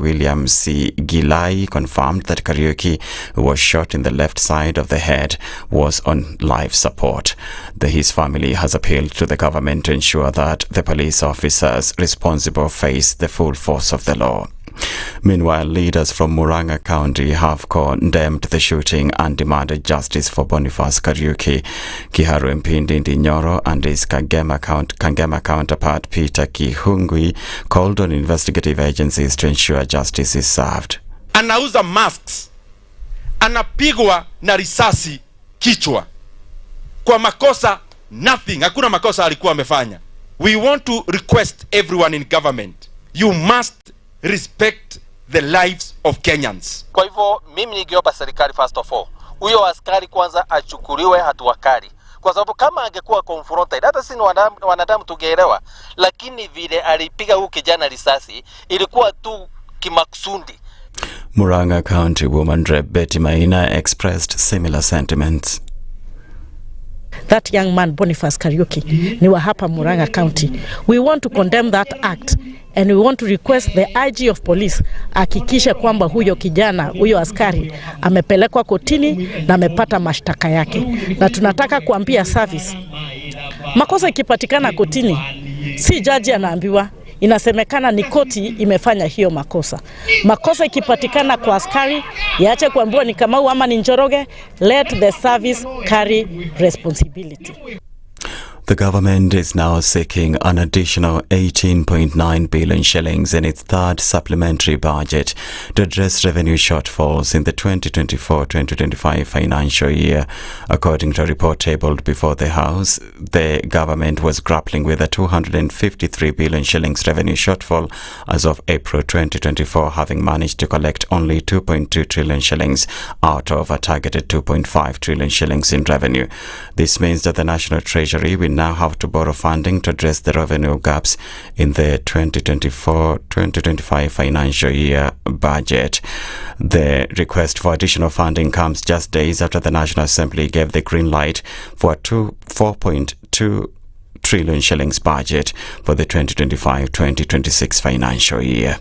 William C. Gilai confirmed that Kariuki, who was shot in the left side of the head, was on life support. His family has appealed to the government to ensure that the police officers responsible face the full force of the law. Meanwhile, leaders from Murang'a County have condemned the shooting and demanded justice for Boniface Kariuki. Kiharu Mpindi Ndinyoro and his Kangema counterpart Peter Kihungwi called on investigative agencies to ensure justice is served. Anauza masks, anapigwa na risasi kichwa kwa makosa nothing, hakuna makosa alikuwa amefanya. We want to request everyone in government, you must respect the lives of Kenyans. Kwa hivyo mimi ningeomba serikali first of all, huyo askari kwanza achukuliwe hatua kali, kwa sababu kama angekuwa confronted hata sisi wanadamu tungeelewa, lakini vile alipiga huyu kijana risasi ilikuwa tu kimakusudi. Murang'a County woman Rep Betty Maina expressed similar sentiments. That young man Boniface Kariuki ni wa hapa Murang'a County. We want to condemn that act and we want to request the IG of police hakikishe kwamba huyo kijana, huyo askari amepelekwa kotini na amepata mashtaka yake. Na tunataka kuambia service, makosa ikipatikana kotini, si jaji anaambiwa, inasemekana ni koti imefanya hiyo makosa. Makosa ikipatikana kwa askari, yaache kuambiwa ni Kamau ama ni Njoroge, let the service carry responsibility. The government is now seeking an additional 18.9 billion shillings in its third supplementary budget to address revenue shortfalls in the 2024-2025 financial year. According to a report tabled before the House, the government was grappling with a 253 billion shillings revenue shortfall as of April 2024, having managed to collect only 2.2 trillion shillings out of a targeted 2.5 trillion shillings in revenue. This means that the National Treasury will now have to borrow funding to address the revenue gaps in the 2024-2025 financial year budget. The request for additional funding comes just days after the National Assembly gave the green light for a 4.2 trillion shillings budget for the 2025-2026 financial year.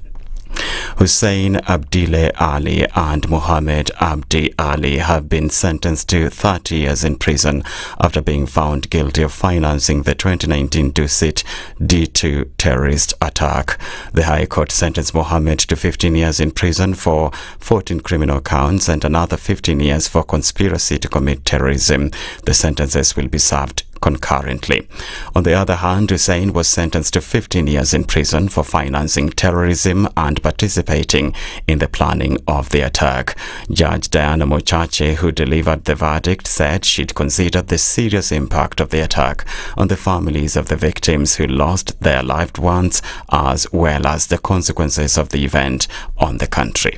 Hussein Abdile Ali and Mohammed Abdi Ali have been sentenced to 30 years in prison after being found guilty of financing the 2019 Dusit D2 terrorist attack. The High Court sentenced Mohammed to 15 years in prison for 14 criminal counts and another 15 years for conspiracy to commit terrorism. The sentences will be served concurrently. On the other hand, Hussein was sentenced to 15 years in prison for financing terrorism and participating in the planning of the attack. Judge Diana Mochache, who delivered the verdict, said she'd considered the serious impact of the attack on the families of the victims who lost their loved ones, as well as the consequences of the event on the country.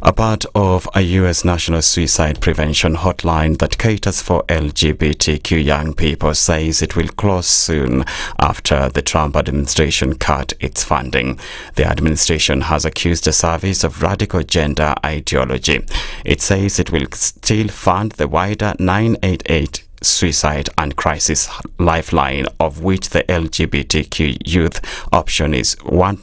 A part of a U.S. national suicide prevention hotline that caters for LGBTQ young people says it will close soon after the Trump administration cut its funding. The administration has accused the service of radical gender ideology. It says it will still fund the wider 988 Suicide and Crisis Lifeline, of which the LGBTQ youth option is one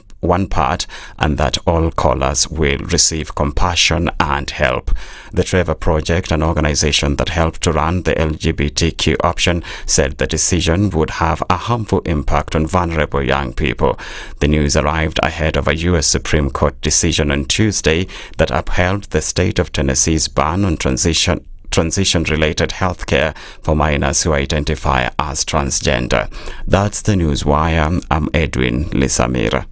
part, and that all callers will receive compassion and help. The Trevor Project, an organization that helped to run the LGBTQ option, said the decision would have a harmful impact on vulnerable young people. The news arrived ahead of a U.S. Supreme Court decision on Tuesday that upheld the state of Tennessee's ban on transition-related healthcare for minors who identify as transgender. That's the News Wire. I'm Edwin Lisamira.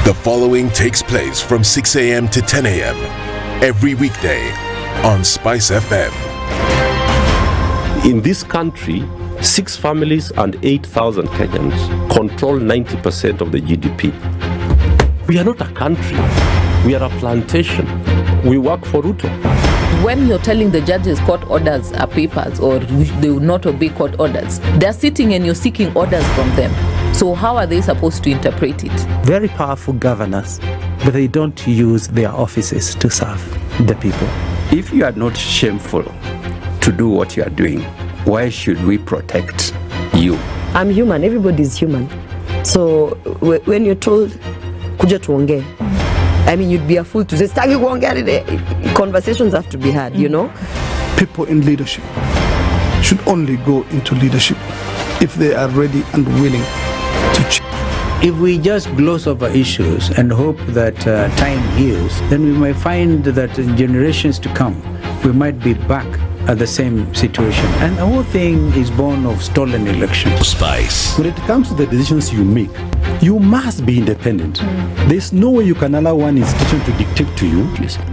The following takes place from 6 a.m. to 10 a.m. every weekday on SpiceFM. In this country, 6 families and 8,000 Kenyans control 90% of the GDP. We are not a country. We are a plantation. We work for Ruto. When you're telling the judges court orders are papers or they will not obey court orders, they're sitting and you're seeking orders from them. So how are they supposed to interpret it? Very powerful governors, but they don't use their offices to serve the people. If you are not shameful to do what you are doing, why should we protect you? I'm human. Everybody's human. So when you're told, kuja tuongee, I mean, you'd be a fool to say, stagi kuongea. Conversations have to be had, you know? People in leadership should only go into leadership if they are ready and willing to change. If we just gloss over issues and hope that time heals, then we might find that in generations to come, we might be back at the same situation. And the whole thing is born of stolen elections. Spice. When it comes to the decisions you make, you must be independent. There's no way you can allow one institution to dictate to you.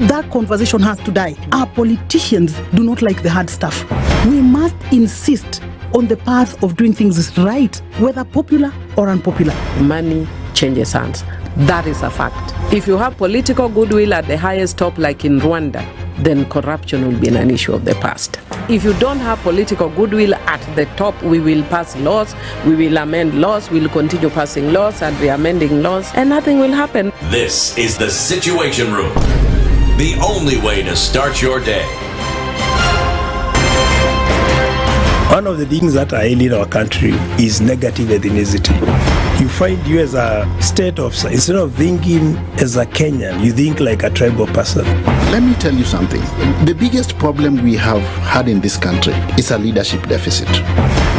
That conversation has to die. Our politicians do not like the hard stuff. We must insist on the path of doing things right, whether popular or unpopular. Money changes hands. That is a fact. If you have political goodwill at the highest top, like in Rwanda, then corruption will be an issue of the past. If you don't have political goodwill at the top, we will pass laws, we will amend laws, we will continue passing laws and re-amending laws, and nothing will happen. This is the Situation Room, the only way to start your day. One of the things that are ailing our country is negative ethnicity. You find you as a state officer, instead of thinking as a Kenyan, you think like a tribal person. Let me tell you something. The biggest problem we have had in this country is a leadership deficit.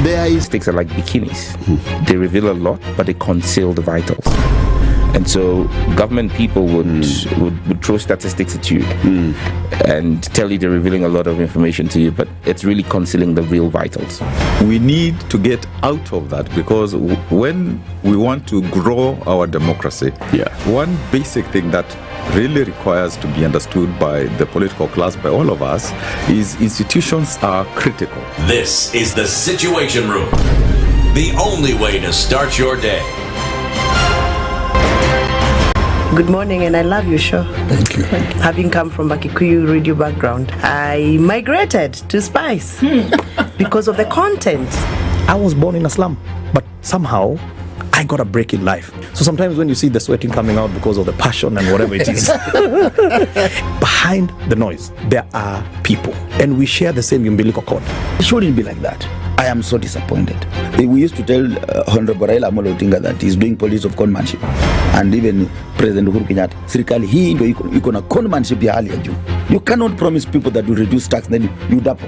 There is things like bikinis. They reveal a lot, but they conceal the vitals. And so government people would throw statistics at you and tell you they're revealing a lot of information to you, but it's really concealing the real vitals. We need to get out of that, because when we want to grow our democracy, one basic thing that really requires to be understood by the political class, by all of us, is institutions are critical. This is the Situation Room, the only way to start your day. Good morning, and I love your show. Thank you. Having come from a Kikuyu radio background, I migrated to Spice because of the content. I was born in a slum, but somehow I got a break in life. So sometimes when you see the sweating coming out because of the passion and whatever it is, behind the noise, there are people, and we share the same umbilical cord. It shouldn't be like that. I am so disappointed. We used to tell Honorable Raila Amolo Odinga that he's doing police of conmanship, and even President Uhuru Kenyatta, serikali hii ndio iko na conmanship ya hali ya juu. You cannot promise people that you reduce tax, then you double.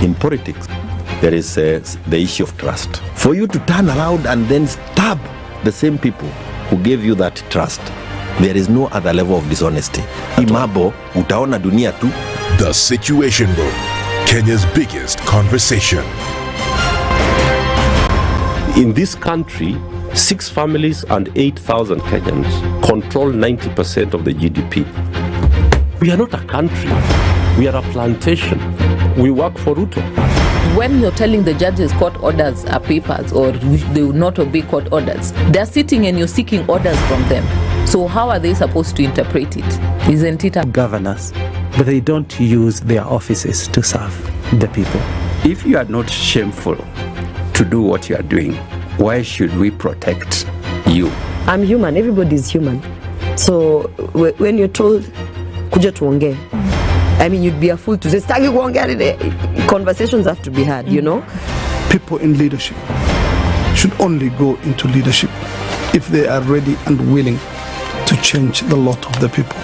In politics, there is the issue of trust. For you to turn around and then stab the same people who gave you that trust, there is no other level of dishonesty. Imabo, utaona dunia tu. The Situation Room, Kenya's biggest conversation. In this country, 6 families and 8,000 Kenyans control 90% of the GDP. We are not a country. We are a plantation. We work for Ruto. When you're telling the judges court orders are papers or they will not obey court orders, they're sitting and you're seeking orders from them. So how are they supposed to interpret it? Isn't it a governors, but they don't use their offices to serve the people. If you are not shameful to do what you are doing, why should we protect you? I'm human. Everybody's human. So when you're told, kuja tuongee, I mean, you'd be a fool to say, stagi kuongea. Conversations have to be had, you know? People in leadership should only go into leadership if they are ready and willing to change the lot of the people.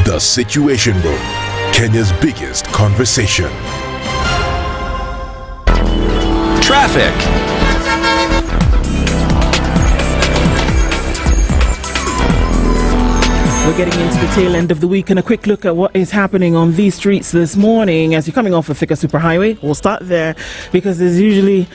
The Situation Room, Kenya's biggest conversation. Traffic. We're getting into the tail end of the week and a quick look at what is happening on these streets this morning. As you're coming off a thicker superhighway, we'll start there because there's usually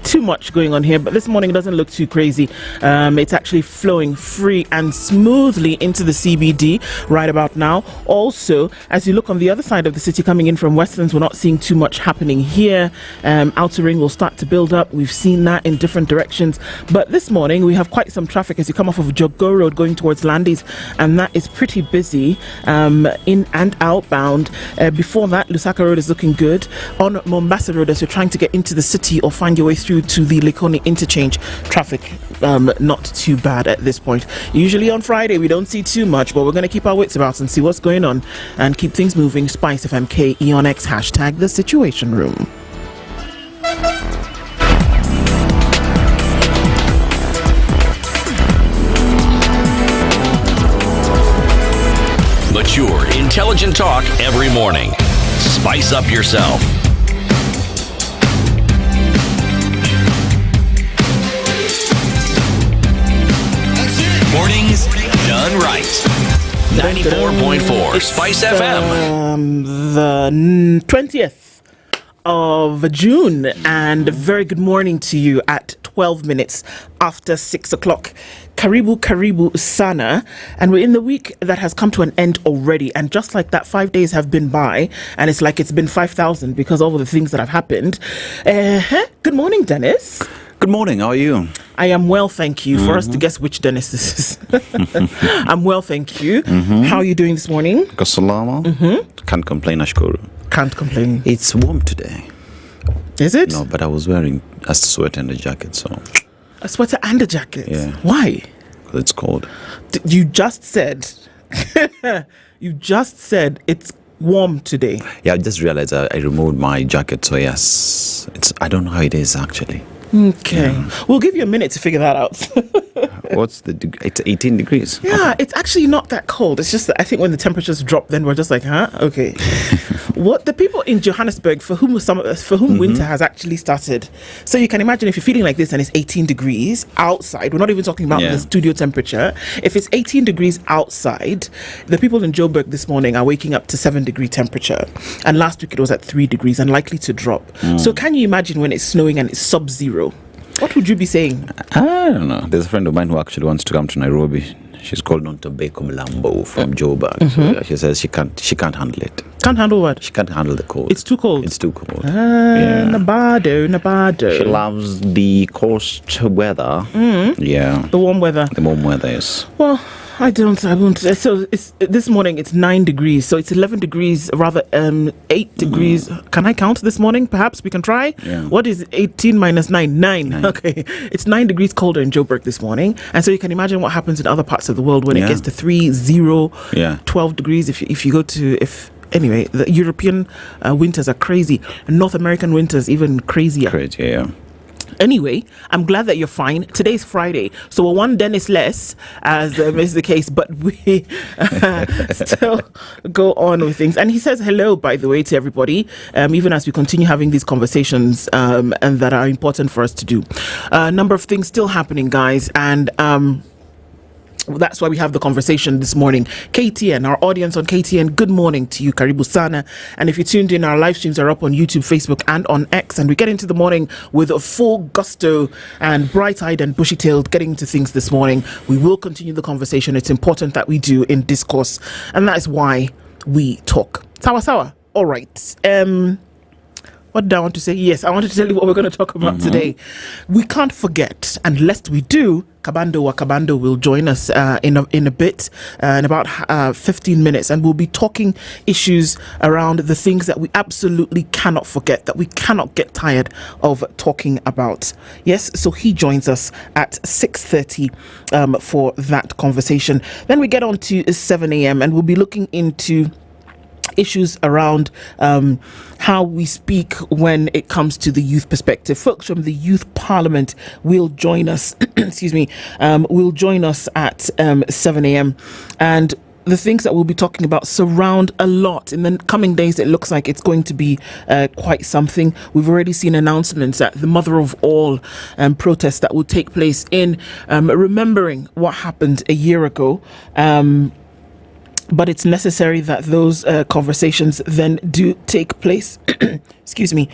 too much going on here, but this morning it doesn't look too crazy. It's actually flowing free and smoothly into the CBD right about now. Also, as you look on the other side of the city coming in from Westlands, we're not seeing too much happening here. Outer Ring will start to build up. We've seen that in different directions, but this morning we have quite some traffic as you come off of Jogo Road going towards Landis, and that is pretty busy in and outbound. Before that, Lusaka Road is looking good. On Mombasa Road, as you're trying to get into the city or find your way through to the Likoni interchange, traffic not too bad at this point. Usually on Friday we don't see too much, but we're going to keep our wits about and see what's going on and keep things moving. SpiceFM KE on X, hashtag the Situation Room. Mature, intelligent talk every morning. Spice up yourself. Mornings done right. 94.4 Spice FM. The 20th of June, and a very good morning to you at 12 minutes after 6 o'clock. Karibu sana, and we're in the week that has come to an end already, and just like that, 5 days have been by, and it's like it's been 5,000 because of all the things that have happened. Good morning, Dennis. Good morning, how are you? I am well, thank you. For us to guess which Dennis this is. I'm well, thank you. How are you doing this morning? Salama. Can't complain, Ashkuru. Can't complain. It's warm today. Is it? No, but I was wearing a sweater and a jacket, so... A sweater and a jacket? Yeah. Why? Because it's cold. You just said... you just said it's warm today. Yeah, I just realized I removed my jacket, so yes. I don't know how it is, actually. Okay. Yeah. We'll give you a minute to figure that out. What's the degree? It's 18 degrees. Yeah, okay. It's actually not that cold. It's just that I think when the temperatures drop, then we're just like, huh? Okay. What the people in Johannesburg for whom winter has actually started. So you can imagine if you're feeling like this and it's 18 degrees outside, we're not even talking about the studio temperature. If it's 18 degrees outside, the people in Joburg this morning are waking up to 7-degree temperature. And last week it was at 3 degrees and likely to drop. So can you imagine when it's snowing and it's sub-zero? What would you be saying? I don't know. There's a friend of mine who actually wants to come to Nairobi. She's called Nontobeko Mlambo from Joburg. So she says she can't handle it. Can't handle what? She can't handle the cold. It's too cold. It's too cold. Nabado. She loves the coast weather. Yeah. The warm weather. The warm weather, yes. Well, I won't. So this morning it's 9 degrees. So it's 11 degrees, rather 8 degrees. Can I count this morning? Perhaps we can try. Yeah. What is 18 minus 9? 9. Okay. It's 9 degrees colder in Joburg this morning. And so you can imagine what happens in other parts of the world when it gets to 3, 0, 12 degrees. If you go to... Anyway, the European winters are crazy. North American winters even crazier. Crazy, yeah. Anyway, I'm glad that you're fine. Today's Friday, so we're one Dennis less, as is the case, but we still go on with things. And he says hello, by the way, to everybody, even as we continue having these conversations and that are important for us to do. A number of things still happening, guys, and... that's why we have the conversation this morning. KTN, our audience on KTN, good morning to you, Karibu Sana. And if you tuned in, our live streams are up on YouTube, Facebook, and on X. And we get into the morning with a full gusto and bright-eyed and bushy-tailed getting into things this morning. We will continue the conversation. It's important that we do in discourse. And that is why we talk. Sawa. All right. What did I want to say? Yes, I wanted to tell you what we're going to talk about today. We can't forget, and lest we do, Kabando will join us in a bit, in about 15 minutes, and we'll be talking issues around the things that we absolutely cannot forget, that we cannot get tired of talking about. Yes, so he joins us at 6:30 for that conversation. Then we get on to 7 a.m. and we'll be looking into issues around how we speak when it comes to the youth perspective. Folks from the Youth Parliament will join us, will join us at 7 a.m. And the things that we'll be talking about surround a lot. In the coming days, it looks like it's going to be quite something. We've already seen announcements at the mother of all protests that will take place in remembering what happened a year ago. But it's necessary that those conversations then do take place. Excuse me.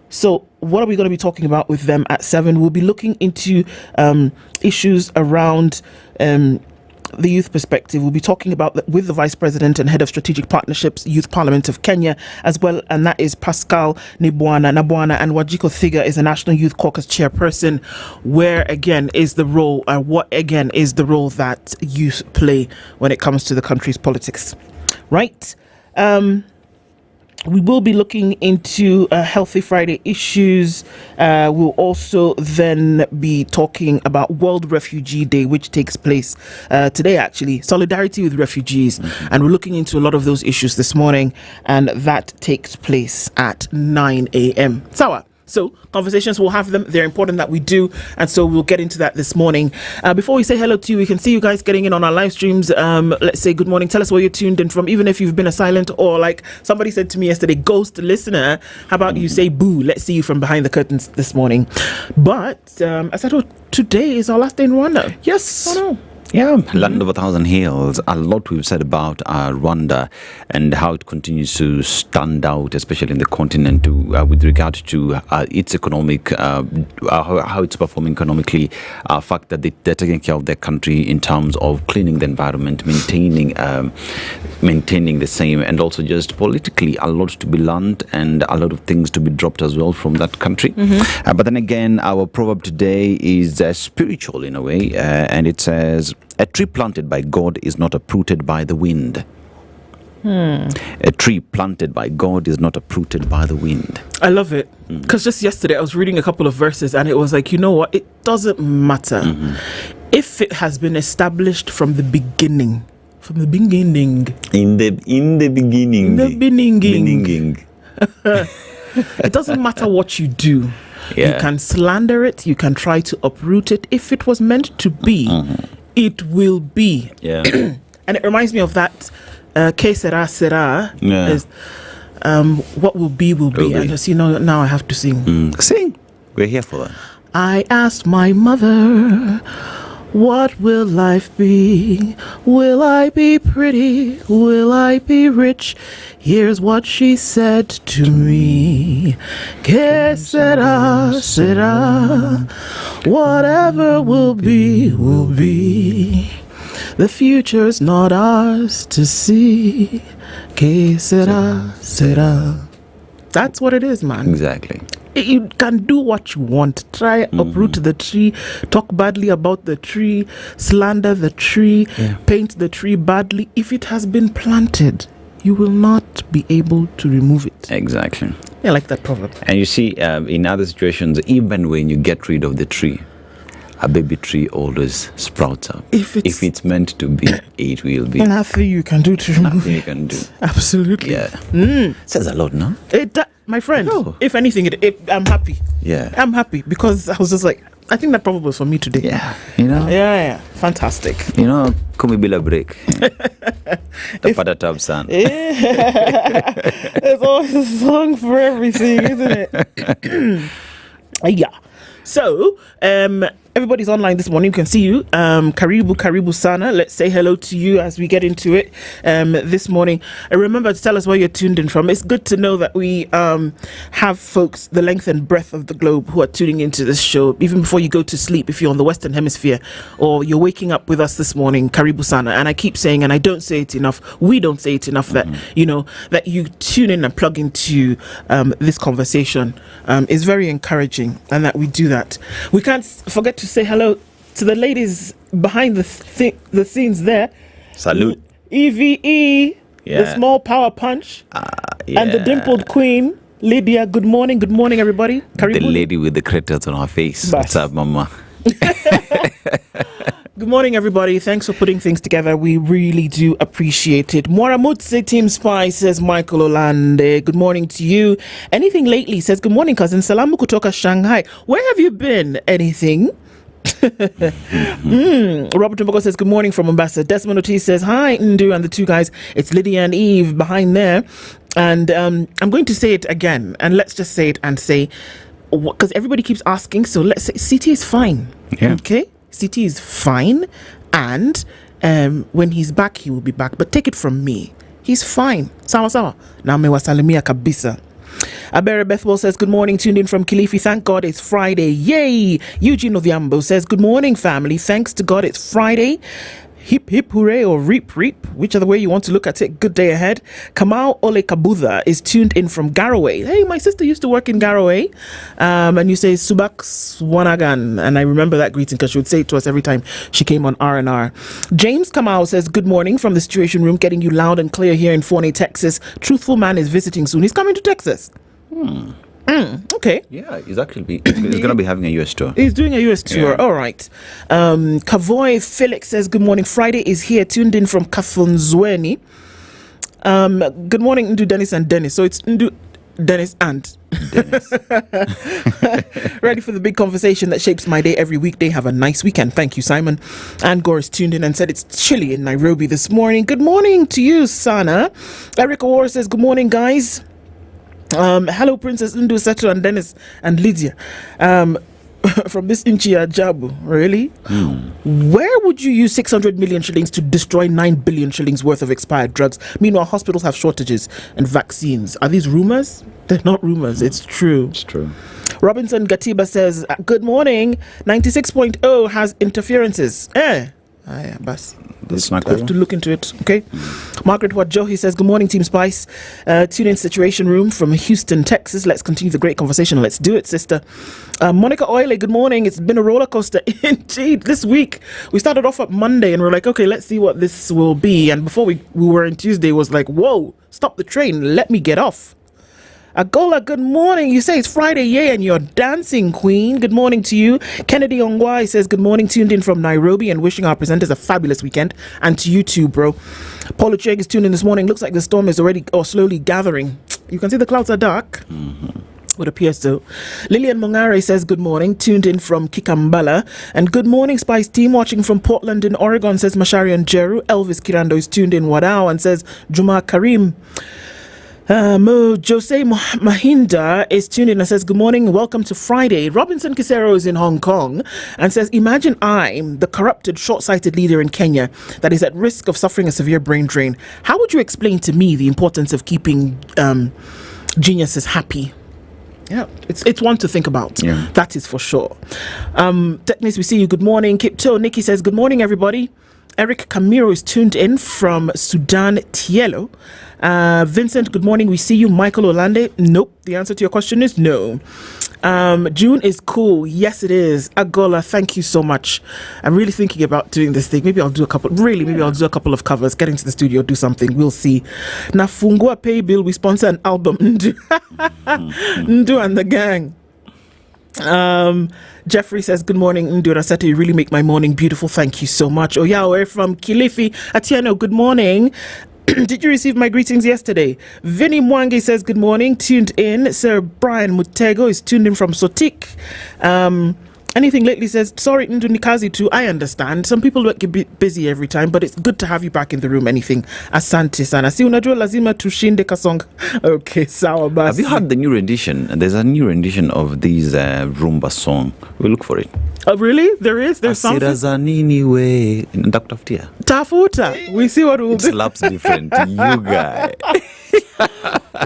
So what are we going to be talking about with them at 7? We'll be looking into issues around the youth perspective. We'll be talking about with the Vice President and Head of Strategic Partnerships, Youth Parliament of Kenya, as well, and that is Pascal Nabwana, and Wajiko Thiga is a National Youth Caucus Chairperson. Where again is the role, what again is the role that youth play when it comes to the country's politics, right? We will be looking into Healthy Friday issues. We'll also then be talking about World Refugee Day, which takes place today, actually. Solidarity with refugees. Mm-hmm. And we're looking into a lot of those issues this morning. And that takes place at 9 a.m. Sawa. So conversations, we'll have them. They're important that we do. And so we'll get into that this morning. Before we say hello to you, we can see you guys getting in on our live streams. Let's say good morning. Tell us where you're tuned in from, even if you've been a silent or, like somebody said to me yesterday, ghost listener. How about you say boo? Let's see you from behind the curtains this morning. But Aseto, today is our last day in Rwanda. Yes. Oh no. Yeah, land of 1,000 hills. A lot we've said about Rwanda and how it continues to stand out, especially in the continent, with regard to its economic, how it's performing economically, fact that they're taking care of their country in terms of cleaning the environment, maintaining the same, and also just politically a lot to be learned and a lot of things to be dropped as well from that country. Mm-hmm. But then again, our proverb today is spiritual in a way, and it says, a tree planted by God is not uprooted by the wind. A tree planted by God is not uprooted by the wind. I love it. Because just yesterday I was reading a couple of verses and it was like, you know what? It doesn't matter. If it has been established from the beginning. From the beginning. In the beginning. It doesn't matter what you do. Yeah. You can slander it. You can try to uproot it. If it was meant to be, it will be. Yeah. And it reminds me of that que sera sera. Yeah. Is, what will be will be. And just, you know, now I have to sing. Sing. We're here for that. I asked my mother, what will life be? Will I be pretty? Will I be rich? Here's what she said to me. Que sera, sera. Whatever will be, will be. The future's not ours to see. Que sera, sera. That's what it is, man. Exactly. You can do what you want. Try uproot the tree, talk badly about the tree, slander the tree, paint the tree badly. If it has been planted, you will not be able to remove it. Exactly. I like that proverb. And you see, in other situations, even when you get rid of the tree, a baby tree always sprouts up. If it's meant to be, it will be. Nothing you can do to remove Nothing it. you can do. Absolutely. Yeah. Says a lot, no? My friend, if anything, I'm happy. Yeah. I'm happy because I was just like, I think that proverb was for me today. Yeah. You know? Yeah. Fantastic. You know, kumi bila break. Tapata tab sana. There's always a song for everything, isn't it? Yeah. So, everybody's online this morning. You can see you. Karibu Sana. Let's say hello to you as we get into it this morning. And remember to tell us where you're tuned in from. It's good to know that we have folks the length and breadth of the globe who are tuning into this show, even before you go to sleep, if you're on the Western Hemisphere or you're waking up with us this morning. Karibu Sana. And I keep saying, and I don't say it enough, we don't say it enough, that, you know, that you tune in and plug into this conversation is very encouraging, and that we do that. We can't forget to say hello to the ladies behind the scenes there. Salute. EVE, the small power punch, and the dimpled queen, Lydiah. Good morning, everybody. The lady with the craters on her face. What's up, mama? Good morning, everybody. Thanks for putting things together. We really do appreciate it. Moramutse Team Spice, says Michael Olande. Good morning to you. Anything lately, says good morning, cousin. Salamu kutoka Shanghai. Where have you been? Anything? Robert Mbogo says, good morning from Mombasa. Desmond Ortiz says, hi, Ndu and the two guys. It's Lydia and Eve behind there. And I'm going to say it again. And let's just say it and say, because everybody keeps asking. So let's say CT is fine. Yeah. Okay? CT is fine. And when he's back, he will be back. But take it from me. He's fine. Sawa sawa. Na mewasalimia kabisa. Abere Bethwell says, good morning, tuned in from Kilifi. Thank God it's Friday. Yay! Eugene Odhiambo says, good morning, family. Thanks to God it's Friday. Hip hip hooray or reap reap, whichever way you want to look at it. Good day ahead. Kamau Ole Kabudha is tuned in from Garaway. Hey, my sister used to work in Garaway. And you say Subak Swanagan. And I remember that greeting because she would say it to us every time she came on R&R. James Kamau says, good morning from the Situation Room, getting you loud and clear here in Forney, Texas. Truthful Man is visiting soon. He's coming to Texas. Okay. Yeah, he's going to be having a US tour. He's doing a US tour. Yeah. All right. Kavoy Felix says, good morning. Friday is here, tuned in from Kathmanzweni. Good morning, Ndu, Dennis, and Dennis. So it's Ndu, Dennis, and Dennis. Ready for the big conversation that shapes my day every weekday. Have a nice weekend. Thank you, Simon. And Goris tuned in and said it's chilly in Nairobi this morning. Good morning to you, Sana. Eric Awar says, good morning, guys. Hello, Princess Ndu, Aseto, and Dennis, and Lydia. From this Inchi Ajabu, really? Where would you use 600 million shillings to destroy 9 billion shillings worth of expired drugs? Meanwhile, hospitals have shortages and vaccines. Are these rumors? They're not rumors. It's true. It's true. Robinson Gatiba says, good morning. 96.0 has interferences. Bas. I have to look into it. Okay. Margaret Wadjohi says, good morning, Team Spice. Tune in Situation Room from Houston, Texas. Let's continue the great conversation. Let's do it, sister. Monica Oile, good morning. It's been a roller coaster indeed this week. We started off at Monday and we're like, okay, let's see what this will be. And before we were in Tuesday, it was like, whoa, stop the train. Let me get off. Agola, good morning. You say it's Friday, yay, and you're dancing, queen. Good morning to you. Kennedy Ongwai says, good morning, tuned in from Nairobi and wishing our presenters a fabulous weekend. And to you too, bro. Paulo Cheng is tuned in this morning. Looks like the storm is already slowly gathering. You can see the clouds are dark. Would appear so. Lillian Mongare says, good morning, tuned in from Kikambala. And good morning, Spice team, watching from Portland in Oregon, says Mashari and Jeru. Elvis Kirando is tuned in Wadao and says Juma Karim. Jose Mahinda is tuned in and says, good morning, welcome to Friday. Robinson Kisero is in Hong Kong and says, imagine I'm the corrupted, short-sighted leader in Kenya that is at risk of suffering a severe brain drain. How would you explain to me the importance of keeping geniuses happy? Yeah, it's one to think about. Yeah. That is for sure. Technics, we see you. Good morning. Kipto Nikki says, good morning, everybody. Eric Camiro is tuned in from Sudan, Tielo. Vincent, good morning. We see you. Michael Olande. Nope. The answer to your question is no. June is cool. Yes, it is. Agola, thank you so much. I'm really thinking about doing this thing. Maybe I'll do a couple. Maybe I'll do a couple of covers. Get into the studio, do something. We'll see. Nafungua Pay Bill. We sponsor an album. Ndu and the gang. Jeffrey says, good morning, Ndu Aseto. You really make my morning beautiful. Thank you so much. Oyawe from Kilifi. Atiano, good morning. Did you receive my greetings yesterday? Vinny Mwangi says, good morning. Tuned in. Sir Brian Mutego is tuned in from Sotik. Anything lately says, sorry, Ndu Nikazi too. I understand. Some people get busy every time, but it's good to have you back in the room. Anything. Asante sana. Si unajua lazima tushinde kasonga. Okay, sawa basi. Have you heard the new rendition? There's a new rendition of this Rumba song. We'll look for it. Oh, really? There's something? Asira za nini we. Ndakutafutia. Tafuta. We see what we'll do. It slaps different. You guy.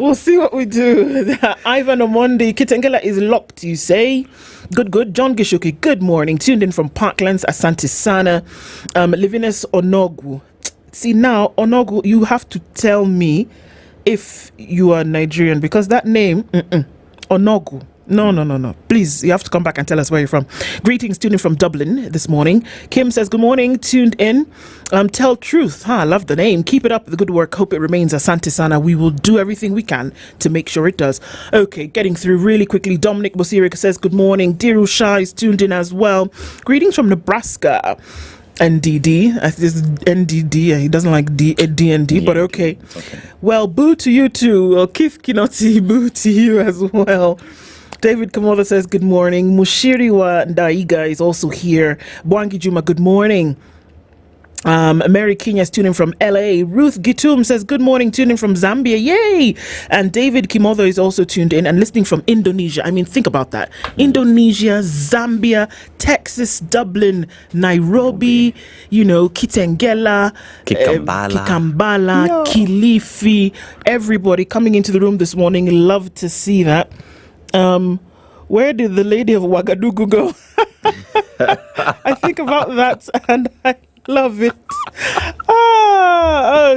We'll see what we do. Ivan Omondi. Kitengela is locked, you say. Good. John Gishuki, good morning. Tuned in from Parklands, Asante Sana. Livinus Onogu. See, now, Onogu, you have to tell me if you are Nigerian, because that name, Onogu. No. Please, you have to come back and tell us where you're from. Greetings, tuned in from Dublin this morning. Kim says, good morning, tuned in. Tell truth. I love the name. Keep it up, the good work. Hope it remains Asante Sana. We will do everything we can to make sure it does. Okay, getting through really quickly. Dominic Bosirik says, good morning. Diru Shah is tuned in as well. Greetings from Nebraska. NDD. This is NDD. He doesn't like DND, but okay. Well, boo to you too. Keith Kinoti, boo to you as well. David Kamoda says, good morning. Mushiriwa Ndaiga is also here. Bwangi Juma, good morning. Mary Kenya is tuning from LA. Ruth Gitum says, good morning, tuning from Zambia. Yay! And David Kimotho is also tuned in and listening from Indonesia. I mean, think about that. Indonesia, Zambia, Texas, Dublin, Nairobi, Kitengela, Kikambala, Kilifi, everybody coming into the room this morning. Love to see that. Where did the lady of Ouagadougou go? I think about that and I love it.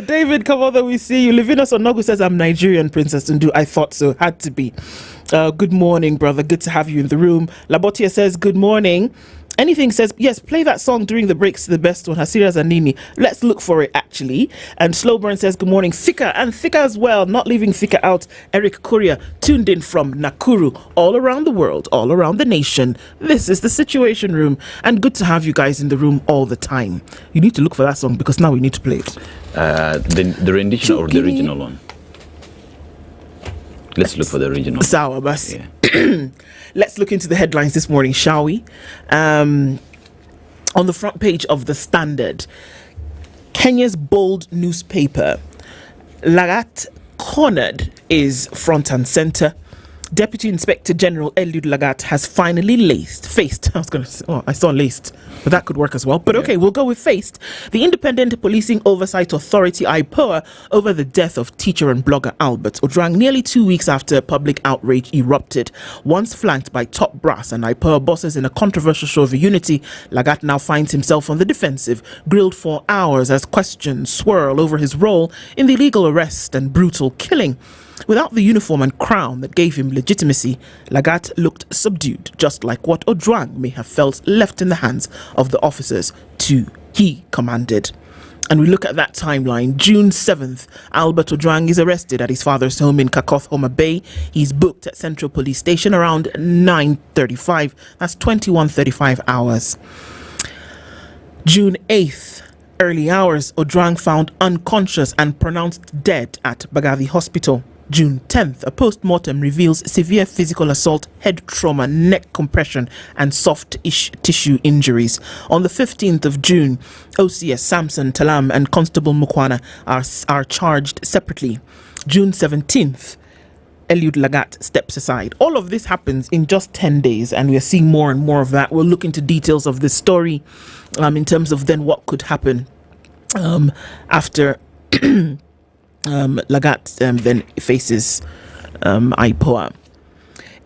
David Kamother, we see you. Livinus Onogu says, I'm Nigerian, Princess Ndu. I thought so. Had to be. Good morning, brother. Good to have you in the room. Labotia says, good morning. Anything says, yes, play that song during the breaks, the best one, Hasira Zanini. Let's look for it, actually. And Slowburn says, good morning. Thika, and Thika as well, not leaving Thika out. Eric Korea, tuned in from Nakuru, all around the world, all around the nation. This is the Situation Room, and good to have you guys in the room all the time. You need to look for that song, because now we need to play it. The rendition or the original one? Let's look for the original. Sawa, bas. Yeah. Let's look into the headlines this morning, shall we? On the front page of The Standard, Kenya's bold newspaper, Lagat cornered is front and center. Deputy Inspector General Eliud Lagat has finally faced, I saw laced, but that could work as well. But okay, we'll go with faced the Independent Policing Oversight Authority, IPOA, over the death of teacher and blogger Albert Ojwang nearly 2 weeks after public outrage erupted. Once flanked by top brass and IPOA bosses in a controversial show of unity, Lagat now finds himself on the defensive, grilled for hours as questions swirl over his role in the illegal arrest and brutal killing. Without the uniform and crown that gave him legitimacy, Lagat looked subdued, just like what Ojwang may have felt left in the hands of the officers he commanded. And we look at that timeline. June 7th, Albert Ojwang is arrested at his father's home in Kakoth, Homa Bay. He's booked at Central Police Station around 9:35. That's 21:35 hours. June 8th, early hours, Ojwang found unconscious and pronounced dead at Bagavi Hospital. June 10th, a post-mortem reveals severe physical assault, head trauma, neck compression, and soft tissue injuries. On the 15th of June, OCS Samson Talam and Constable Mukwana are charged separately. June 17th, Eliud Lagat steps aside. All of this happens in just 10 days, and we are seeing more and more of that. We'll look into details of this story in terms of then what could happen after Lagat then faces IPOA.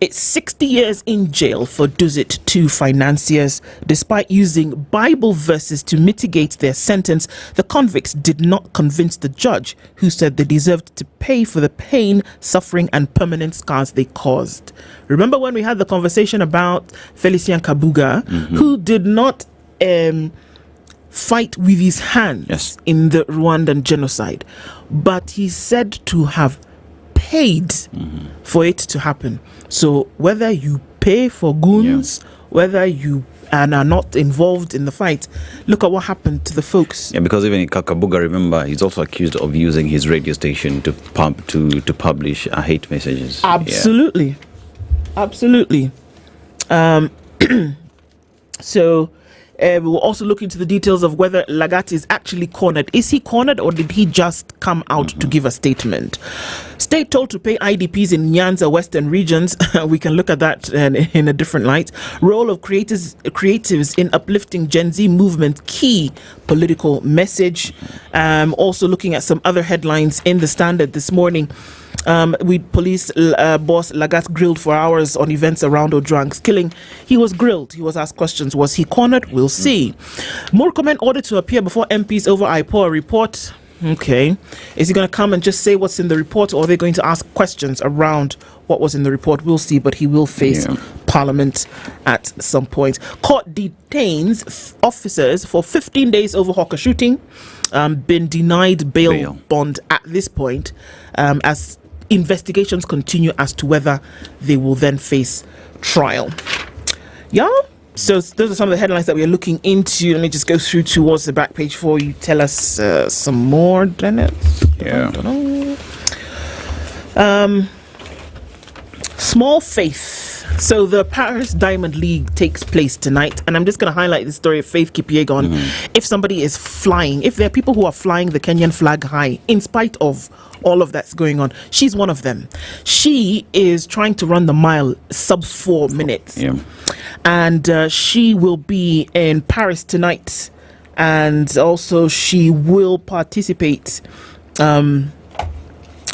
It's 60 years in jail for Duzit 2 financiers. Despite using Bible verses to mitigate their sentence, the convicts did not convince the judge, who said they deserved to pay for the pain, suffering, and permanent scars they caused. Remember when we had the conversation about Felician Kabuga, who did not fight with his hands in the Rwandan genocide, but he's said to have paid for it to happen. So whether you pay for goons, whether you are not involved in the fight, look at what happened to the folks. Yeah, because even in Kakabuga, remember, he's also accused of using his radio station to publish hate messages. Absolutely. Absolutely. So we'll also look into the details of whether Lagat is actually cornered. Is he cornered, or did he just come out to give a statement? State told to pay IDPs in Nyanza Western regions. We can look at that in a different light. Role of creatives in uplifting Gen Z movement, key political message. Also looking at some other headlines in the Standard this morning. Police boss Lagat grilled for hours on events around Ojwang's killing. He was grilled. He was asked questions. Was he cornered? We'll see. Murkomen ordered to appear before MPs over IPOA report. Okay. Is he going to come and just say what's in the report, or are they going to ask questions around what was in the report? We'll see, but he will face Parliament at some point. Court detains officers for 15 days over hawker shooting. Been denied bail bond at this point, as investigations continue as to whether they will then face trial. So those are some of the headlines that we are looking into. Let me just go through towards the back page for you. Tell us some more, Dennis. Small faith So the Paris Diamond League takes place tonight, and I'm just going to highlight the story of Faith Kipyegon. If somebody is flying, if there are people who are flying the Kenyan flag high, in spite of all of that's going on, she's one of them. She is trying to run the mile sub 4 minutes. And she will be in Paris tonight, and also she will participate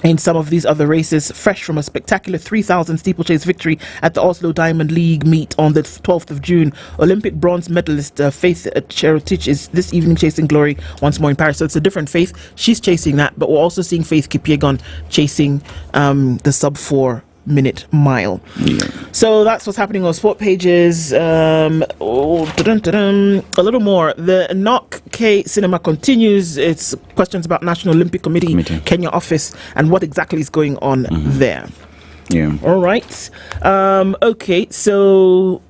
in some of these other races, fresh from a spectacular 3,000 steeplechase victory at the Oslo Diamond League meet on the 12th of June. Olympic bronze medalist Faith Cherotich is this evening chasing glory once more in Paris. So it's a different Faith. She's chasing that, but we're also seeing Faith Kipyegon chasing the sub 4 minute mile. So that's what's happening on sport pages. A little more. The Nok K Cinema continues its questions about National Olympic Committee Kenya office and what exactly is going on there. All right. Okay, so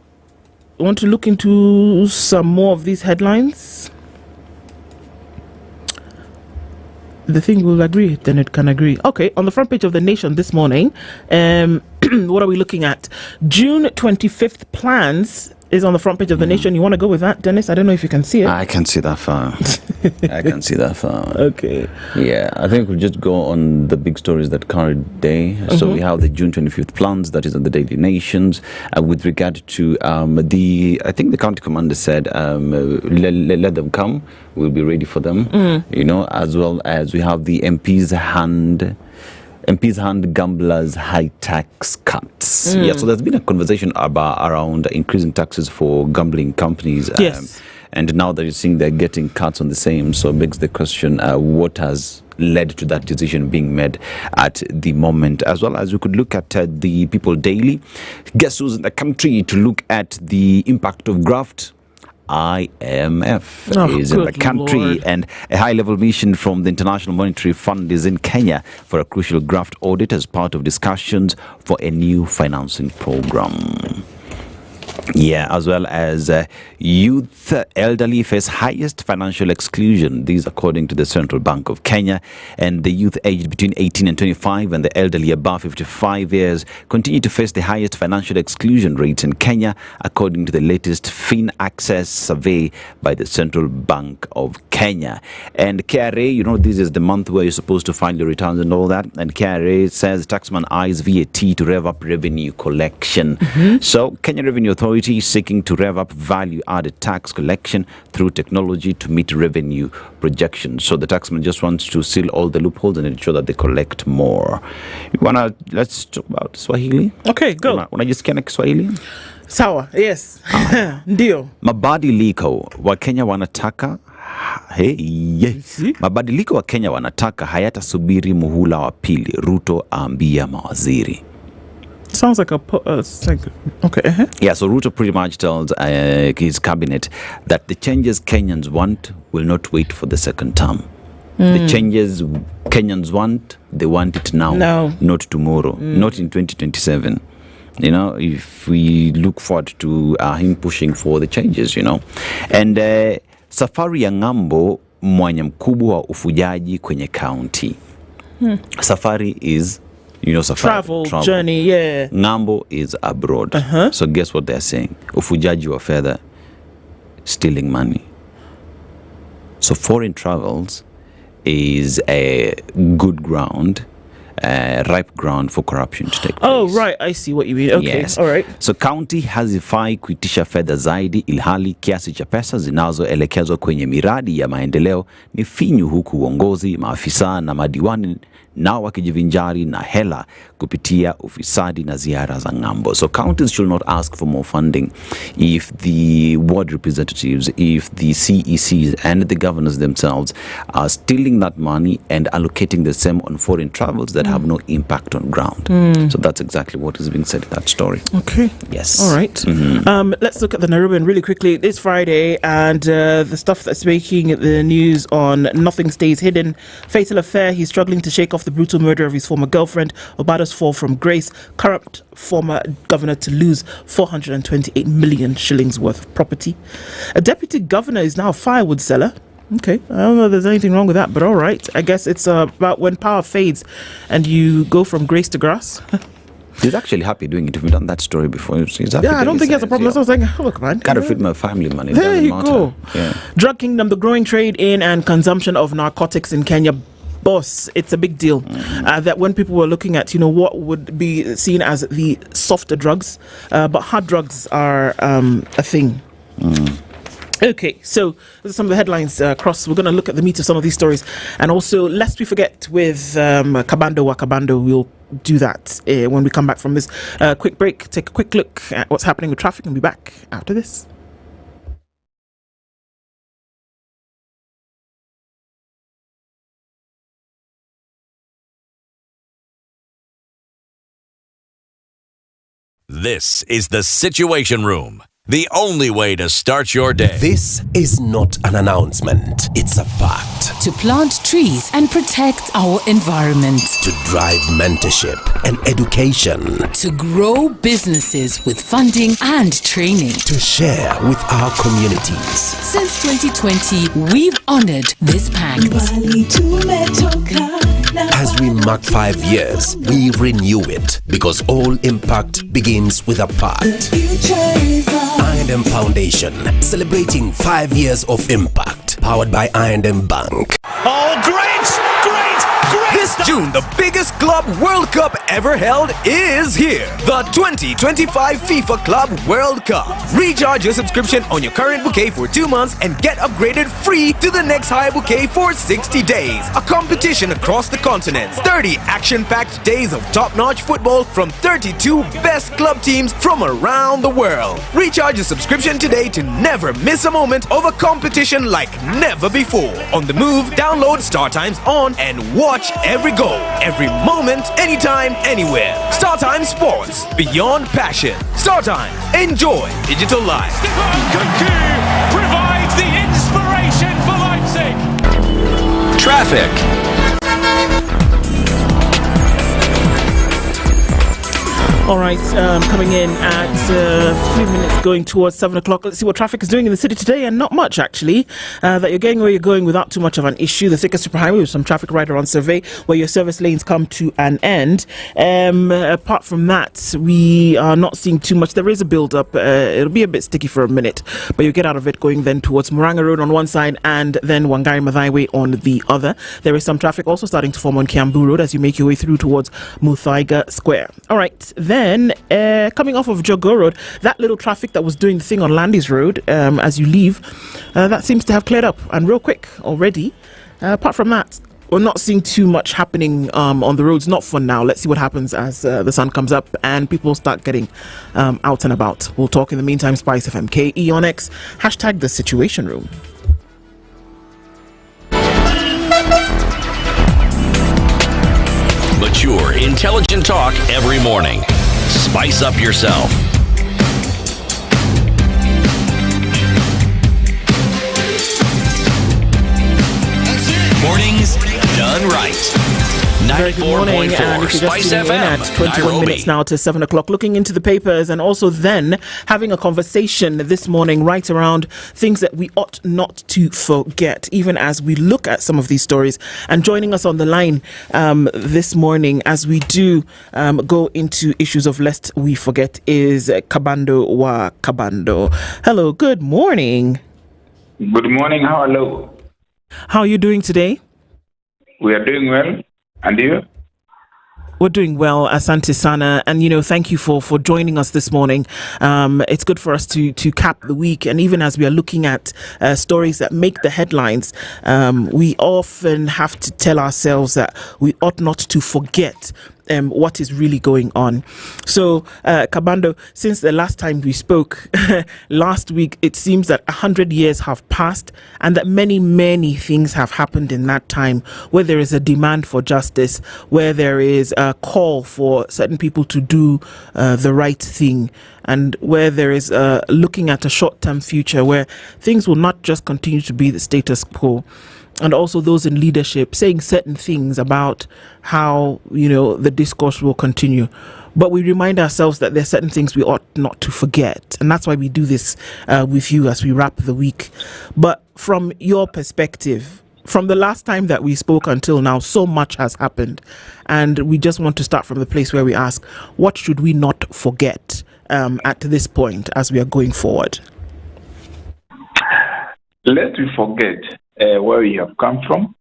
I want to look into some more of these headlines. The thing will agree, then it can agree. Okay, on the front page of The Nation this morning, what are we looking at? June 25th plans is on the front page of The Nation. You want to go with that, Dennis? I don't know if you can see it. I can see that far. I can see that far. Okay. Yeah, I think we'll just go on the big stories that carried the day. So we have the June 25th plans, that is on the Daily Nations. With regard to I think the county commander said, let them come. We'll be ready for them. You know, as well as we have the MP's hand gamblers high tax cuts. So there's been a conversation around increasing taxes for gambling companies. And now that you're seeing they're getting cuts on the same, so it begs the question, what has led to that decision being made at the moment? As well as we could look at the People Daily. Guess who's in the country to look at the impact of graft? IMF is in the country, Lord. And a high-level mission from the International Monetary Fund is in Kenya for a crucial graft audit as part of discussions for a new financing program. As well as youth elderly face highest financial exclusion. These according to the Central Bank of Kenya. And the youth aged between 18 and 25 and the elderly above 55 years continue to face the highest financial exclusion rates in Kenya, according to the latest Fin Access survey by the Central Bank of Kenya. And KRA, you know, this is the month where you're supposed to file your returns and all that. And KRA says taxman eyes VAT to rev up revenue collection. So Kenya Revenue Authority seeking to rev up value-added tax collection through technology to meet revenue projections. So the taxman just wants to seal all the loopholes and ensure that they collect more. Let's talk about Swahili. Okay, go. Unajisikia na Kiswahili? Sawa, yes. Ndio. Mabadiliko wa Kenya wanataka Mabadiliko wa Kenya wanataka hayatasubiri muhula wa pili, Ruto aambia mawaziri. Sounds like okay. So Ruto pretty much tells his cabinet that the changes Kenyans want will not wait for the second term. The changes Kenyans want, they want it now, not tomorrow, not in 2027. You know, if we look forward to him pushing for the changes, you know. And safari ya ng'ambo mwanya mkubwa wa ufujaji kwenye county. Safari is, you know, travel journey, Ng'ambo is abroad. So guess what they're saying? Ufujaji wa fedha, stealing money. So foreign travels is a good ground, ripe ground for corruption to take place. Oh, right. I see what you mean. Okay. Yes. All right. So county hazifai kuitisha fedha zaidi, ilhali kiasi cha pesa zinazoelekezwa kwenye miradi ya maendeleo ni finyu, huku uongozi, maafisa na madiwani nao wakijivinjari na hela kupitia ufisadi na ziara za ng'ambo. So counties should not ask for more funding if the ward representatives, if the CECs and the governors themselves are stealing that money and allocating the same on foreign travels that have no impact on ground. So that's exactly what is being said in that story. Okay. Yes. All right. Let's look at the Nairobian really quickly. It's Friday, and the stuff that's making the news on Nothing Stays Hidden. Fatal affair. He's struggling to shake off the brutal murder of his former girlfriend. Obada's fall from grace. Corrupt former governor to lose 428 million shillings worth of property. A deputy governor is now a firewood seller. Okay, I don't know if there's anything wrong with that, but all right. I guess it's about when power fades and you go from grace to grass. He's actually happy doing it. We've done that story before. He's happy I don't think he has a problem. That's what I was saying. Look, man. Gotta feed my family, man. It There doesn't you matter. go. Yeah. Drug kingdom, the growing trade in and consumption of narcotics in Kenya. Boss, it's a big deal that when people were looking at, what would be seen as the softer drugs, but hard drugs are a thing. Okay, so those are some of the headlines across. We're going to look at the meat of some of these stories. And also, lest we forget with Kabando, we'll do that when we come back from this quick break. Take a quick look at what's happening with traffic and be back after this. This is the Situation Room, the only way to start your day. This is not an announcement, it's a fact. To plant trees and protect our environment. To drive mentorship and education. To grow businesses with funding and training. To share with our communities. Since 2020, we've honored this pact. As we mark 5 years, we renew it because all impact begins with a pact. I&M Foundation, celebrating 5 years of impact, powered by I&M Bank. Oh, great! This June, the biggest Club World Cup ever held is here. The 2025 FIFA Club World Cup. Recharge your subscription on your current bouquet for 2 months and get upgraded free to the next higher bouquet for 60 days. A competition across the continents. 30 action-packed days of top-notch football from 32 best club teams from around the world. Recharge your subscription today to never miss a moment of a competition like never before. On the move, download StarTimes on and watch every goal, every moment, anytime, anywhere. StarTimes Sports, beyond passion. StarTimes, enjoy digital life. Provides the inspiration for Leipzig. Traffic. All right, coming in at a few minutes going towards 7 o'clock. Let's see what traffic is doing in the city today, and not much actually. That you're getting where you're going without too much of an issue. The thickest superhighway with some traffic right around Survey, where your service lanes come to an end. Apart from that, we are not seeing too much. There is a build-up. It'll be a bit sticky for a minute, but you get out of it going then towards Murang'a Road on one side and then Wangari Maathai Way on the other. There is some traffic also starting to form on Kiambu Road as you make your way through towards Muthaiga Square. All right, then coming off of Jogo Road, that little traffic that was doing the thing on Landis Road as you leave, that seems to have cleared up and real quick already. Apart from that, we're not seeing too much happening on the roads, not for now. Let's see what happens as the sun comes up and people start getting out and about. We'll talk in the meantime. SpiceFM KE on X, hashtag the Situation Room. Mature, intelligent talk every morning. Spice up yourself. Mornings done right. Very good morning, and if you're just tuning in at 21 minutes now to 7 o'clock, looking into the papers and also then having a conversation this morning right around things that we ought not to forget, even as we look at some of these stories. And joining us on the line this morning as we do go into issues of lest we forget is Kabando wa Kabando. Hello, good morning. Good morning, hello. How are you doing today? We are doing well. And you? We're doing well, Asante Sana, and thank you for joining us this morning. It's good for us to cap the week, and even as we are looking at stories that make the headlines, we often have to tell ourselves that we ought not to forget what is really going on. So, Kabando, since the last time we spoke last week, it seems that 100 years have passed and that many, many things have happened in that time, where there is a demand for justice, where there is a call for certain people to do the right thing, and where there is looking at a short-term future where things will not just continue to be the status quo. And also those in leadership saying certain things about how, the discourse will continue. But we remind ourselves that there are certain things we ought not to forget. And that's why we do this with you as we wrap the week. But from your perspective, from the last time that we spoke until now, so much has happened. And we just want to start from the place where we ask, what should we not forget at this point as we are going forward? Lest we forget where we have come from,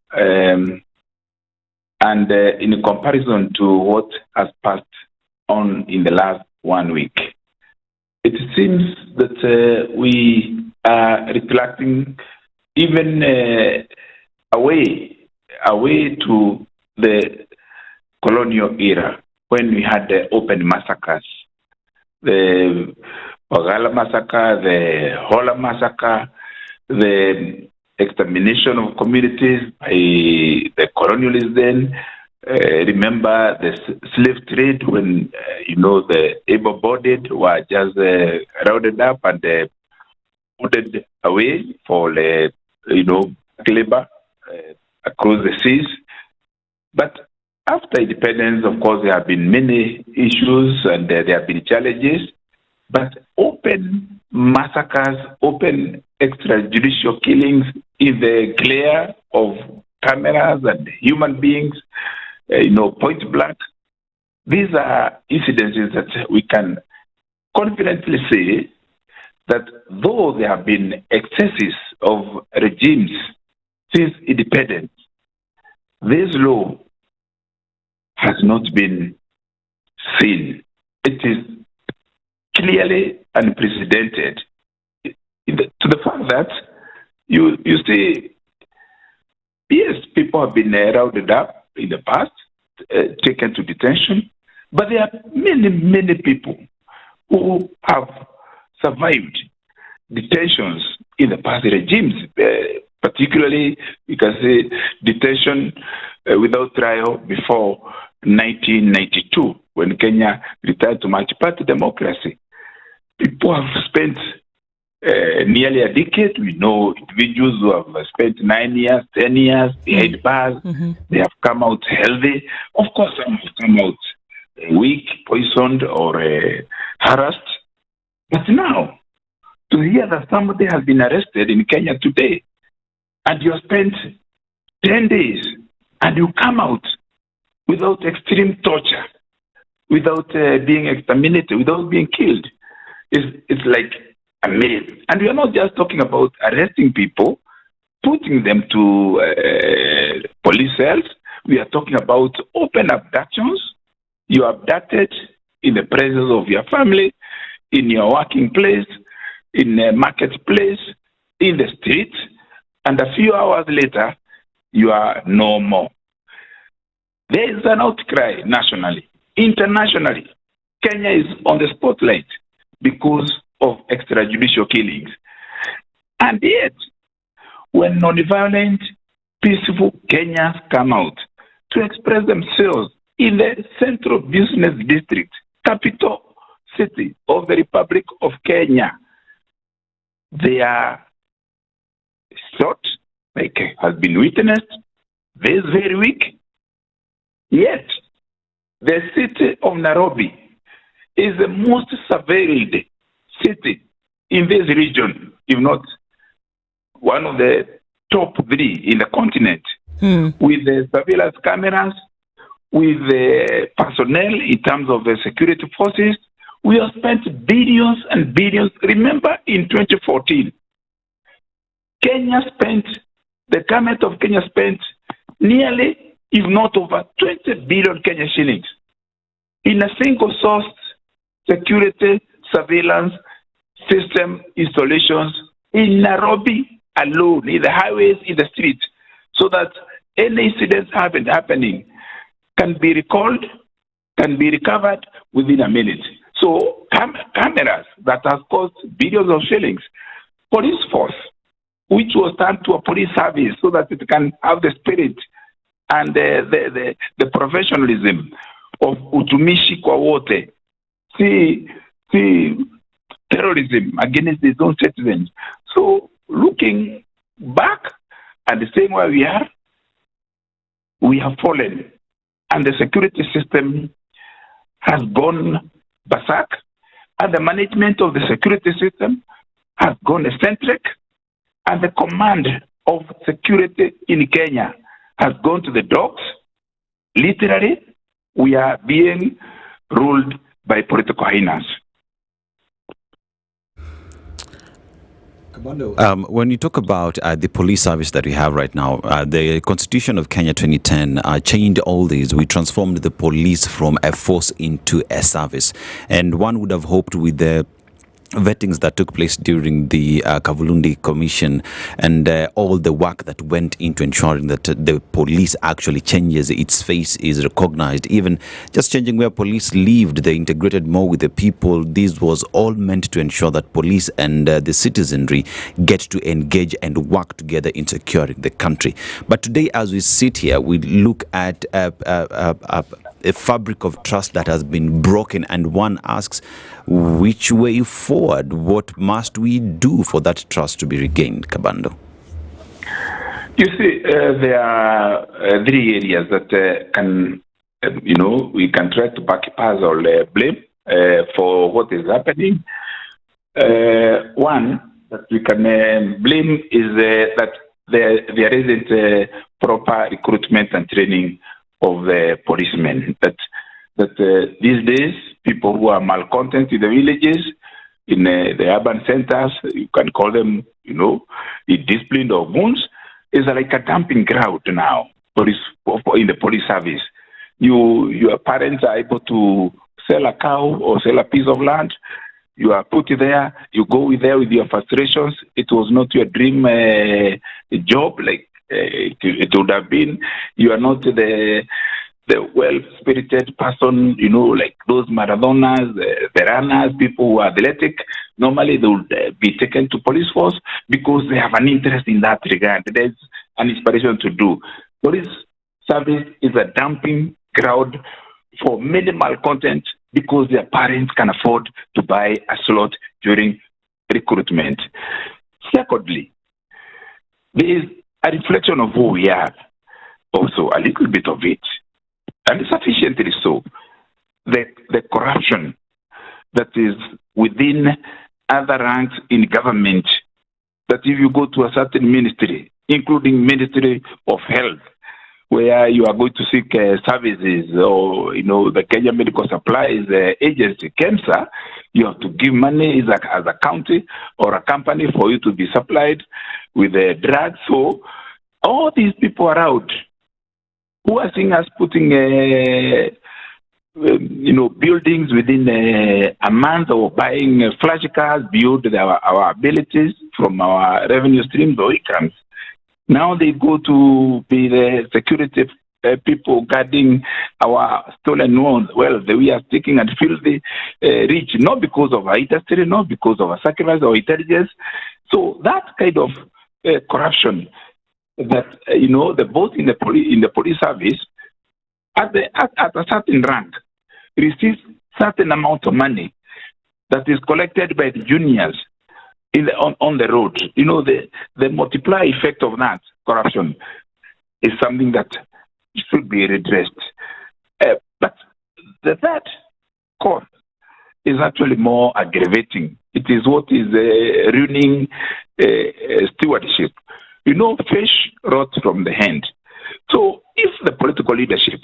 and in comparison to what has passed on in the last 1 week, it seems that we are reflecting even away to the colonial era, when we had the open massacres, the Bagala massacre, the Hola massacre, the extermination of communities by the colonialists then. Remember the slave trade when, the able-bodied were just rounded up and put away for, labor across the seas. But after independence, of course, there have been many issues and there have been challenges. But open massacres, open extrajudicial killings in the glare of cameras and human beings, point blank, these are incidences that we can confidently say that though there have been excesses of regimes since independence, this law has not been seen. It is clearly unprecedented to the fact that you see, yes, people have been rounded up in the past, taken to detention, but there are many people who have survived detentions in the past regimes, particularly you can say detention without trial before 1992, when Kenya returned to multi-party democracy. People have spent nearly a decade. We know individuals who have spent 9 years, 10 years behind bars. They have come out healthy. Of course, some have come out weak, poisoned, or harassed. But now, to hear that somebody has been arrested in Kenya today, and you have spent 10 days, and you come out without extreme torture, without being exterminated, without being killed, it's like amazing. And we are not just talking about arresting people, putting them to police cells. We are talking about open abductions. You are abducted in the presence of your family, in your working place, in a marketplace, in the street, and a few hours later, you are no more. There is an outcry nationally, internationally. Kenya is on the spotlight because of extrajudicial killings. And yet, when non-violent, peaceful Kenyans come out to express themselves in the central business district, capital city of the Republic of Kenya, they are shot, like has been witnessed, this very week. Yet, the city of Nairobi is the most surveilled city in this region, if not one of the top 3 in the continent, with the surveillance cameras, with the personnel in terms of the security forces. We have spent billions and billions. Remember, in 2014, the government of Kenya spent nearly, if not over 20 billion Kenya shillings in a single source security surveillance system installations in Nairobi alone, in the highways, in the streets, so that any incidents happening can be recalled, can be recovered within a minute. So cameras that have cost billions of shillings, police force, which was turned to a police service so that it can have the spirit and the professionalism of utumishi kwa wote. See terrorism against its own citizens. So looking back at the same way we have fallen, and the security system has gone berserk, and the management of the security system has gone eccentric, and the command of security in Kenya has gone to the dogs. Literally, we are being ruled by political hyenas. When you talk about the police service that we have right now, the Constitution of Kenya 2010 changed all these. We transformed the police from a force into a service. And one would have hoped with the vettings that took place during the Kavulundi Commission and all the work that went into ensuring that the police actually changes, its face is recognized, even just changing where police lived, they integrated more with the people. This was all meant to ensure that police and the citizenry get to engage and work together in securing the country. But today, as we sit here, we look at a fabric of trust that has been broken, and one asks, which way forward? What must we do for that trust to be regained, Kabando? You see, there are 3 areas that can, we can try to back pass or blame for what is happening. One that we can blame is that there isn't proper recruitment and training of the policemen. That these days, people who are malcontent in the villages, in the urban centers, you can call them, disciplined or wounds, is like a dumping ground now in the police service. Your parents are able to sell a cow or sell a piece of land. You are put there. You go there with your frustrations. It was not your dream job, like it would have been. You are not the well-spirited person, like those Maradonas, the runners, people who are athletic. Normally, they would be taken to police force because they have an interest in that regard. There's an inspiration to do. Police service is a dumping ground for minimal content because their parents can afford to buy a slot during recruitment. Secondly, there is a reflection of who we are. Also, a little bit of it. And sufficiently so, the corruption that is within other ranks in government, that if you go to a certain ministry, including Ministry of Health, where you are going to seek services, or, the Kenya Medical Supplies Agency, KEMSA, you have to give money as a county or a company for you to be supplied with drugs. So all these people around who are seeing us putting, buildings within a month, or buying flash cars beyond our abilities from our revenue streams or incomes. Now they go to be the security people guarding our stolen wealth. We are taking and filthy rich, not because of our industry, not because of our sacrifice or intelligence. So that kind of corruption, that the both in the police service at a certain rank receives certain amount of money that is collected by the juniors on the road. The multiply effect of that corruption is something that should be redressed. But that cause is actually more aggravating. It is what is ruining stewardship. Fish rot from the hand. So if the political leadership,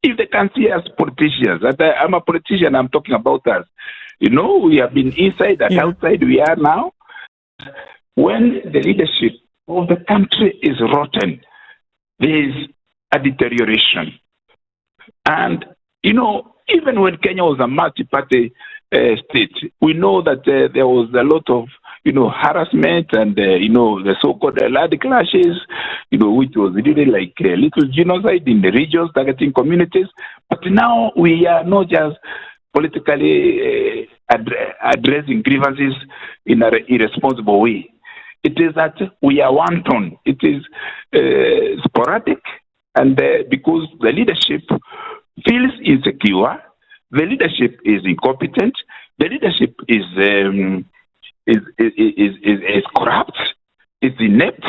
if they can see us politicians, I'm a politician, I'm talking about us, we have been inside and outside we are now. When the leadership of the country is rotten, there is a deterioration. And, even when Kenya was a multi-party state, we know that there was a lot of harassment and, the so-called land clashes, which was really like a little genocide in the regions targeting communities. But now we are not just politically addressing grievances in an irresponsible way. It is that we are wanton. It is sporadic, and because the leadership feels insecure, the leadership is incompetent, the leadership is corrupt, is inept.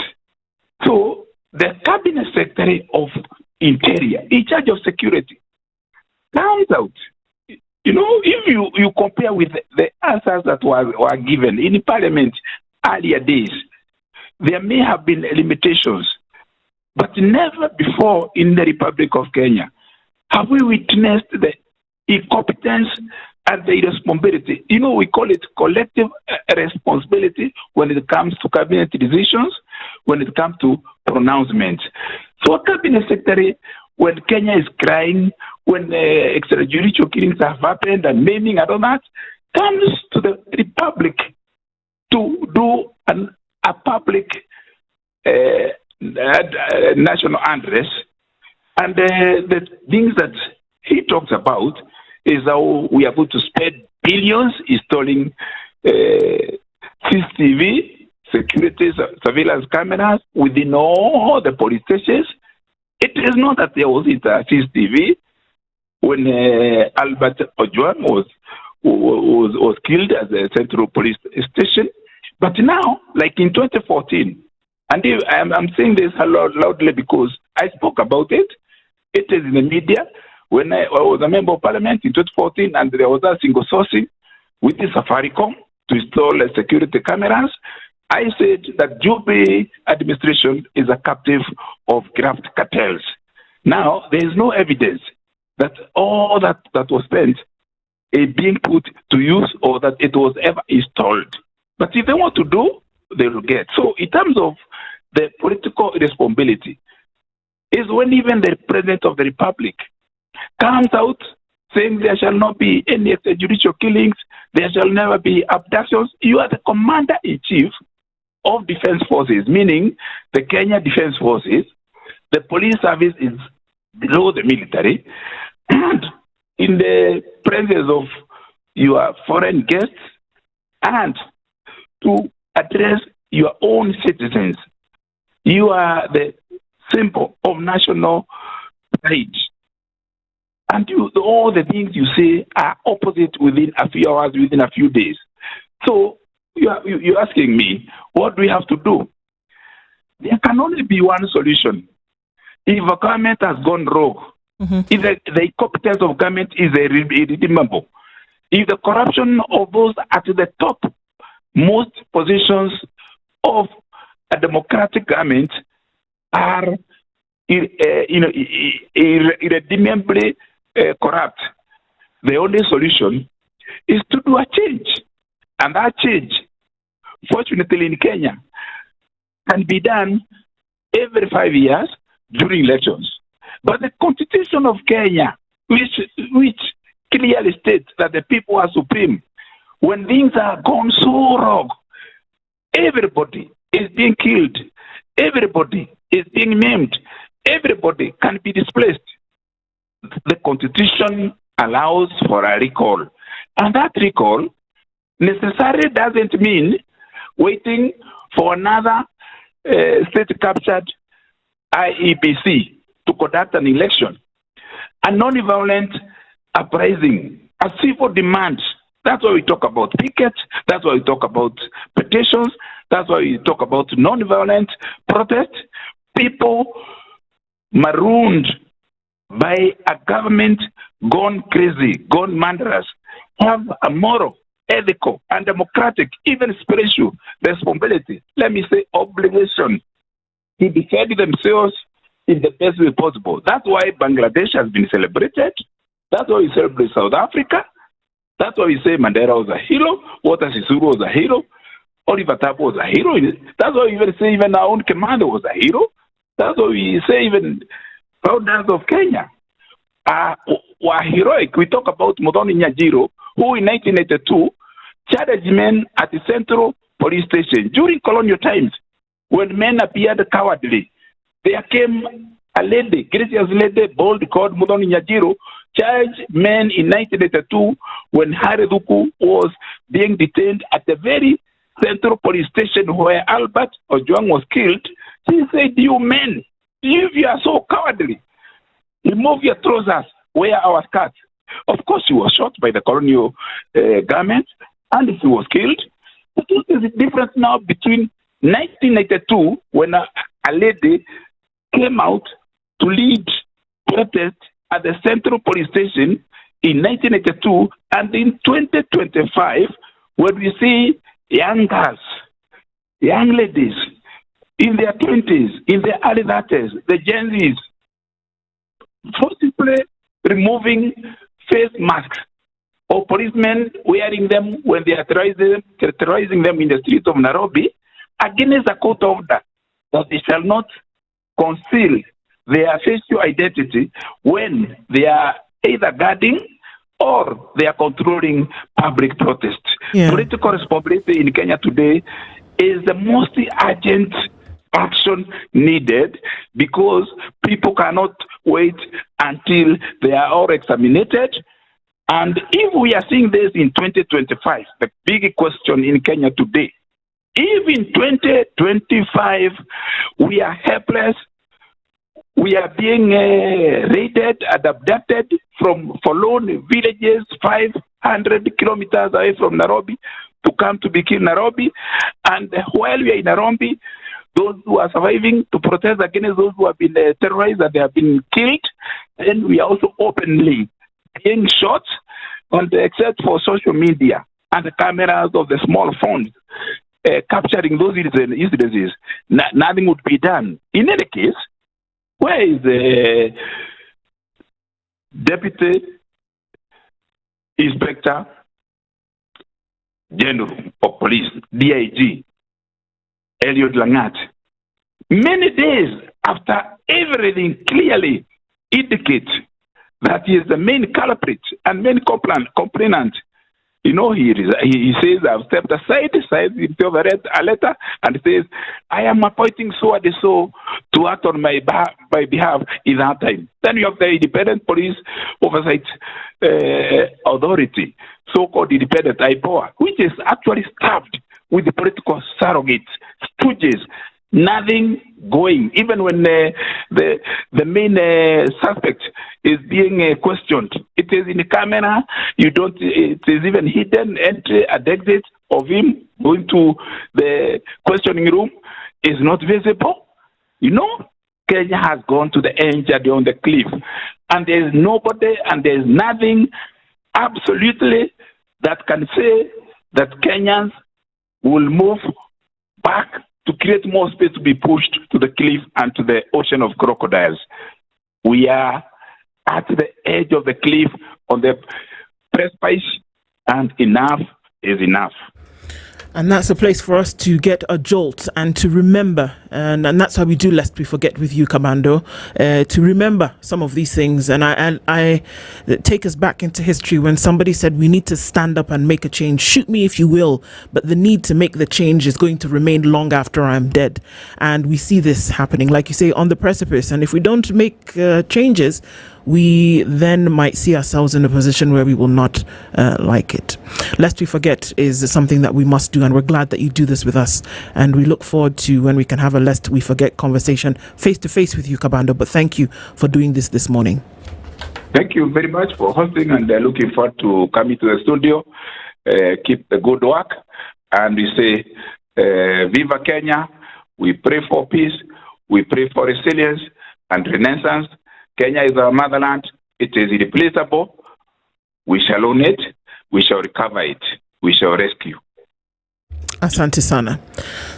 So the cabinet secretary of Interior, in charge of security, comes out. If you compare with the answers that were given in Parliament earlier days, there may have been limitations, but never before in the Republic of Kenya have we witnessed the incompetence and the irresponsibility. You know, we call it collective responsibility when it comes to cabinet decisions, when it comes to pronouncements. So a cabinet secretary, when Kenya is crying, when extrajudicial killings have happened and maiming and all that, comes to the Republic to do a public national address. And the things that he talks about is how we are going to spend billions installing CCTV, security surveillance cameras within all the police stations. It is not that there was a CCTV when Albert Ojwang was killed at the Central Police Station. But now, like in 2014, and I'm saying this loudly because I spoke about it. It is in the media. When I was a member of parliament in 2014, and there was a single sourcing with the Safaricom to install security cameras, I said that Jubilee administration is a captive of graft cartels. Now, there is no evidence that all that was spent is being put to use or that it was ever installed. But if they want to do, they will get. So in terms of the political responsibility, is when even the President of the Republic comes out saying there shall not be any extrajudicial killings, there shall never be abductions. You are the commander-in-chief of defense forces, meaning the Kenya Defense Forces. The police service is below the military. And in the presence of your foreign guests and to address your own citizens, you are the symbol of national pride. And all the things you say are opposite within a few hours, within a few days. So you're asking me, what do we have to do? There can only be one solution. If a government has gone rogue, if the incompetence of government is irredeemable, if the corruption of those at the top most positions of a democratic government are irredeemably corrupt, the only solution is to do a change. And that change, fortunately in Kenya, can be done every 5 years during elections. But the Constitution of Kenya, which clearly states that the people are supreme, when things are gone so wrong, everybody is being killed, everybody is being maimed, everybody can be displaced. The Constitution allows for a recall. And that recall necessarily doesn't mean waiting for another state-captured IEBC to conduct an election. A non-violent uprising, a civil demand. That's why we talk about pickets. That's why we talk about petitions. That's why we talk about non-violent protest. People marooned by a government gone crazy, gone murderous, have a moral, ethical, and democratic, even spiritual responsibility, let me say obligation, to defend themselves in the best way possible. That's why Bangladesh has been celebrated. That's why we celebrate South Africa. That's why we say Mandela was a hero, Walter Sisulu was a hero, Oliver Tambo was a hero. That's why we even say even our own commander was a hero. That's why we say even founders of Kenya were heroic. We talk about Muthoni Njeri, who in 1982 charged men at the Central Police Station during colonial times. When men appeared cowardly, there came a lady, gracious lady, bold called Muthoni Njeri, charged men in 1982 when Harry Duku was being detained at the very Central Police Station where Albert Ojwang was killed. She said, "You men, if you are so cowardly, remove your trousers, wear our skirts." Of course, she was shot by the colonial government and she was killed. But what is the difference now between 1992, when a lady came out to lead protest at the Central Police Station in 1982, and in 2025, when we see young girls, young ladies in their 20s, in their early 30s, the Gen Zs, forcibly removing face masks or policemen wearing them when they are terrorizing them in the streets of Nairobi against a court order that they shall not conceal their facial identity when they are either guarding or they are controlling public protest. Yeah. Political responsibility in Kenya today is the most urgent action needed because people cannot wait until they are all examined. And if we are seeing this in 2025, the big question in Kenya today, if in 2025 we are helpless, we are being raided and abducted from forlorn villages 500 kilometers away from Nairobi to come to Bikini, Nairobi. And while we are in Nairobi, those who are surviving to protest against those who have been terrorized and they have been killed, and we are also openly being shot, and except for social media and the cameras of the small phones capturing those incidences, nothing would be done. In any case, where is the Deputy Inspector General of Police, DIG, Eliud Langat? Many days after everything clearly indicates that he is the main culprit and main complainant, he says, I've stepped aside, he read a letter and says, I am appointing so and so to act on my behalf in that time. Then you have the Independent Police Oversight Authority, so-called Independent IPOA, which is actually staffed with the political surrogates, stooges, nothing going. Even when the main suspect is being questioned, it is in the camera. It is even hidden entry and exit of him going to the questioning room is not visible. Kenya has gone to the edge on the cliff, and there is nobody and there is nothing absolutely that can say that Kenyans will move back to create more space to be pushed to the cliff and to the ocean of crocodiles. We are at the edge of the cliff on the precipice, and enough is enough. And that's a place for us to get a jolt and to remember. And that's how we do Lest We Forget with you, Kabando, to remember some of these things. And I take us back into history when somebody said we need to stand up and make a change. Shoot me if you will, but the need to make the change is going to remain long after I'm dead. And we see this happening, like you say, on the precipice. And if we don't make changes, we then might see ourselves in a position where we will not like it. Lest We Forget is something that we must do, and we're glad that you do this with us. And we look forward to when we can have a Lest We Forget conversation face to face with you, Kabando. But thank you for doing this morning. Thank you very much for hosting, and looking forward to coming to the studio. Keep the good work, and we say, Viva Kenya. We pray for peace. We pray for resilience and renaissance. Kenya is our motherland. It is irreplaceable. We shall own it. We shall recover it. We shall rescue. Asante sana.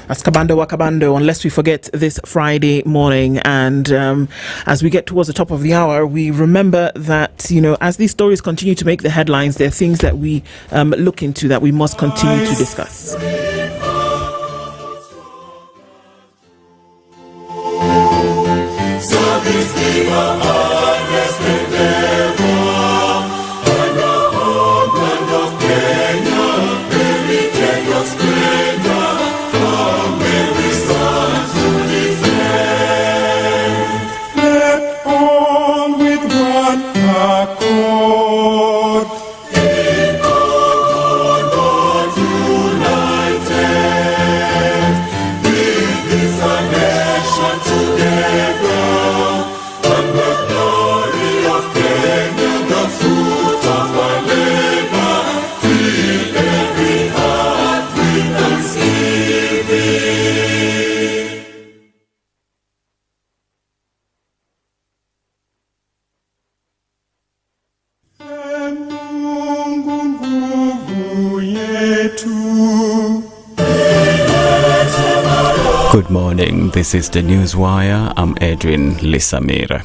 That's Kabando wa Kabando, unless we forget this Friday morning. And as we get towards the top of the hour, we remember that, as these stories continue to make the headlines, there are things that we look into that we must continue to discuss. Together, and we're Good morning. This is the Newswire. I'm Edwin Lisamira.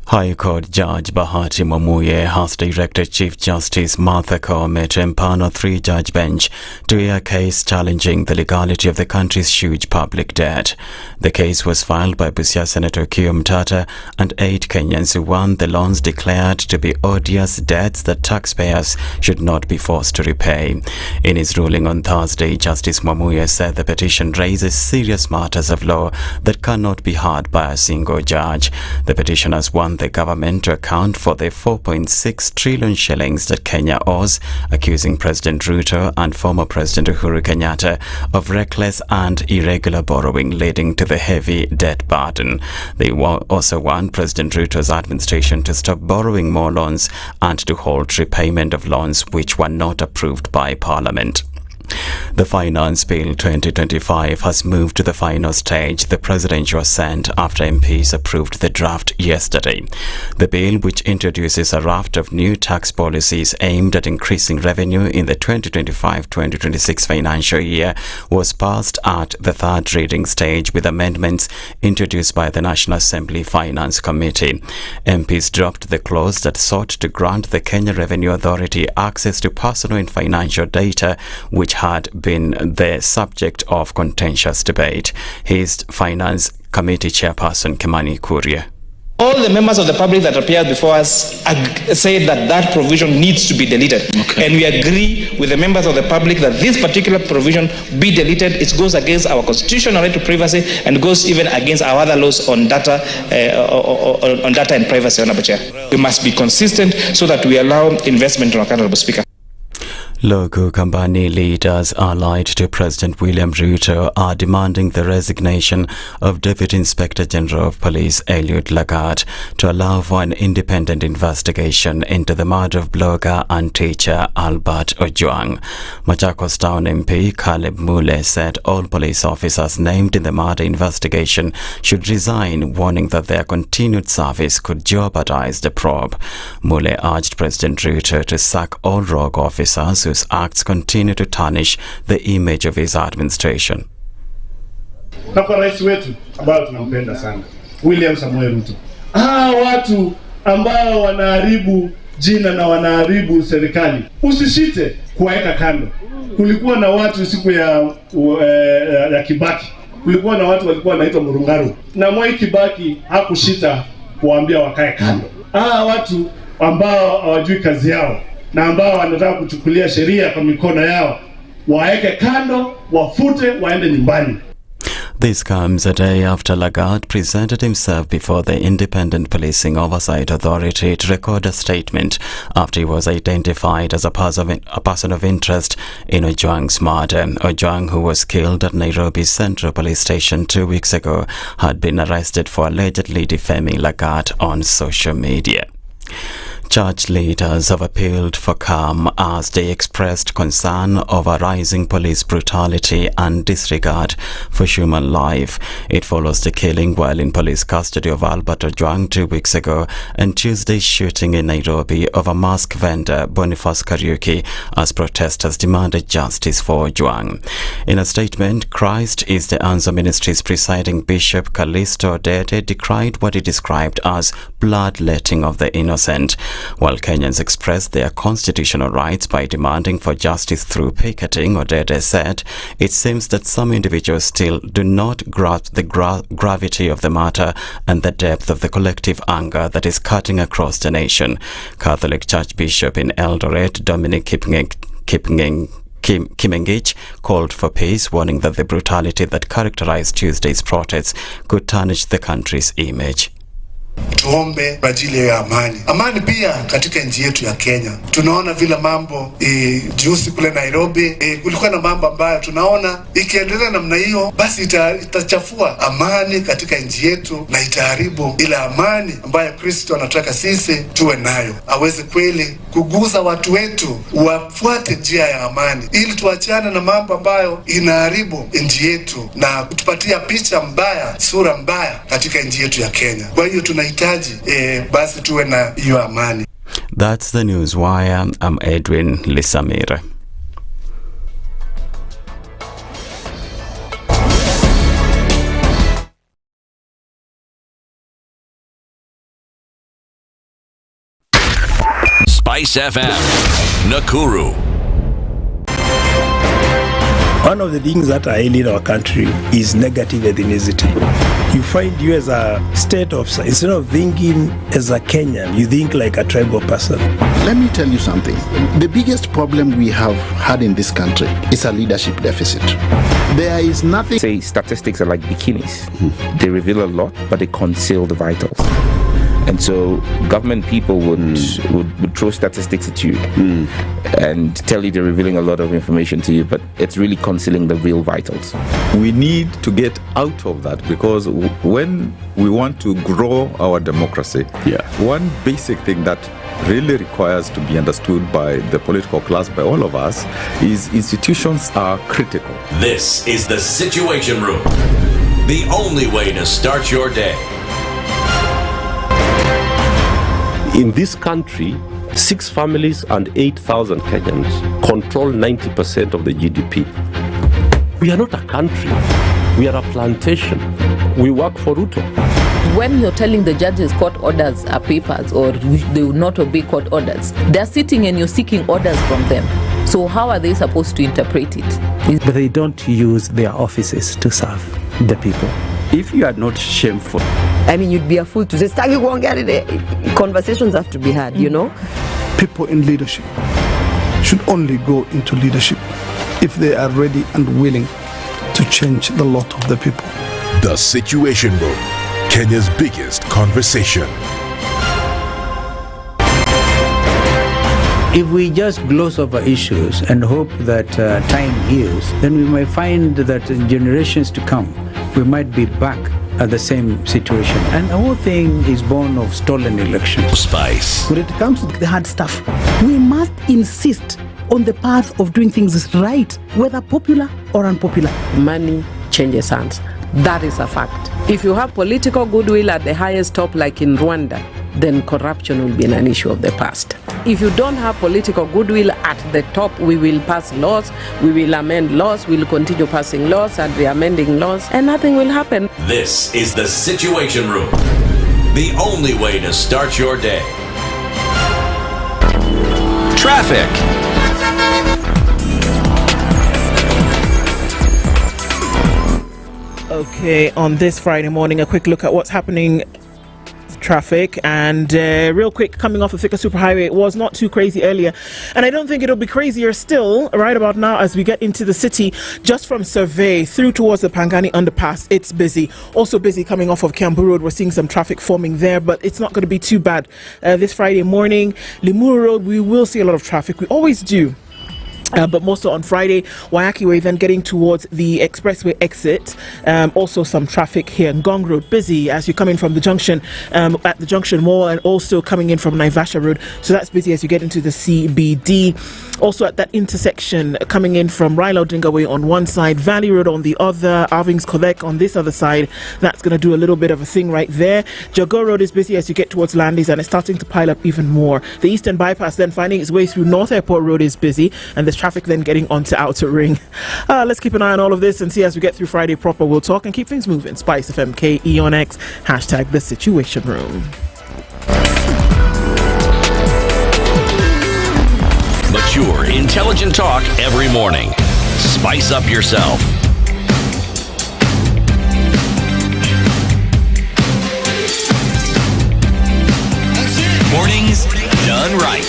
High Court Judge Bahati Mwamuye has directed Chief Justice Martha Koome to empanel 3-judge bench to hear a case challenging the legality of the country's huge public debt. The case was filed by Busia Senator Kio Mtata and 8 Kenyans who won the loans declared to be odious debts that taxpayers should not be forced to repay. In his ruling on Thursday, Justice Mwamuye said the petition raises serious matters of law that cannot be heard by a single judge. The petitioners want the government to account for the 4.6 trillion shillings that Kenya owes, accusing President Ruto and former President Uhuru Kenyatta of reckless and irregular borrowing leading to the heavy debt burden. They also want President Ruto's administration to stop borrowing more loans and to halt repayment of loans which were not approved by Parliament. The Finance Bill 2025 has moved to the final stage, the presidential assent, after MPs approved the draft yesterday. The bill, which introduces a raft of new tax policies aimed at increasing revenue in the 2025-2026 financial year, was passed at the third reading stage with amendments introduced by the National Assembly Finance Committee. MPs dropped the clause that sought to grant the Kenya Revenue Authority access to personal and financial data, which had been the subject of contentious debate. Here's Finance Committee Chairperson Kimani Kuria. All the members of the public that appeared before us said that that provision needs to be deleted. Okay. And we agree with the members of the public that this particular provision be deleted. It goes against our constitutional right to privacy and goes even against our other laws on data, on data and privacy, Honorable Chair. We must be consistent so that we allow investment, Honorable Speaker. Local company leaders allied to President William Ruto are demanding the resignation of Deputy Inspector General of Police Eliud Lagat to allow for an independent investigation into the murder of blogger and teacher Albert Ojwang. Machakos Town MP Caleb Mule said all police officers named in the murder investigation should resign, warning that their continued service could jeopardize the probe. Mule urged President Ruto to sack all rogue officers whose acts continue to tarnish the image of his administration. Na kwa rais wetu ambao tunampenda sana, William Samuel Ruto. Watu ambao wanaharibu jina na wanaharibu serikali, usishite kuweka kando. Kulikuwa na watu siku ya Kibaki, kulikuwa na watu walikuwa wanaitwa Murungaru, na Mwai Kibaki hakushita kuambia wakae kando. Watu ambao hawajui kazi yao na ambao wanataka kuchukulia sheria kwa mikono yao, waeke kando, wafute, waende nyumbani. This comes a day after Lagat presented himself before the Independent Policing Oversight Authority to record a statement after he was identified as a person of interest in Ojwang's murder. Ojwang, who was killed at Nairobi's Central Police Station 2 weeks ago, had been arrested for allegedly defaming Lagat on social media. Church leaders have appealed for calm as they expressed concern over rising police brutality and disregard for human life. It follows the killing while in police custody of Albert Ojwang 2 weeks ago and Tuesday's shooting in Nairobi of a mask vendor, Boniface Kariuki, as protesters demanded justice for Ojwang. In a statement, Christ is the Answer Ministry's presiding Bishop Callisto Dede decried what he described as bloodletting of the innocent. While Kenyans expressed their constitutional rights by demanding for justice through picketing, Odede said, it seems that some individuals still do not grasp the gravity of the matter and the depth of the collective anger that is cutting across the nation. Catholic Church Bishop in Eldoret, Dominic Kimengich, called for peace, warning that the brutality that characterized Tuesday's protests could tarnish the country's image. Tuombe kwa ajili ya amani. Amani pia katika nchi yetu ya Kenya. Tunaona vile mambo juzi kule Nairobi, kulikuwa na mambo ambayo tunaona ikiendelea namna hiyo basi itachafua amani katika nchi yetu na itaharibu ile amani ambayo Kristo anataka sisi tuwe nayo. Aweze kweli kuguza watu wetu wafuate njia ya amani ili tuachane na mambo ambayo inaharibu nchi yetu na kutupatia picha mbaya, sura mbaya katika nchi yetu ya Kenya. Kwa hiyo tunahitaji basi tuwe na hiyo amani. That's the Newswire. I'm Edwin Lisamira. SpiceFM, Nakuru. One of the things that are ailing our country is negative ethnicity. You find you as a state officer, instead of thinking as a Kenyan, you think like a tribal person. Let me tell you something. The biggest problem we have had in this country is a leadership deficit. There is nothing... Say statistics are like bikinis. They reveal a lot, but they conceal the vitals. And so government people would throw statistics at you and tell you they're revealing a lot of information to you, but it's really concealing the real vitals. We need to get out of that, because when we want to grow our democracy, one basic thing that really requires to be understood by the political class, by all of us, is institutions are critical. This is the Situation Room, the only way to start your day. In this country, 6 families and 8,000 Kenyans control 90% of the GDP. We are not a country. We are a plantation. We work for Ruto. When you're telling the judges court orders are papers or they will not obey court orders, they're sitting and you're seeking orders from them. So how are they supposed to interpret it? But they don't use their offices to serve the people. If you are not shameful, I mean, you'd be a fool to say, "Stagi kuongea today." Conversations have to be had, you know? People in leadership should only go into leadership if they are ready and willing to change the lot of the people. The Situation Room, Kenya's biggest conversation. if we just gloss over issues and hope that time heals, then we might find that in generations to come, we might be back at the same situation. And the whole thing is born of stolen elections. Spice. When it comes to the hard stuff, we must insist on the path of doing things right, whether popular or unpopular. Money changes hands. That is a fact. If you have political goodwill at the highest top, like in Rwanda, then corruption will be an issue of the past. If you don't have political goodwill at the top, we will pass laws, we will amend laws, we will continue passing laws and re-amending laws, and nothing will happen. This is the Situation Room, the only way to start your day. Traffic. Okay, on this Friday morning, a quick look at what's happening. Traffic, and real quick, coming off of Thika Superhighway, it was not too crazy earlier, and I don't think it'll be crazier still right about now as we get into the city. Just from Survey through towards the Pangani underpass, it's busy. Also busy coming off of Kiambu Road. We're seeing some traffic forming there, but it's not going to be too bad this Friday morning. Limuru Road, we will see a lot of traffic. We always do. But more so on Friday. Waiyaki Way, then getting towards the expressway exit. Also some traffic here. Ngong Road, busy as you come in from the junction, at the Junction Mall, and also coming in from Naivasha Road. So that's busy as you get into the CBD. Also at that intersection, coming in from Raila Odinga Way on one side, Valley Road on the other, Arving's Collect on this other side. That's going to do a little bit of a thing right there. Jago Road is busy as you get towards Landis, and it's starting to pile up even more. The Eastern Bypass then finding its way through North Airport Road is busy, and there's traffic then getting onto Outer Ring. Let's keep an eye on all of this and see as we get through Friday proper. We'll talk and keep things moving. SpiceFM KE on X, hashtag the Situation Room. Mature, intelligent talk every morning. Spice up yourself. Mornings done right.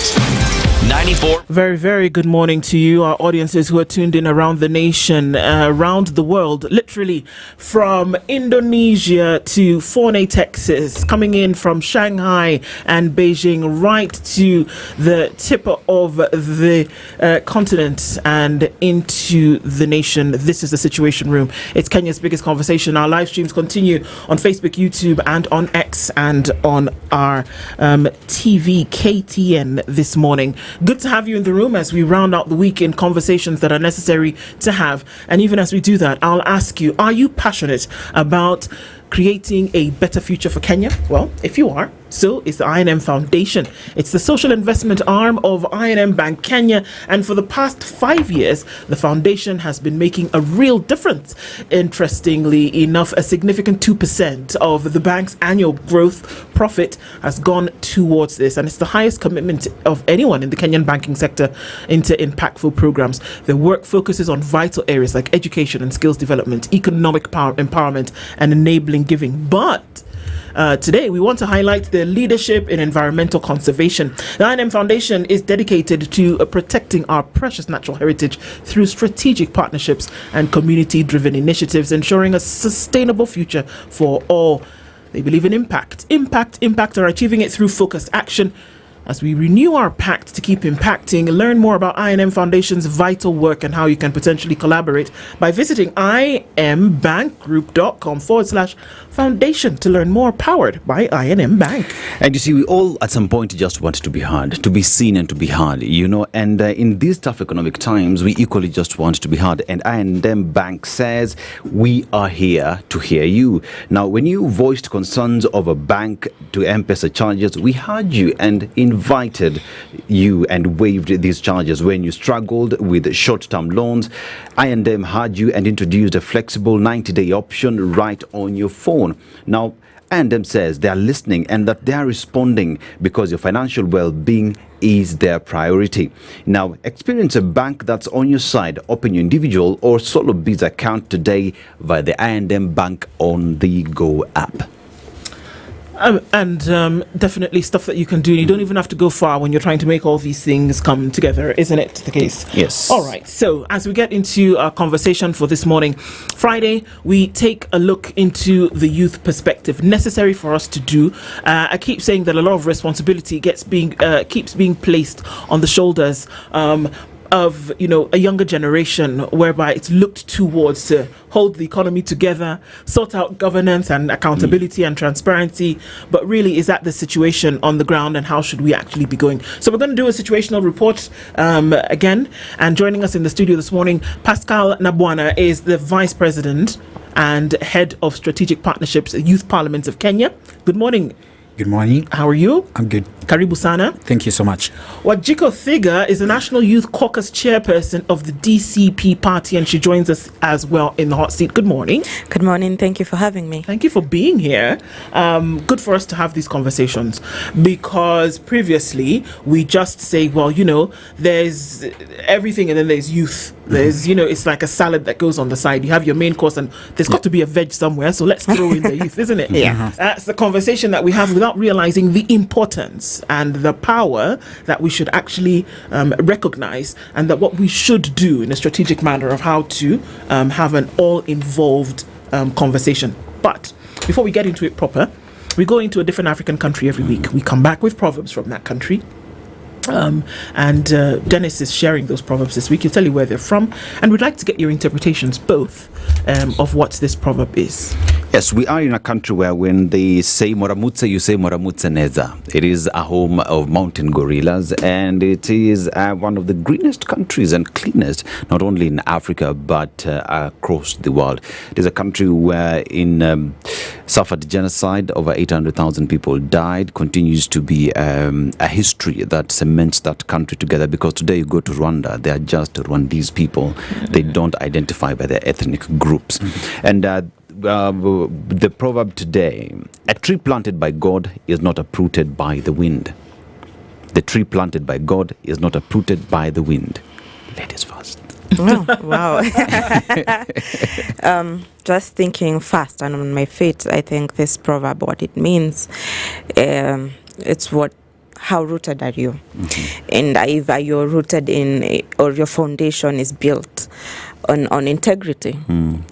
94. Very, very good morning to you, our audiences who are tuned in around the nation, around the world, literally from Indonesia to Forney, Texas, coming in from Shanghai and Beijing, right to the tip of the continent and into the nation. This is the Situation Room. It's Kenya's biggest conversation. Our live streams continue on Facebook, YouTube, and on X, and on our TV, KTN, this morning. Good to have you in the room as we round out the week in conversations that are necessary to have. And even as we do that, I'll ask you, are you passionate about creating a better future for Kenya? Well, if you are, so is the I&M Foundation. It's the social investment arm of I&M Bank Kenya, and for the past 5 years, the foundation has been making a real difference. Interestingly enough, a significant 2% of the bank's annual growth profit has gone towards this, and it's the highest commitment of anyone in the Kenyan banking sector into impactful programs. The work focuses on vital areas like education and skills development, economic empowerment, and enabling giving. But today, we want to highlight the leadership in environmental conservation. The I&M Foundation is dedicated to protecting our precious natural heritage through strategic partnerships and community-driven initiatives, ensuring a sustainable future for all. They believe in impact, are achieving it through focused action. As we renew our pact to keep impacting, learn more about I&M Foundation's vital work and how you can potentially collaborate by visiting imbankgroup.com/foundation to learn more, powered by I&M Bank. And you see, we all at some point just want to be heard, to be seen and to be heard, and in these tough economic times, we equally just want to be heard. And I&M Bank says, we are here to hear you. Now, when you voiced concerns of a bank to M-Pesa charges, we heard you and invited you and waived these charges. When you struggled with short-term loans, I&M heard you and introduced a flexible 90-day option right on your phone. Now, I&M says they are listening and that they are responding because your financial well-being is their priority. Now, experience a bank that's on your side. Open your individual or solo biz account today via the I&M Bank on the Go app. Definitely stuff that you can do. You don't even have to go far when you're trying to make all these things come together, isn't it the case? Yes. All right. So as we get into our conversation for this morning, Friday, we take a look into the youth perspective necessary for us to do. I keep saying that a lot of responsibility keeps being placed on the shoulders of a younger generation, whereby it's looked towards to hold the economy together, sort out governance and accountability and transparency. But really, is that the situation on the ground, and how should we actually be going? So we're going to do a situational report again, and joining us in the studio this morning, Pascal Nabwana is the Vice President and Head of Strategic Partnerships at Youth Parliament of Kenya. Good morning. Good morning. How are you? I'm good. Karibu sana. Thank you so much. Wajiko Thiga is the National Youth Caucus Chairperson of the DCP party, and she joins us as well in the hot seat. Good morning. Good morning. Thank you for having me. Thank you for being here. Good for us to have these conversations, because previously we just say, well, there's everything and then there's youth. There's, it's like a salad that goes on the side. You have your main course and there's got to be a veg somewhere. So let's throw in the youth, isn't it? Yeah. That's the conversation that we have without realizing the importance and the power that we should actually recognize, and that what we should do in a strategic manner of how to have an all-involved conversation. But before we get into it proper, we go into a different African country every week. We come back with proverbs from that country. And Dennis is sharing those proverbs this week. He'll tell you where they're from, and we'd like to get your interpretations both of what this proverb is. Yes, we are in a country where when they say Moramutse, you say Moramutse Neza. It is a home of mountain gorillas, and it is one of the greenest countries and cleanest, not only in Africa, but across the world. It is a country where suffered genocide, over 800,000 people died, continues to be a history that cements that country together, because today you go to Rwanda, they are just Rwandese people. They don't identify by their ethnic groups. And the proverb today: a tree planted by God is not uprooted by the wind. The tree planted by God is not uprooted by the wind. Ladies first. Oh, wow. Just thinking fast and on my feet, I think this proverb, what it means, it's how rooted are you? Mm-hmm. And if you're rooted in, or your foundation is built on integrity,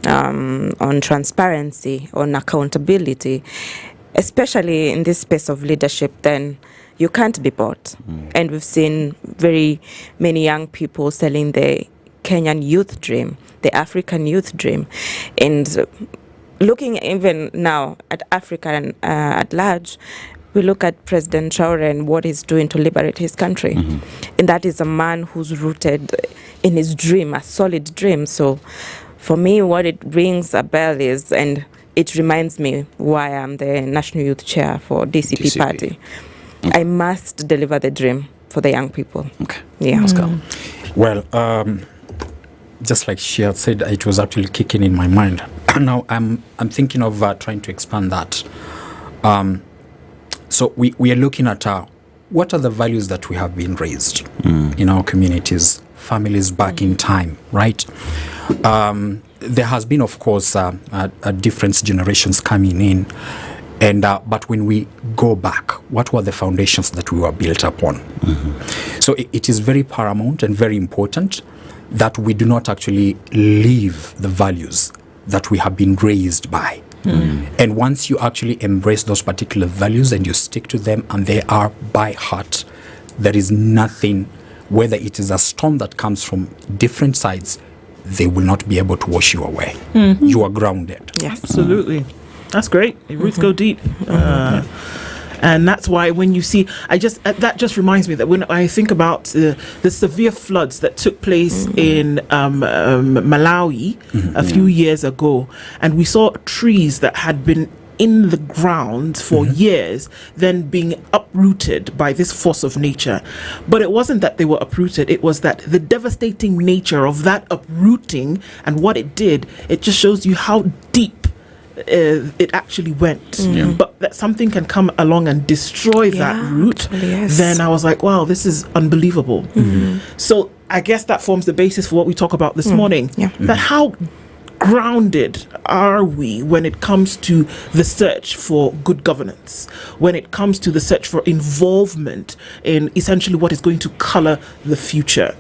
on transparency, on accountability, especially in this space of leadership, then you can't be bought. And we've seen very many young people selling the Kenyan youth dream, the African youth dream. And looking even now at Africa and at large, we look at President Traore and what he's doing to liberate his country. And that is a man who's rooted in his dream, a solid dream. So for me, what it rings a bell is, and it reminds me why I'm the National Youth Chair for DCP. Party. I must deliver the dream for the young people. Okay. Yeah. Let's go. Well, just like she had said, it was actually kicking in my mind. Now I'm thinking of trying to expand that. So we are looking at what are the values that we have been raised in our communities, families back in time, right? There has been, of course, different generations coming in. And but when we go back, what were the foundations that we were built upon? So it is very paramount and very important that we do not actually leave the values that we have been raised by. And once you actually embrace those particular values and you stick to them and they are by heart, there is nothing, whether it is a storm that comes from different sides, they will not be able to wash you away. You are grounded. Yes, absolutely. That's great. Your roots go deep. And that's why when you see, that just reminds me that when I think about the severe floods that took place in Malawi a few years ago, and we saw trees that had been in the ground for years, then being uprooted by this force of nature. But it wasn't that they were uprooted, it was that the devastating nature of that uprooting and what it did, it just shows you how deep it actually went. But that something can come along and destroy that root, then I was like, wow, this is unbelievable. So I guess that forms the basis for what we talk about this morning. That how grounded are we when it comes to the search for good governance, when it comes to the search for involvement in essentially what is going to color the future?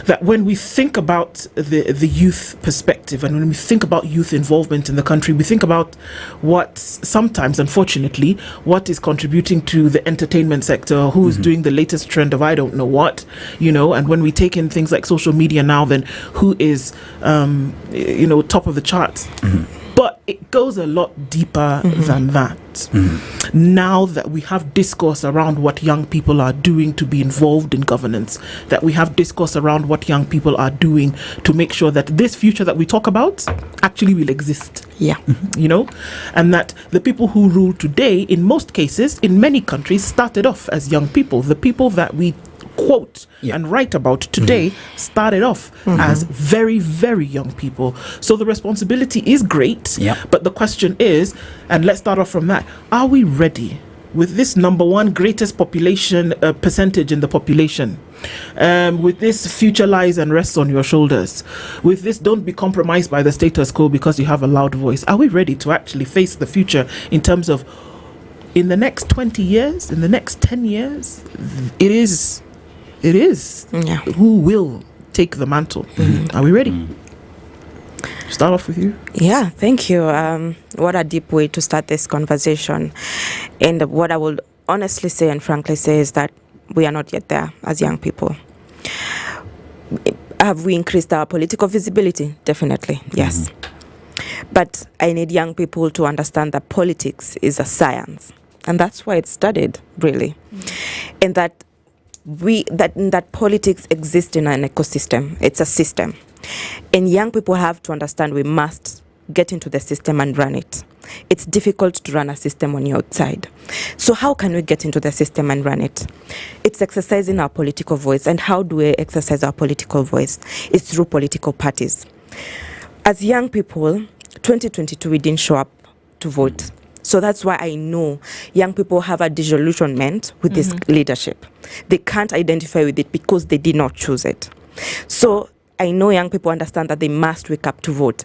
That when we think about the youth perspective and when we think about youth involvement in the country, we think about what sometimes, unfortunately, what is contributing to the entertainment sector, who is doing the latest trend of I don't know what, and when we take in things like social media now, then who is, top of the charts. But it goes a lot deeper than that. Now that we have discourse around what young people are doing to be involved in governance, that we have discourse around what young people are doing to make sure that this future that we talk about actually will exist. And that the people who rule today, in most cases, in many countries, started off as young people. The people that we quote and write about today started off as very, very young people. So the responsibility is great, but the question is, and let's start off from that, are we ready with this number one greatest population percentage in the population, with this future lies and rests on your shoulders, with this don't be compromised by the status quo because you have a loud voice? Are we ready to actually face the future in terms of in the next 20 years, in the next 10 years, it is who will take the mantle? Are we ready? Start off with you. Yeah, thank you. What a deep way to start this conversation. And what I will honestly say and frankly say is that we are not yet there as young people. Have we increased our political visibility? Definitely, yes. But I need young people to understand that politics is a science. And that's why it's studied, really. And that that politics exists in an ecosystem. It's a system. And young people have to understand we must get into the system and run it. It's difficult to run a system on your outside. So how can we get into the system and run it? It's exercising our political voice. And how do we exercise our political voice? It's through political parties. As young people, 2022, we didn't show up to vote. So that's why I know young people have a disillusionment with this leadership. They can't identify with it because they did not choose it. So I know young people understand that they must wake up to vote.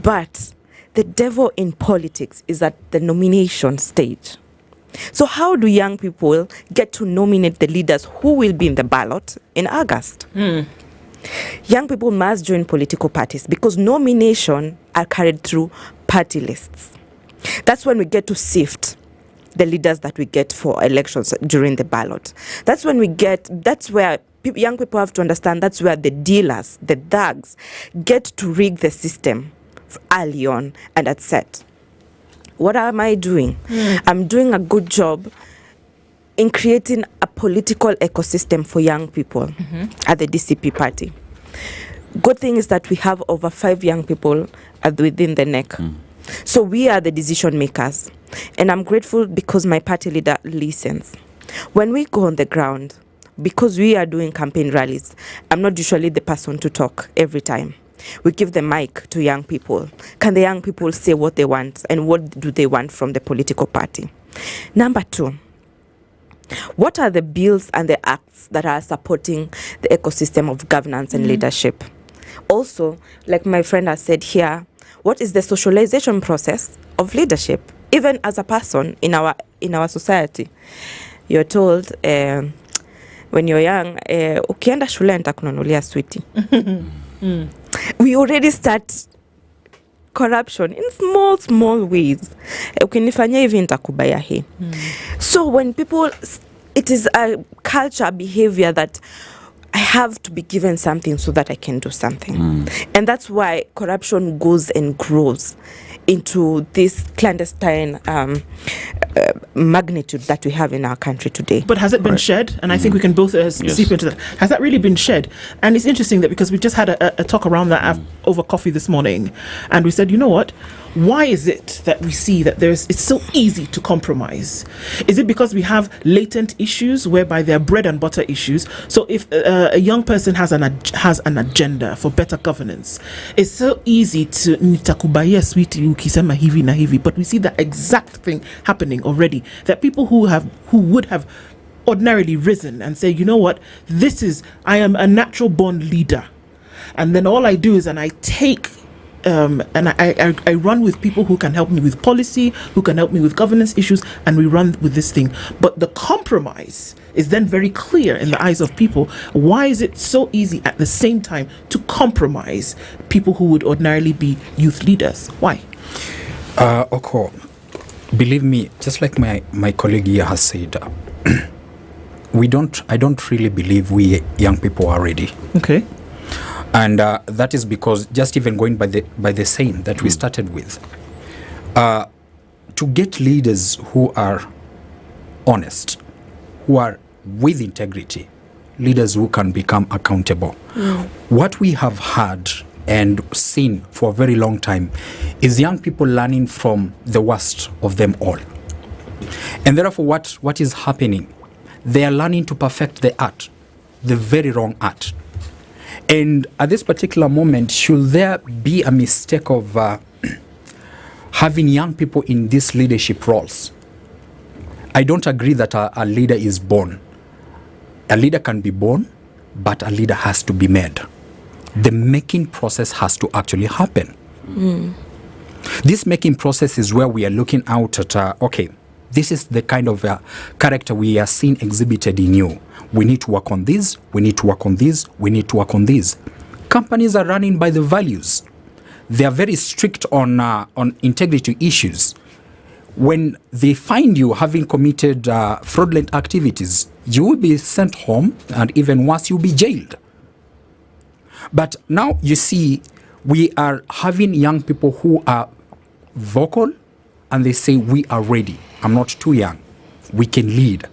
But the devil in politics is at the nomination stage. So how do young people get to nominate the leaders who will be in the ballot in August? Young people must join political parties because nominations are carried through party lists. That's when we get to sift the leaders that we get for elections during the ballot. That's where young people have to understand that's where the dealers, the thugs, get to rig the system early on and at set. What am I doing? I'm doing a good job in creating a political ecosystem for young people at the DCP party. Good thing is that we have over 5 young people within the NEC. So we are the decision makers. And I'm grateful because my party leader listens. When we go on the ground, because we are doing campaign rallies, I'm not usually the person to talk every time. We give the mic to young people. Can the young people say what they want and what do they want from the political party? Number 2, what are the bills and the acts that are supporting the ecosystem of governance and leadership? Also, like my friend has said here, what is the socialization process of leadership, even as a person in our society? You're told when you're young, ukienda shule nitakununulia sweetie. We already start corruption in small ways. Ukinifanyia hivi nitakubaya hii. So when people, it is a culture, behavior that I have to be given something so that I can do something. And that's why corruption goes and grows into this clandestine magnitude that we have in our country today. But has it been shed? And I think we can both seep into that. Has that really been shed? And it's interesting that because we just had a talk around that over coffee this morning, and we said, you know what? Why is it that we see that it's so easy to compromise? Is it because we have latent issues whereby they're bread and butter issues? So if a young person has an agenda for better governance, it's so easy to nitakubaya sweetie ukisema hivi na hivi. But we see that exact thing happening already. That people who would have ordinarily risen and say, you know what, I am a natural born leader, and then all I do is I take and I run with people who can help me with policy, who can help me with governance issues, and we run with this thing. But the compromise is then very clear in the eyes of people. Why is it so easy at the same time to compromise people who would ordinarily be youth leaders? Why? Okoh, believe me, just like my colleague here has said, I don't really believe we young people are ready. Okay. And that is because, just even going by the saying that we started with, to get leaders who are honest, who are with integrity, leaders who can become accountable. What we have had and seen for a very long time is young people learning from the worst of them all. And therefore what is happening? They are learning to perfect the art, the very wrong art. And at this particular moment, should there be a mistake of having young people in these leadership roles? I don't agree that a leader is born. A leader can be born, but a leader has to be made. The making process has to actually happen. This making process is where we are looking out at, okay, this is the kind of character we are seeing exhibited in you. We need to work on this, we need to work on this, we need to work on this. Companies are running by the values. They are very strict on integrity issues. When they find you having committed fraudulent activities, you will be sent home, and even worse, you'll be jailed. But now you see, we are having young people who are vocal, and they say, we are ready. I'm not too young. We can lead.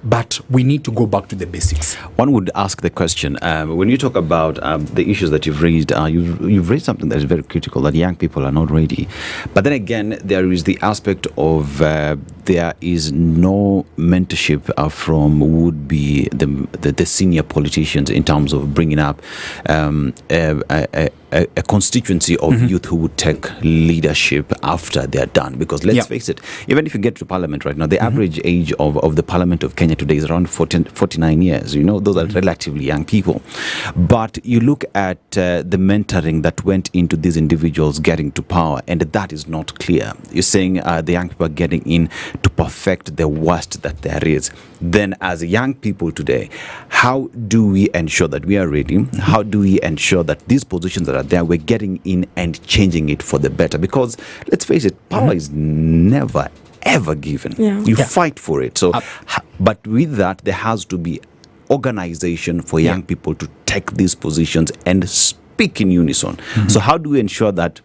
But we need to go back to the basics. One would ask the question, when you talk about the issues that you've raised, you've raised something that is very critical, that young people are not ready. But then again, there is the aspect of there is no mentorship from would be the senior politicians in terms of bringing up a constituency of youth who would take leadership after they're done. Because let's face it, even if you get to parliament right now, the average age of the parliament of Kenya today is around 49 years. You know, those are relatively young people. But you look at the mentoring that went into these individuals getting to power, and that is not clear. You're saying the young people are getting in to perfect the worst that there is. Then as young people today, how do we ensure that we are ready? How do we ensure that these positions that are there, we're getting in and changing it for the better? Because let's face it, power is never ever given. You fight for it. So but with that, there has to be organization for young people to take these positions and speak in unison. So how do we ensure that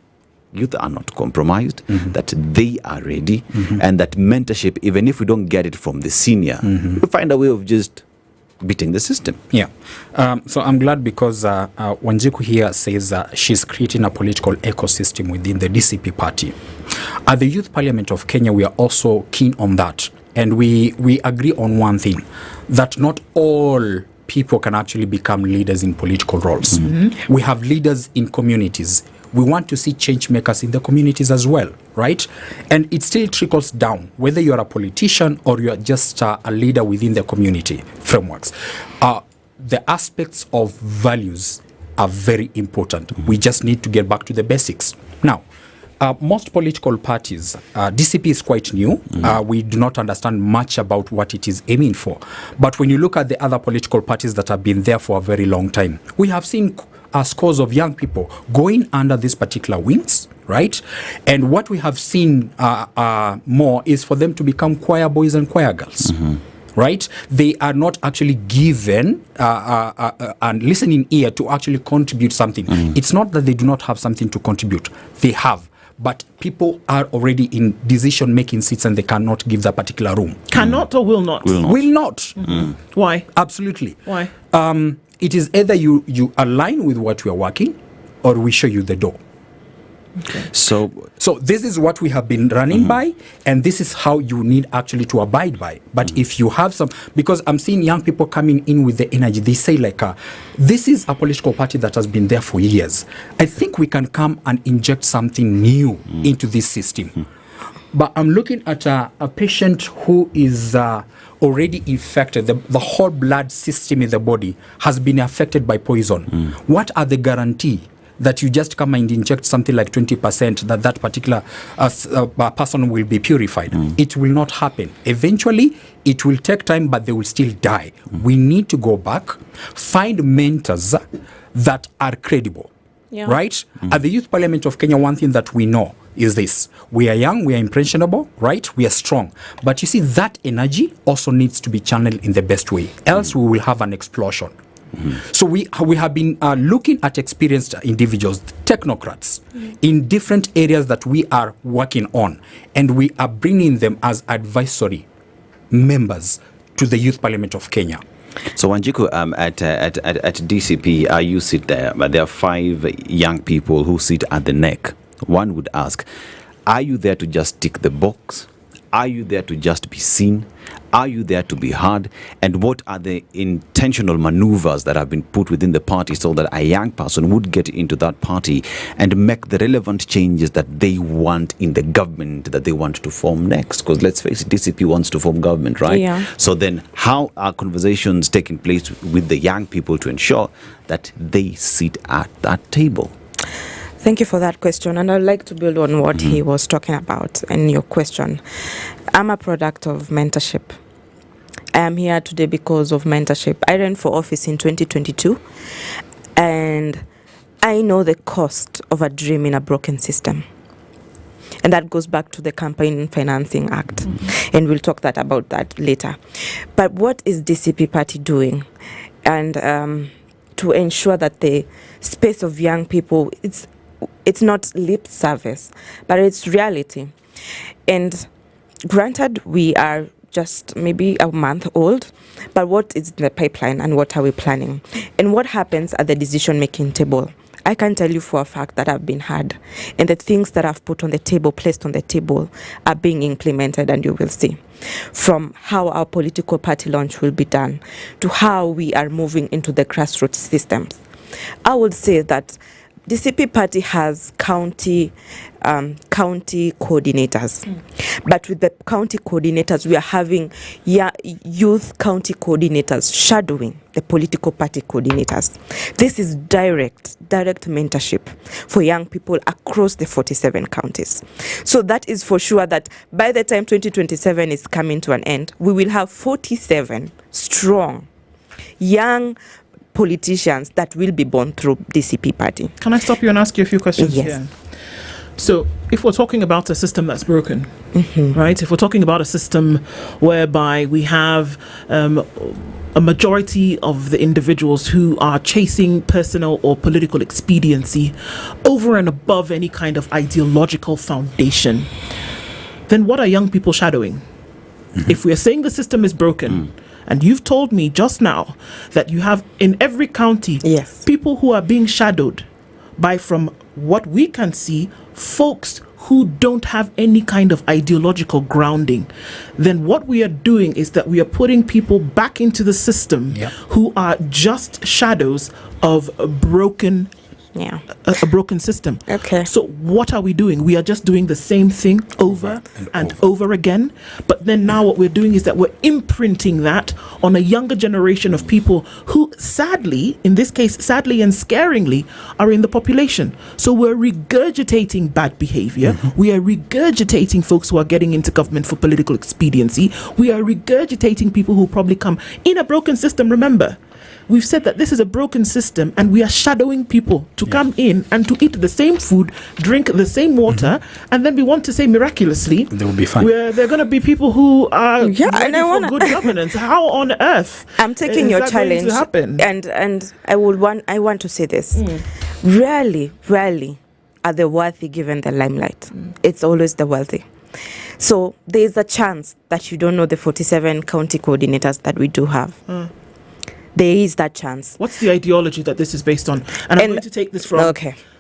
youth are not compromised, that they are ready, and that mentorship, even if we don't get it from the senior, we find a way of just beating the system. Yeah. So I'm glad because Wanjiku here says she's creating a political ecosystem within the DCP party. At the Youth Parliament of Kenya, we are also keen on that. And we agree on one thing, that not all people can actually become leaders in political roles. Mm-hmm. We have leaders in communities. We want to see change makers in the communities as well, right? And it still trickles down, whether you're a politician or you're just a leader within the community frameworks. The aspects of values are very important. Mm-hmm. We just need to get back to the basics. Now, most political parties, DCP is quite new. Mm-hmm. We do not understand much about what it is aiming for. But when you look at the other political parties that have been there for a very long time, we have seen scores of young people going under these particular wings, right? And what we have seen more is for them to become choir boys and choir girls. Mm-hmm. Right? They are not actually given a listening ear to actually contribute something. Mm-hmm. It's not that they do not have something to contribute. They have. But people are already in decision-making seats and they cannot give that particular room. Cannot or will not? Will not. Mm-hmm. Why? Absolutely. Why? It is either you align with what we are working or we show you the door. Okay. So this is what we have been running by, and this is how you need actually to abide by. But if you have some, because I'm seeing young people coming in with the energy, they say like, this is a political party that has been there for years. I think we can come and inject something new into this system. But I'm looking at a patient who is already infected. The whole blood system in the body has been affected by poison. What are the guarantee that you just come and inject something like 20% that particular person will be purified? It will not happen. Eventually, it will take time, but they will still die. We need to go back, find mentors that are credible, right? At the Youth Parliament of Kenya, one thing that we know is this. We are young, we are impressionable, right? We are strong. But you see, that energy also needs to be channeled in the best way. Else we will have an explosion. So we have been looking at experienced individuals, technocrats, in different areas that we are working on, and we are bringing them as advisory members to the Youth Parliament of Kenya. So Wanjiku, at DCP, you sit there, but there are 5 young people who sit at the neck. One would ask, are you there to just tick the box? Are you there to just be seen? Are you there to be heard? And what are the intentional maneuvers that have been put within the party so that a young person would get into that party and make the relevant changes that they want in the government that they want to form next? Because let's face it, DCP wants to form government, right? Yeah. So then how are conversations taking place with the young people to ensure that they sit at that table? Thank you for that question, and I'd like to build on what he was talking about in your question. I'm a product of mentorship. I am here today because of mentorship. I ran for office in 2022, and I know the cost of a dream in a broken system. And that goes back to the Campaign Financing Act, and we'll talk about that later. But what is DCP party doing? And to ensure that the space of young people, it's not lip service, but it's reality. And granted, we are just maybe a month old, but what is in the pipeline and what are we planning? And what happens at the decision-making table? I can tell you for a fact that I've been heard, and the things that I've put on the table, placed on the table, are being implemented, and you will see. From how our political party launch will be done, to how we are moving into the grassroots systems. I would say that DCP party has county coordinators, but with the county coordinators, we are having youth county coordinators shadowing the political party coordinators. This is direct mentorship for young people across the 47 counties. So that is for sure that by the time 2027 is coming to an end, we will have 47 strong young politicians that will be born through DCP party. Can I stop you and ask you a few questions? Yes. Here? So if we're talking about a system that's broken, right? If we're talking about a system whereby we have a majority of the individuals who are chasing personal or political expediency over and above any kind of ideological foundation, then what are young people shadowing? If we are saying the system is broken, And you've told me just now that you have in every county people who are being shadowed by, from what we can see, folks who don't have any kind of ideological grounding. Then what we are doing is that we are putting people back into the system who are just shadows of a broken a broken system. Okay. So what are we doing? We are just doing the same thing over and over again. But then now what we're doing is that we're imprinting that on a younger generation of people who sadly, in this case, sadly and scaringly, are in the population. So we're regurgitating bad behavior. We are regurgitating folks who are getting into government for political expediency. We are regurgitating people who probably come in a broken system. Remember, we've said that this is a broken system, and we are shadowing people to come in and to eat the same food, drink the same water, and then we want to say miraculously they will be fine. Where they're going to be people who are ready for good governance. How on earth? I'm taking your challenge, and I want to say this: rarely are the worthy given the limelight. It's always the wealthy. So there is a chance that you don't know the 47 county coordinators that we do have. There is that chance. What's the ideology that this is based on? And I'm going to take this from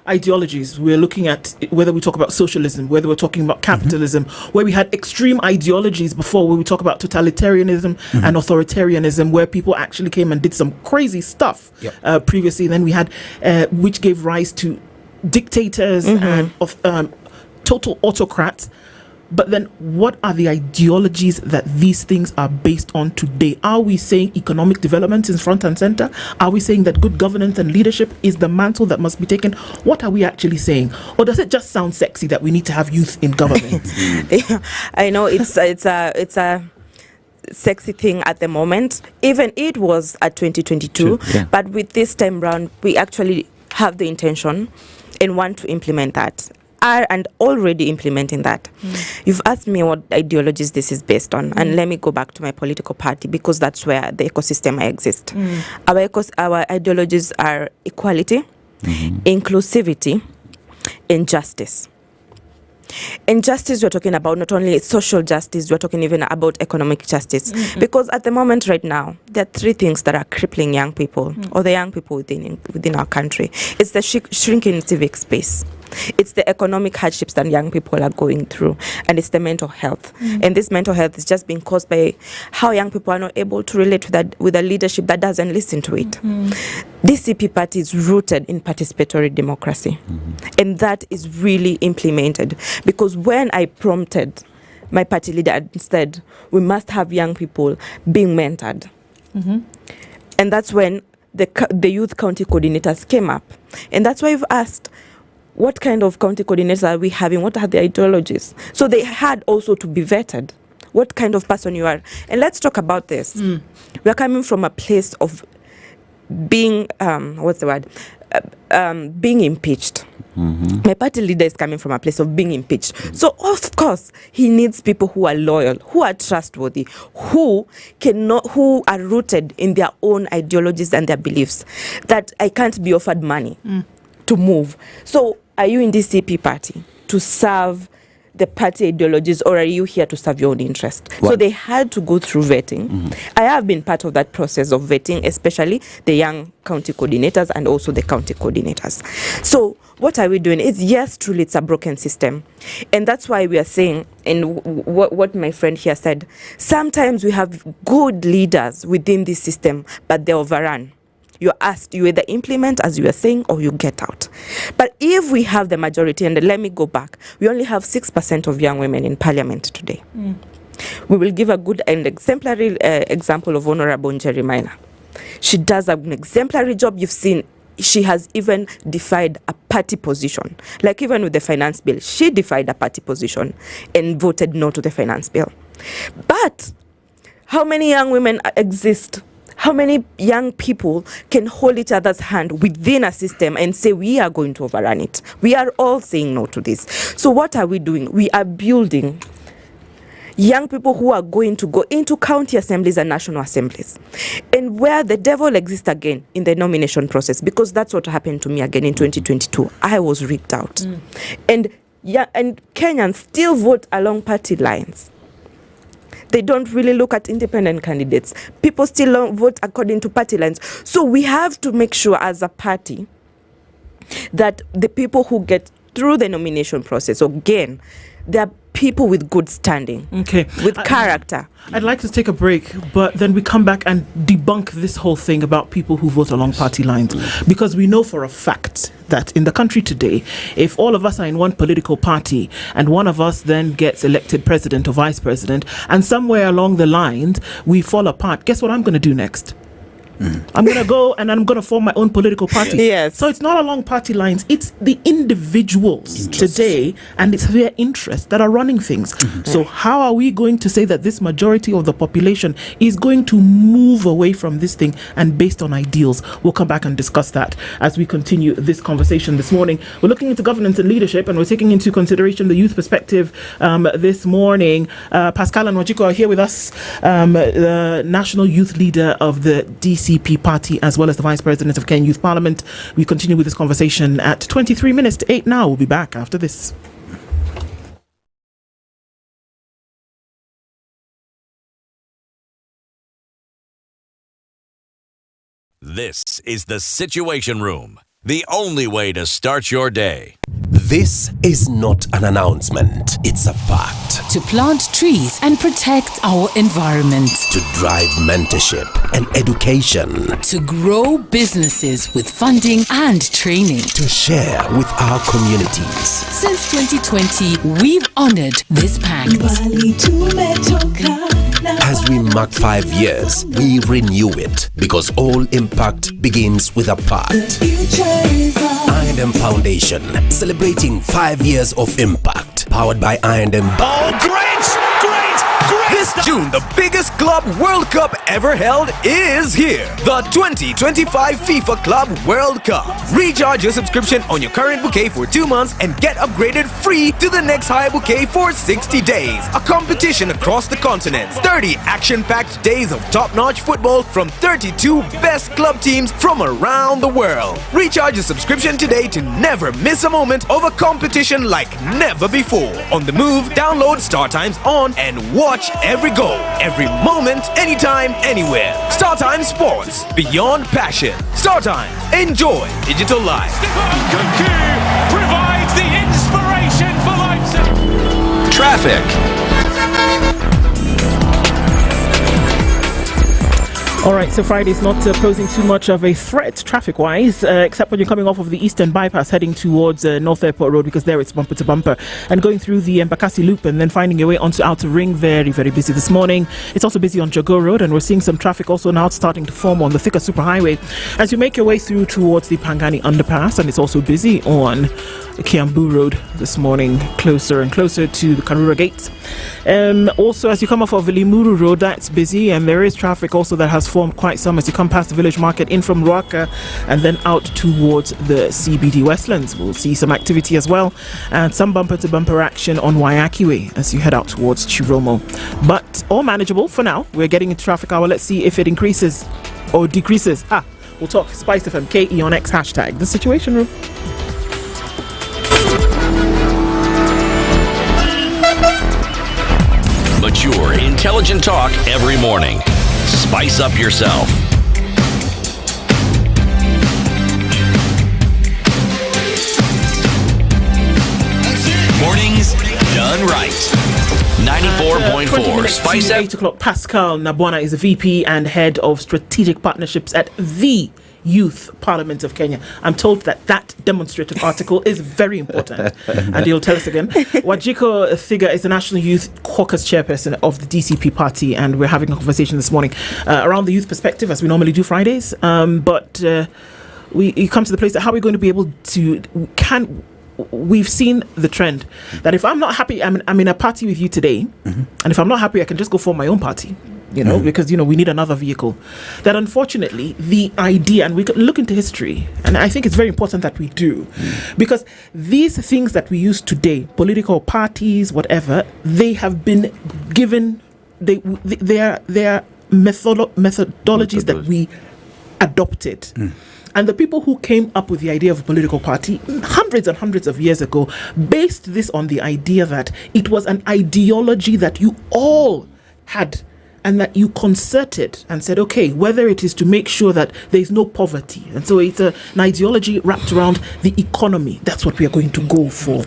ideologies. We're looking at whether we talk about socialism, whether we're talking about capitalism, where we had extreme ideologies before, where we talk about totalitarianism and authoritarianism, where people actually came and did some crazy stuff previously. Then we had, which gave rise to dictators and total autocrats. But then what are the ideologies that these things are based on today? Are we saying economic development is front and center? Are we saying that good governance and leadership is the mantle that must be taken? What are we actually saying? Or does it just sound sexy that we need to have youth in government? I know it's a sexy thing at the moment. Even it was at 2022. But with this time round, we actually have the intention and want to implement that. And already implementing that. You've asked me what ideologies this is based on, and let me go back to my political party, because that's where the ecosystem I exist. Our ideologies are equality, inclusivity, and justice. In justice, we're talking about not only social justice, we're talking even about economic justice. Because at the moment right now, there are three things that are crippling young people, or the young people within our country. It's the shrinking civic space. It's the economic hardships that young people are going through, and it's the mental health. And this mental health is just being caused by how young people are not able to relate with a leadership that doesn't listen to it. This CP party is rooted in participatory democracy, and that is really implemented, because when I prompted my party leader and said we must have young people being mentored, and that's when the youth county coordinators came up, and that's why I've asked, what kind of county coordinators are we having? What are the ideologies? So they had also to be vetted. What kind of person you are? And let's talk about this. We are coming from a place of being, being impeached. My party leader is coming from a place of being impeached. So of course he needs people who are loyal, who are trustworthy, who are rooted in their own ideologies and their beliefs. That I can't be offered money to move. So are you in this CP party to serve the party ideologies, or are you here to serve your own interest? So they had to go through vetting. I have been part of that process of vetting, especially the young county coordinators and also the county coordinators. So what are we doing? Yes, truly it's a broken system. And that's why we are saying, and what my friend here said, sometimes we have good leaders within this system, but they're overrun. You're asked, you either implement, as you were saying, or you get out. But if we have the majority, and let me go back, we only have 6% of young women in parliament today. We will give a good and exemplary example of Honorable Njeri Maina. She does an exemplary job. You've seen she has even defied a party position. Like even with the finance bill, she defied a party position and voted no to the finance bill. But how many young women exist? How many young people can hold each other's hand within a system and say, we are going to overrun it? We are all saying no to this. So what are we doing? We are building young people who are going to go into county assemblies and national assemblies. And where the devil exists again in the nomination process, because that's what happened to me again in 2022. I was rigged out. And Kenyans still vote along party lines. They don't really look at independent candidates. People still don't vote according to party lines. So we have to make sure as a party that the people who get through the nomination process, again, they're people with good standing, with character. I'd like to take a break, but then we come back and debunk this whole thing about people who vote along party lines, because we know for a fact that in the country today, if all of us are in one political party and one of us then gets elected president or vice president, and somewhere along the lines we fall apart, guess what I'm going to do next? I'm going to go and I'm going to form my own political party. Yes. So it's not along party lines. It's the individuals today and it's their interests that are running things. So how are we going to say that this majority of the population is going to move away from this thing and based on ideals? We'll come back and discuss that as we continue this conversation this morning. We're looking into governance and leadership, and we're taking into consideration the youth perspective this morning. Pascal and Wajiko are here with us, the national youth leader of the DCP party, as well as the Vice President of Kenya Youth Parliament. We continue with this conversation at 23 minutes to 8 now. We'll be back after this. This is the Situation Room, the only way to start your day. This is not an announcement, it's a fact. To plant trees and protect our environment. To drive mentorship and education. To grow businesses with funding and training. To share with our communities. Since 2020, we've honored this pact. As we mark 5 years, we renew it because all impact begins with a part. I&M Foundation, celebrating 5 years of impact, powered by I&M. Oh, great! This June, the biggest Club World Cup ever held is here. The 2025 FIFA Club World Cup. Recharge your subscription on your current bouquet for 2 months and get upgraded free to the next higher bouquet for 60 days. A competition across the continent. 30 action-packed days of top-notch football from 32 best club teams from around the world. Recharge your subscription today to never miss a moment of a competition like never before. On the move, download StarTimes on and watch every goal, every moment, anytime, anywhere. StarTimes Sports, beyond passion. StarTimes, enjoy digital life. Provides the inspiration for Leipzig. Traffic. All right, so Friday's not posing too much of a threat traffic-wise, except when you're coming off of the Eastern Bypass heading towards North Airport Road, because there it's bumper to bumper. And going through the Embakasi Loop and then finding your way onto Outer Ring, very, very busy this morning. It's also busy on Jago Road, and we're seeing some traffic also now starting to form on the Thika Superhighway as you make your way through towards the Pangani Underpass, and it's also busy on Kiambu Road this morning, closer and closer to the Karura Gate. Also, as you come off of Limuru Road, that's busy, and there is traffic also that has formed quite some as you come past the village market in from Ruaka and then out towards the CBD Westlands. We'll see some activity as well, and some bumper to bumper action on Waiyaki Way as you head out towards Chiromo, but all manageable for now. We're getting into traffic hour. Let's see if it increases or decreases. We'll talk SpiceFM KE on X hashtag the Situation Room. Mature, intelligent talk every morning. Spice up yourself. Mornings done right. 94.4 Spice FM. 8 o'clock. Pascal Nabwana is the VP and Head of Strategic Partnerships at the Youth Parliament of Kenya. I'm told that demonstrative article is very important, and you'll tell us again. Wajiko Thiga is the National Youth Caucus Chairperson of the DCP party, and we're having a conversation this morning around the youth perspective, as we normally do Fridays. But we come to the place that how are we going to be able to we've seen the trend that if I'm not happy, I'm in a party with you today, and if I'm not happy, I can just go form my own party. Because, we need another vehicle. That unfortunately, the idea, and we can look into history, and I think it's very important that we do, because these things that we use today, political parties, whatever, they have been given, they are methodologies that we adopted. And the people who came up with the idea of a political party hundreds and hundreds of years ago based this on the idea that it was an ideology that you all had, and that you concerted and said, okay, whether it is to make sure that there is no poverty, and so it's an ideology wrapped around the economy, that's what we are going to go for.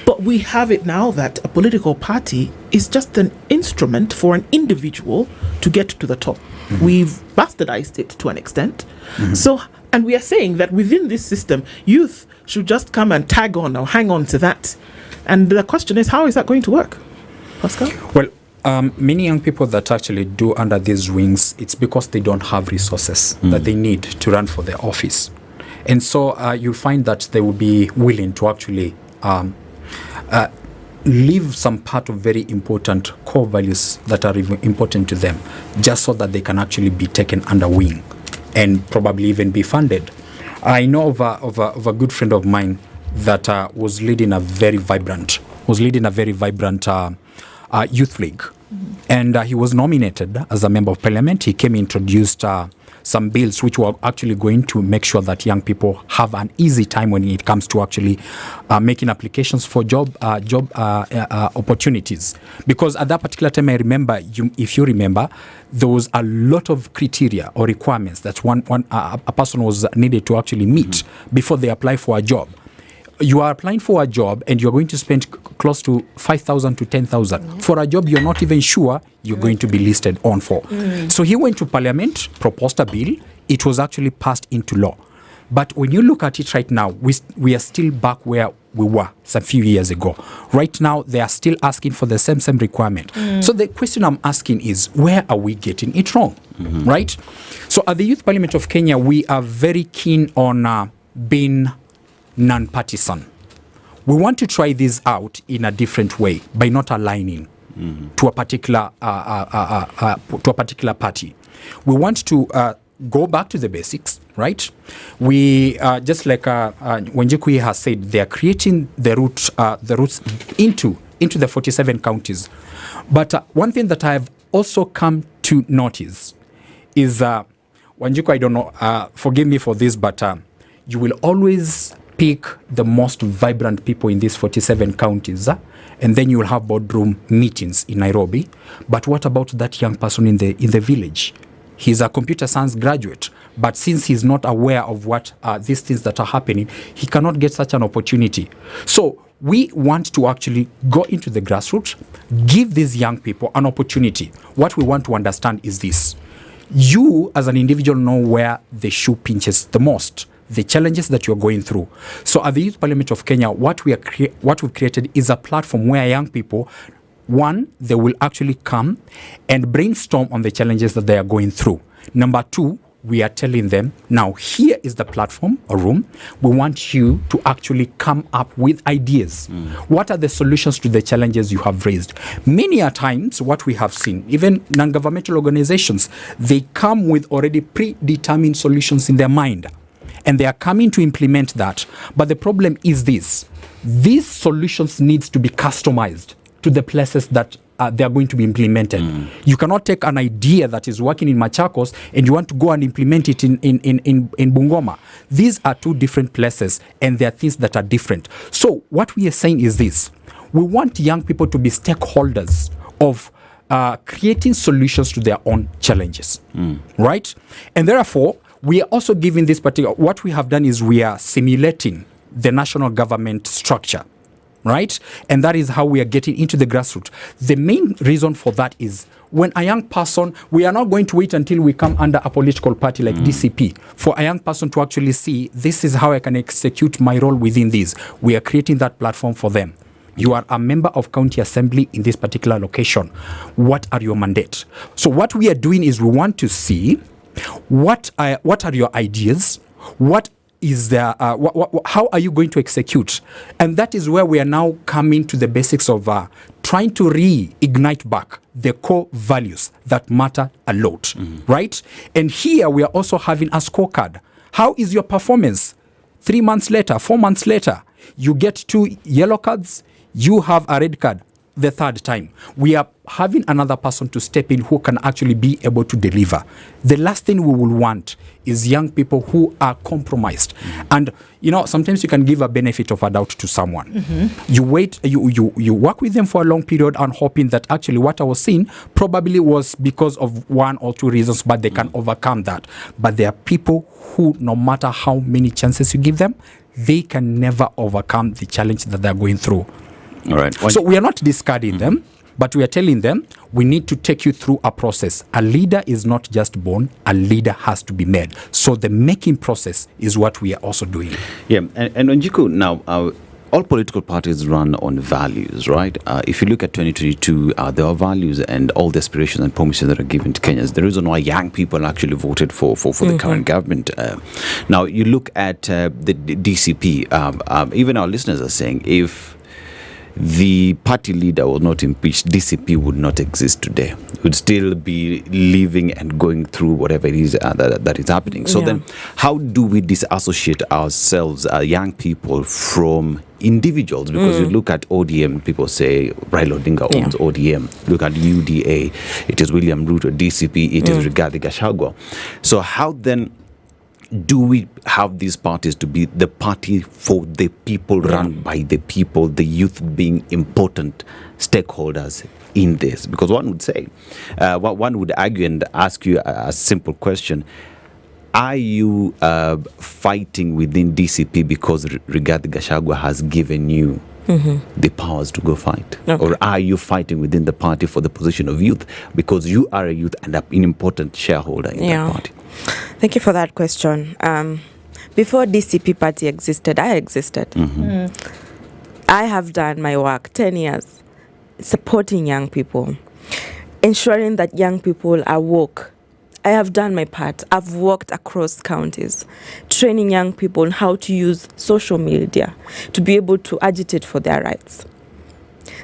But we have it now that a political party is just an instrument for an individual to get to the top. Mm-hmm. We've bastardized it to an extent. Mm-hmm. So, and we are saying that within this system, youth should just come and tag on or hang on to that. And the question is, how is that going to work? Pascal? Well, many young people that actually do under these wings, it's because they don't have resources that they need to run for their office. And so you'll find that they will be willing to actually leave some part of very important core values that are important to them, just so that they can actually be taken under wing and probably even be funded. I know of a good friend of mine that was leading a very vibrant youth league. Mm-hmm. And he was nominated as a member of parliament. He came and introduced some bills which were actually going to make sure that young people have an easy time when it comes to actually making applications for job opportunities. Because at that particular time, I remember, if you remember, there was a lot of criteria or requirements that a person was needed to actually meet before they apply for a job. You are applying for a job and you're going to spend close to 5,000 to 10,000 for a job you're not even sure you're going to be listed on for. So he went to parliament, proposed a bill. It was actually passed into law. But when you look at it right now, we are still back where we were some few years ago. Right now, they are still asking for the same requirement. So the question I'm asking is, where are we getting it wrong? Right? So at the Youth Parliament of Kenya, we are very keen on being non-partisan. We want to try this out in a different way by not aligning to a particular party. We want to go back to the basics, right? We just like Njeri has said, they are creating the roots into the 47 counties. But one thing that I have also come to notice is Njeri, I don't know, forgive me for this, but you will always pick the most vibrant people in these 47 counties, and then you will have boardroom meetings in Nairobi. But what about that young person in the village? He's a computer science graduate, but since he's not aware of what these things that are happening, he cannot get such an opportunity. So we want to actually go into the grassroots, give these young people an opportunity. What we want to understand is this. You, as an individual, know where the shoe pinches the most, the challenges that you're going through. So at the Youth Parliament of Kenya, what we've created is a platform where young people, one, they will actually come and brainstorm on the challenges that they are going through. Number two, we are telling them, now here is the platform or room. We want you to actually come up with ideas. What are the solutions to the challenges you have raised? Many a times, what we have seen, even non-governmental organizations, they come with already predetermined solutions in their mind. And they are coming to implement that. But the problem is this. These solutions needs to be customized to the places that they are going to be implemented. You cannot take an idea that is working in Machakos and you want to go and implement it in Bungoma. These are two different places and there are things that are different. So what we are saying is this. We want young people to be stakeholders of creating solutions to their own challenges. Right? And therefore, we are also giving this particular, what we have done is we are simulating the national government structure, right? And that is how we are getting into the grassroots. The main reason for that is when a young person, we are not going to wait until we come under a political party like DCP for a young person to actually see, this is how I can execute my role within this. We are creating that platform for them. You are a member of county assembly in this particular location. What are your mandate? So what we are doing is we want to see what are your ideas? What is there? How are you going to execute? And that is where we are now coming to the basics of trying to reignite back the core values that matter a lot, right? And here we are also having a scorecard. How is your performance? 3 months later, 4 months later, you get 2 yellow cards, you have a red card. the third time. We are having another person to step in who can actually be able to deliver. The last thing we will want is young people who are compromised. And, sometimes you can give a benefit of a doubt to someone. You wait, you work with them for a long period and hoping that actually what I was seeing probably was because of one or two reasons, but they can overcome that. But there are people who, no matter how many chances you give them, they can never overcome the challenge that they're going through. All right. So we are not discarding them, but we are telling them we need to take you through a process. A leader is not just born, a leader has to be made. So the making process is what we are also doing. Yeah, and Njiku, now, all political parties run on values, right? If you look at 2022, there are values and all the aspirations and promises that are given to Kenyans. The reason why young people actually voted for the current government. Now, you look at the DCP, even our listeners are saying if the party leader was not impeached, DCP would not exist today. It would still be living and going through whatever it is that is happening. So then, how do we disassociate ourselves, young people, from individuals? Because you look at ODM, people say Raila Odinga owns ODM. Look at UDA, it is William Ruto. DCP, it is Rigathi Gachagua. So how then do we have these parties to be the party for the people, run by the people, the youth being important stakeholders in this? Because one would say, one would argue and ask you a simple question. Are you fighting within DCP because Rigathi Gachagua has given you the powers to go fight? Or are you fighting within the party for the position of youth because you are a youth and an important shareholder in that party? Thank you for that question. Before DCP party existed, I existed. I have done my work 10 years supporting young people, ensuring that young people are woke. I have done my part. I've worked across counties, training young people on how to use social media to be able to agitate for their rights.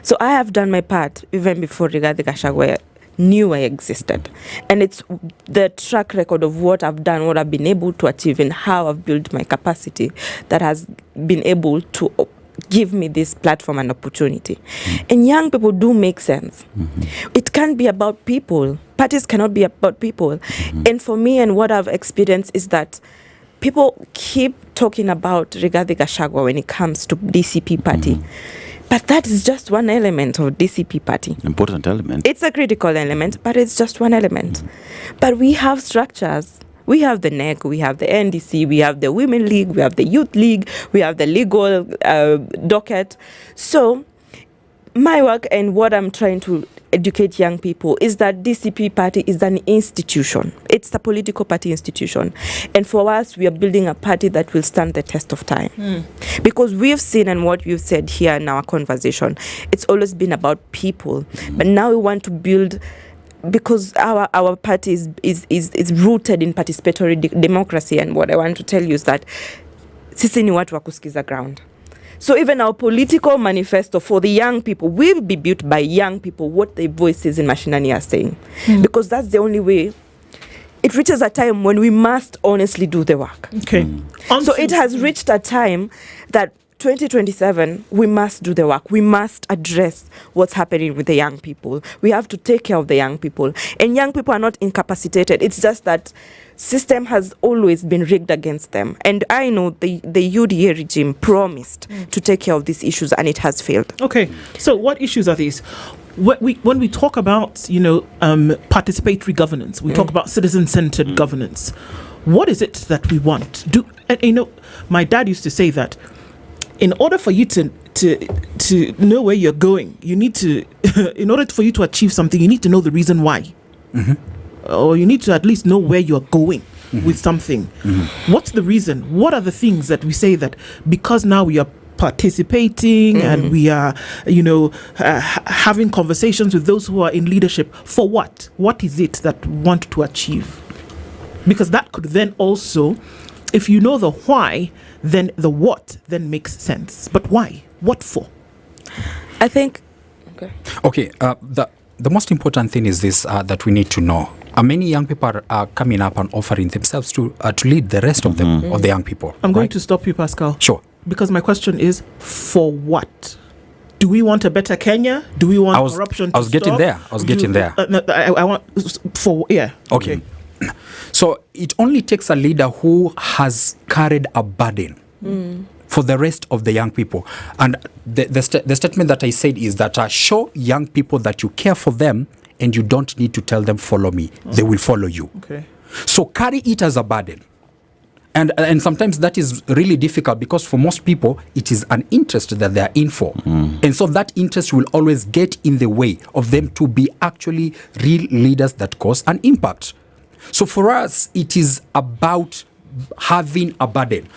So I have done my part even before Rigathi Gachagua knew I existed. And it's the track record of what I've done, what I've been able to achieve, and how I've built my capacity that has been able to give me this platform and opportunity. And young people do make sense. It can't be about people. Parties cannot be about people. And for me, and what I've experienced is that people keep talking about Rigathi Gachagua when it comes to DCP party. But that is just one element of DCP party. Important element. It's a critical element, but it's just one element. But we have structures. We have the NEC, we have the NDC, we have the Women League, we have the Youth League, we have the legal docket. So my work and what I'm trying to educate young people is that DCP party is an institution. It's a political party institution. And for us, we are building a party that will stand the test of time. Because we've seen, and what we've said here in our conversation, it's always been about people. But now we want to build, because our party is rooted in participatory democracy. And what I want to tell you is that sisi ni watu wa kusikiza ground. So even our political manifesto for the young people will be built by young people, what their voices in Mashinani are saying. Because that's the only way. It reaches a time when we must honestly do the work. So it has reached a time that 2027, we must do the work. We must address what's happening with the young people. We have to take care of the young people. And young people are not incapacitated. It's just that system has always been rigged against them. And I know the UDA regime promised to take care of these issues, and it has failed. Okay, so what issues are these? When we talk about, participatory governance, we talk about citizen-centered governance. What is it that we want? My dad used to say that in order for you to know where you're going, you need to, in order for you to achieve something, you need to know the reason why. Or you need to at least know where you're going with something. What's the reason? What are the things that we say that because now we are participating and we are, having conversations with those who are in leadership, for what? What is it that we want to achieve? Because that could then also, if you know the why, then the what then makes sense. But why? What for? I think... Okay, the most important thing is this, that we need to know. Many young people are coming up and offering themselves to lead the rest of them, of the young people. I'm going to stop you, Pascal. Sure. Because my question is, for what? do we want a better Kenya? Do we want corruption to I was getting stop? there. I was getting there. No, I want for Okay. So it only takes a leader who has carried a burden for the rest of the young people. And the statement that I said is that show young people that you care for them and you don't need to tell them follow me. They will follow you. Okay. So carry it as a burden. And sometimes that is really difficult because for most people, it is an interest that they are in for. And so that interest will always get in the way of them to be actually real leaders that cause an impact. So for us, it is about having a burden.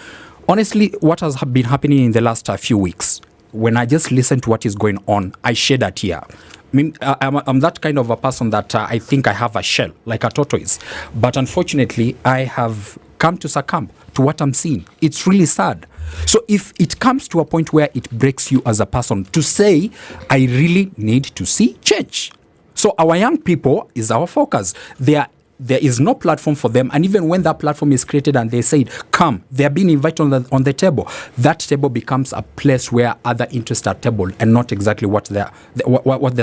Honestly, what has been happening in the last few weeks, when I just listen to what is going on, I shed a tear. I mean, I'm that kind of a person that I think I have a shell, like a tortoise. But unfortunately, I have come to succumb to what I'm seeing. It's really sad. So if it comes to a point where it breaks you as a person to say, I really need to see change. So our young people is our focus. There is no platform for them. And even when that platform is created and they say, come, they are being invited on the table, that table becomes a place where other interests are tabled and not exactly what they're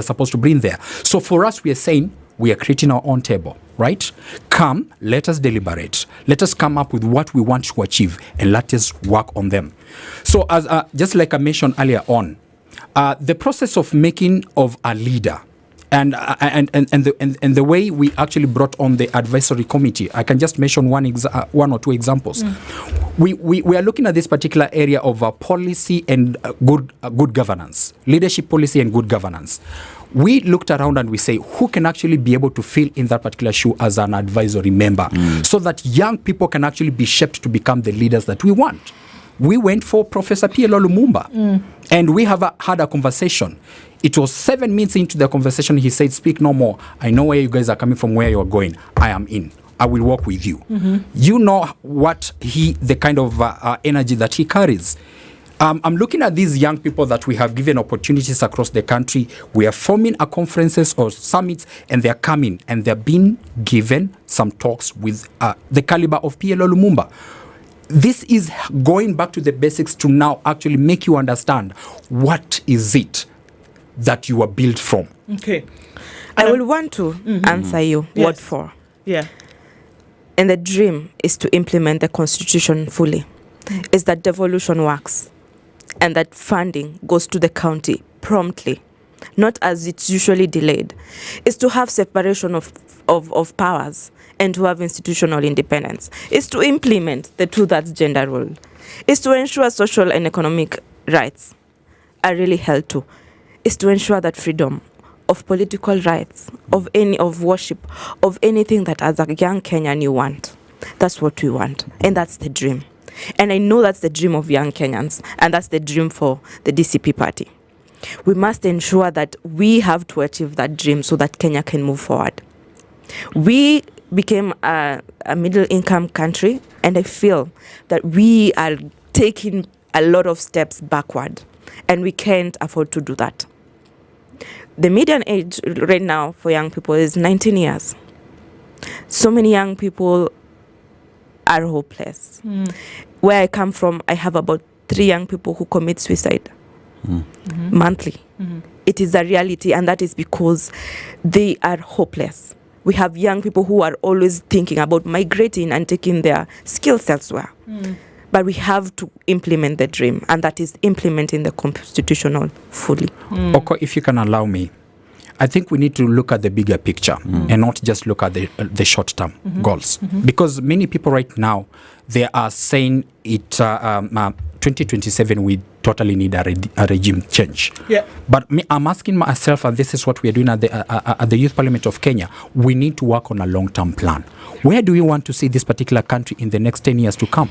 supposed to bring there. So for us, we are saying, we are creating our own table, right? Come, let us deliberate. Let us come up with what we want to achieve and let us work on them. So as just like I mentioned earlier on, the process of making of a leader and the way we actually brought on the advisory committee, I can just mention one or two examples. We are looking at this particular area of policy and good governance, leadership policy and good governance. We looked around and we say, who can actually be able to fill in that particular shoe as an advisory member so that young people can actually be shaped to become the leaders that we want. We went for Professor PLO Lumumba and we have had a conversation. It was 7 minutes into the conversation. He said, speak no more. I know where you guys are coming from, where you're going. I am in. I will work with you. You know what the kind of energy that he carries. I'm looking at these young people that we have given opportunities across the country. We are forming a conferences or summits and they're coming and they're being given some talks with the caliber of PLO Lumumba. This is going back to the basics to now actually make you understand what is it that you are built from. Okay. I will want to answer you. Yes. What for? Yeah. And the dream is to implement the constitution fully. Is that devolution works and that funding goes to the county promptly, not as it's usually delayed. Is to have separation of powers and to have institutional independence. Is to implement the 2/3 gender rule. Is to ensure social and economic rights are really held to. Is to ensure that freedom of political rights, of worship, of anything that as a young Kenyan you want. That's what we want. And that's the dream. And I know that's the dream of young Kenyans. And that's the dream for the DCP party. We must ensure that we have to achieve that dream so that Kenya can move forward. We became a middle income country. And I feel that we are taking a lot of steps backward. And we can't afford to do that. The median age right now for young people is 19 years. So many young people are hopeless. Where I come from, I have about 3 young people who commit suicide monthly. It is a reality, and that is because they are hopeless. We have young people who are always thinking about migrating and taking their skills elsewhere. But we have to implement the dream, and that is implementing the constitutional fully. Okoh, if you can allow me, I think we need to look at the bigger picture and not just look at the short-term goals. Because many people right now, they are saying 2027 we totally need a regime change. But I'm asking myself, and this is what we are doing at the Youth Parliament of Kenya, we need to work on a long-term plan. Where do we want to see this particular country in the next 10 years to come?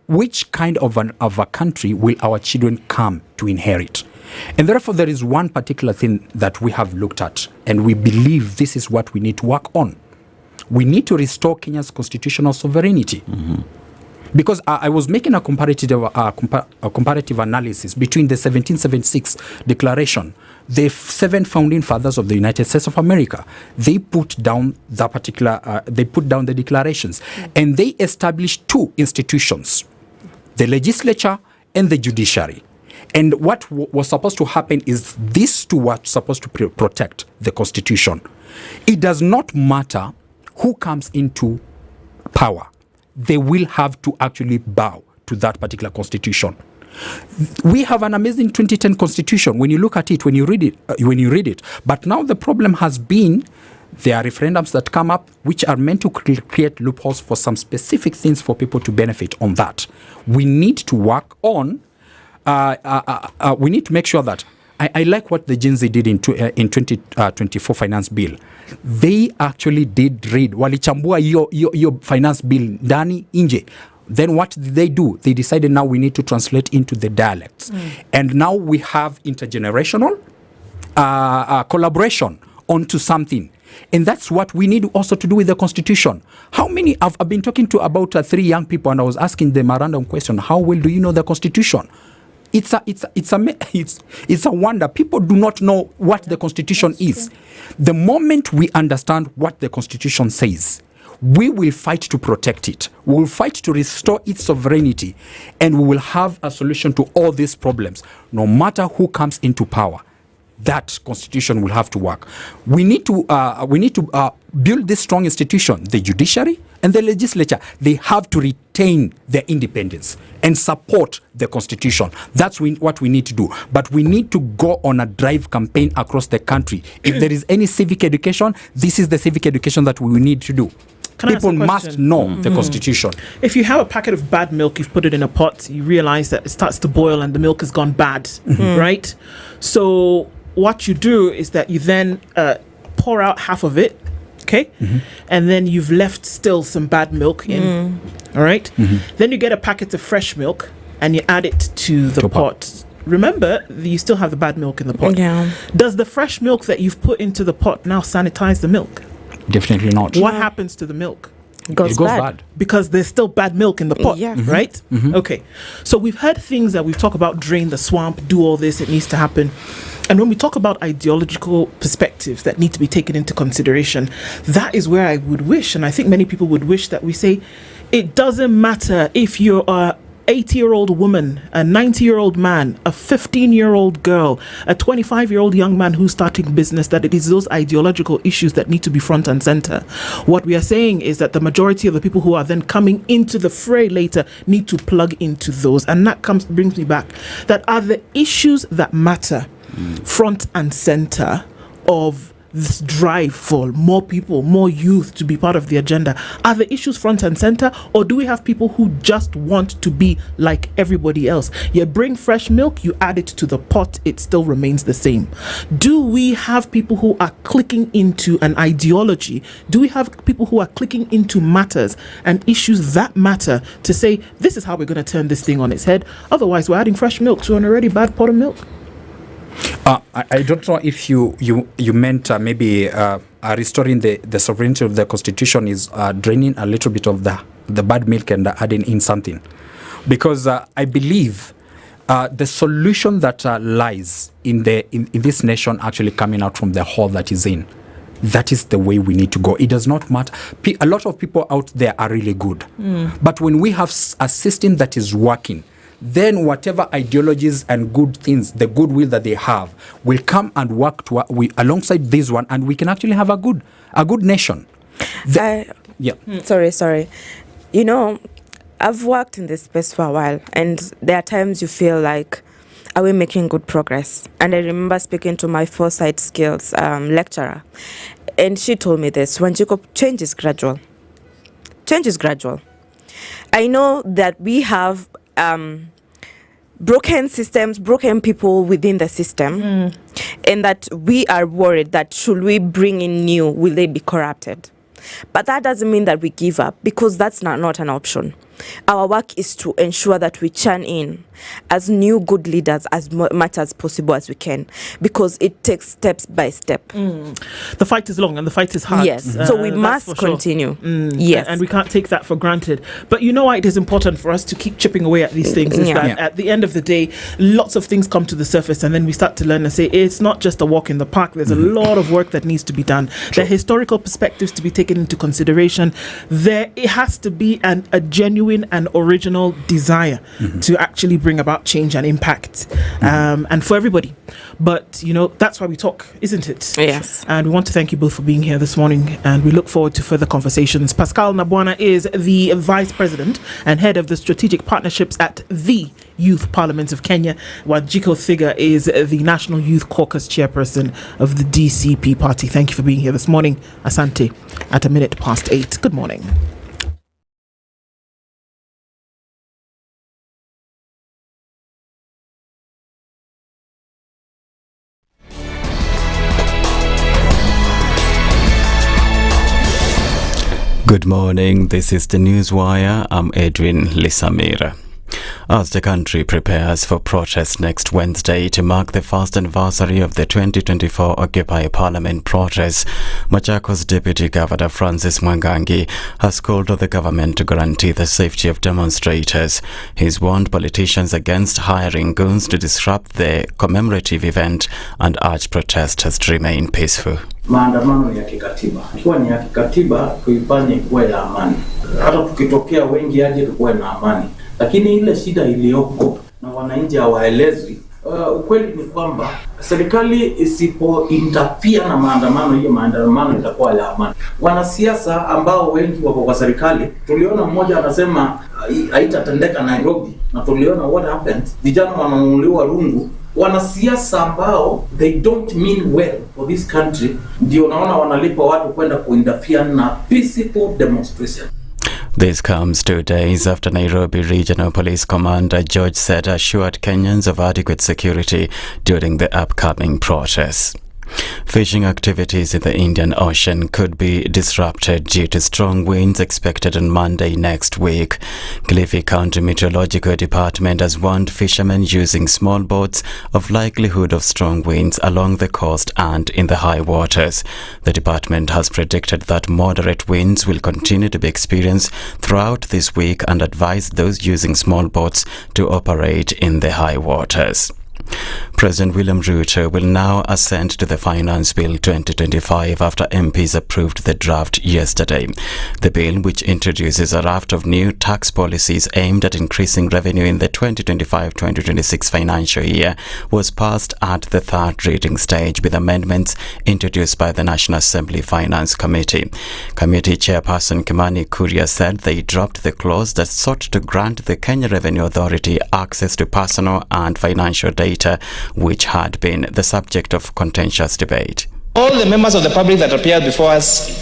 Which kind of a country will our children come to inherit? And therefore, there is one particular thing that we have looked at, and we believe this is what we need to work on. We need to restore Kenya's constitutional sovereignty. Because I was making a comparative analysis between the 1776 Declaration, the 7 founding fathers of the United States of America. They put down the declarations, and they established 2 institutions, the legislature and the judiciary. And what was supposed to happen is these two were supposed to protect the Constitution. It does not matter who comes into power. They will have to actually bow to that particular Constitution. We have an amazing 2010 Constitution when you look at it, when you read it. But now the problem has been there are referendums that come up which are meant to create loopholes for some specific things for people to benefit on that. We need to work on, we need to make sure that, I like what the Gen Z did in 2024 finance bill. They actually did read, walichambua your finance bill ndani nje. Then what did they do? They decided now we need to translate into the dialects. And now we have intergenerational collaboration onto something. And that's what we need also to do with the Constitution. How many, I've been talking to about 3 young people, and I was asking them a random question, how well do you know the Constitution? It's a wonder. People do not know what the Constitution is. The moment we understand what the Constitution says, we will fight to protect it. We will fight to restore its sovereignty, and we will have a solution to all these problems, no matter who comes into power. That Constitution will have to work. We need to build this strong institution, the judiciary and the legislature. They have to retain their independence and support the Constitution. That's what we need to do. But we need to go on a drive campaign across the country. If there is any civic education, this is the civic education that we need to do. People must know the Constitution. If you have a packet of bad milk, you've put it in a pot, you realize that it starts to boil and the milk has gone bad, right? So what you do is that you then pour out half of it, okay? And then you've left still some bad milk in, all right? Then you get a packet of fresh milk and you add it to the pot. Remember, you still have the bad milk in the pot. Does the fresh milk that you've put into the pot now sanitize the milk? Definitely not. What happens to the milk? It goes bad. Because there's still bad milk in the pot, right? Okay. So we've heard things that we've talked about, drain the swamp, do all this, it needs to happen. And when we talk about ideological perspectives that need to be taken into consideration, that is where I would wish, and I think many people would wish, that we say, it doesn't matter if you're a 80-year-old woman, a 90-year-old man, a 15-year-old girl, a 25-year-old young man who's starting business, that it is those ideological issues that need to be front and center. What we are saying is that the majority of the people who are then coming into the fray later need to plug into those. And that brings me back, that are the issues that matter front and center of this drive for more people, more youth to be part of the agenda? Are the issues front and center, or do we have people who just want to be like everybody else? You bring fresh milk, you add it to the pot, it still remains the same. Do we have people who are clicking into an ideology? Do we have people who are clicking into matters and issues that matter to say, this is how we're going to turn this thing on its head? Otherwise, we're adding fresh milk to an already bad pot of milk. I don't know if you meant maybe restoring the sovereignty of the Constitution is draining a little bit of the bad milk and adding in something. Because I believe the solution that lies in this nation actually coming out from the hole that is in. That is the way we need to go. It does not matter. A lot of people out there are really good. But when we have a system that is working, then whatever ideologies and good things, the goodwill that they have, will come and work alongside this one, and we can actually have a good nation. Sorry. You know, I've worked in this space for a while, and there are times you feel like, are we making good progress? And I remember speaking to my foresight skills lecturer, and she told me this: when change is gradual. Change is gradual. I know that we have broken systems, broken people within the system, and that we are worried that should we bring in new, will they be corrupted? But that doesn't mean that we give up, because that's not an option. Our work is to ensure that we churn in as new good leaders as much as possible as we can, because it takes steps by step. The fight is long and the fight is hard. Yes, so we must continue. Yes, and we can't take that for granted. But you know why it is important for us to keep chipping away at these things? Is that at the end of the day, lots of things come to the surface, and then we start to learn and say, it's not just a walk in the park. There's a lot of work that needs to be done. There are historical perspectives to be taken into consideration. It has to be a genuine genuine and original desire to actually bring about change and impact, and for everybody. But, you know, that's why we talk, isn't it? Yes. And we want to thank you both for being here this morning, and we look forward to further conversations. Pascal Nabwana is the Vice President and Head of the Strategic Partnerships at the Youth Parliament of Kenya, while Jiko Thiga is the National Youth Caucus Chairperson of the DCP Party. Thank you for being here this morning. Asante, at 8:01. Good morning. Good morning, this is the Newswire. I'm Edwin Lisamira. As the country prepares for protest next Wednesday to mark the first anniversary of the 2024 Occupy Parliament protests, Machakos Deputy Governor Francis Mwangangi has called on the government to guarantee the safety of demonstrators. He's warned politicians against hiring goons to disrupt the commemorative event and urged protesters to remain peaceful. Maandamano ya kikatiba. Ikiwa ni ya kikatiba, tuifanye kuwa ya amani. Hata tukitokea wengi aje tukuwe na amani. Lakini ile shida iliyoko na wananchi hawaelezwi. Ukweli ni kwamba serikali isipo-interfere na maandamano, hiyo maandamano itakuwa ya amani. Wanasiasa ambao wengi wako kwa serikali, tuliona mmoja anasema haitatendeka Nairobi, na tuliona what happened. Vijana wananunuliwa rungu. Wanasiasa ambao they don't mean well for this country, ndio naona wanalipa watu kwenda kuinterfere na peaceful demonstration. This comes 2 days after Nairobi Regional Police Commander George Seth assured Kenyans of adequate security during the upcoming protests. Fishing activities in the Indian Ocean could be disrupted due to strong winds expected on Monday next week. Kilifi County Meteorological Department has warned fishermen using small boats of likelihood of strong winds along the coast and in the high waters. The department has predicted that moderate winds will continue to be experienced throughout this week and advised those using small boats to operate in the high waters. President William Ruto will now assent to the Finance Bill 2025 after MPs approved the draft yesterday. The bill, which introduces a raft of new tax policies aimed at increasing revenue in the 2025-2026 financial year, was passed at the third reading stage with amendments introduced by the National Assembly Finance Committee. Committee Chairperson Kimani Kuria said they dropped the clause that sought to grant the Kenya Revenue Authority access to personal and financial data, which had been the subject of contentious debate. All the members of the public that appeared before us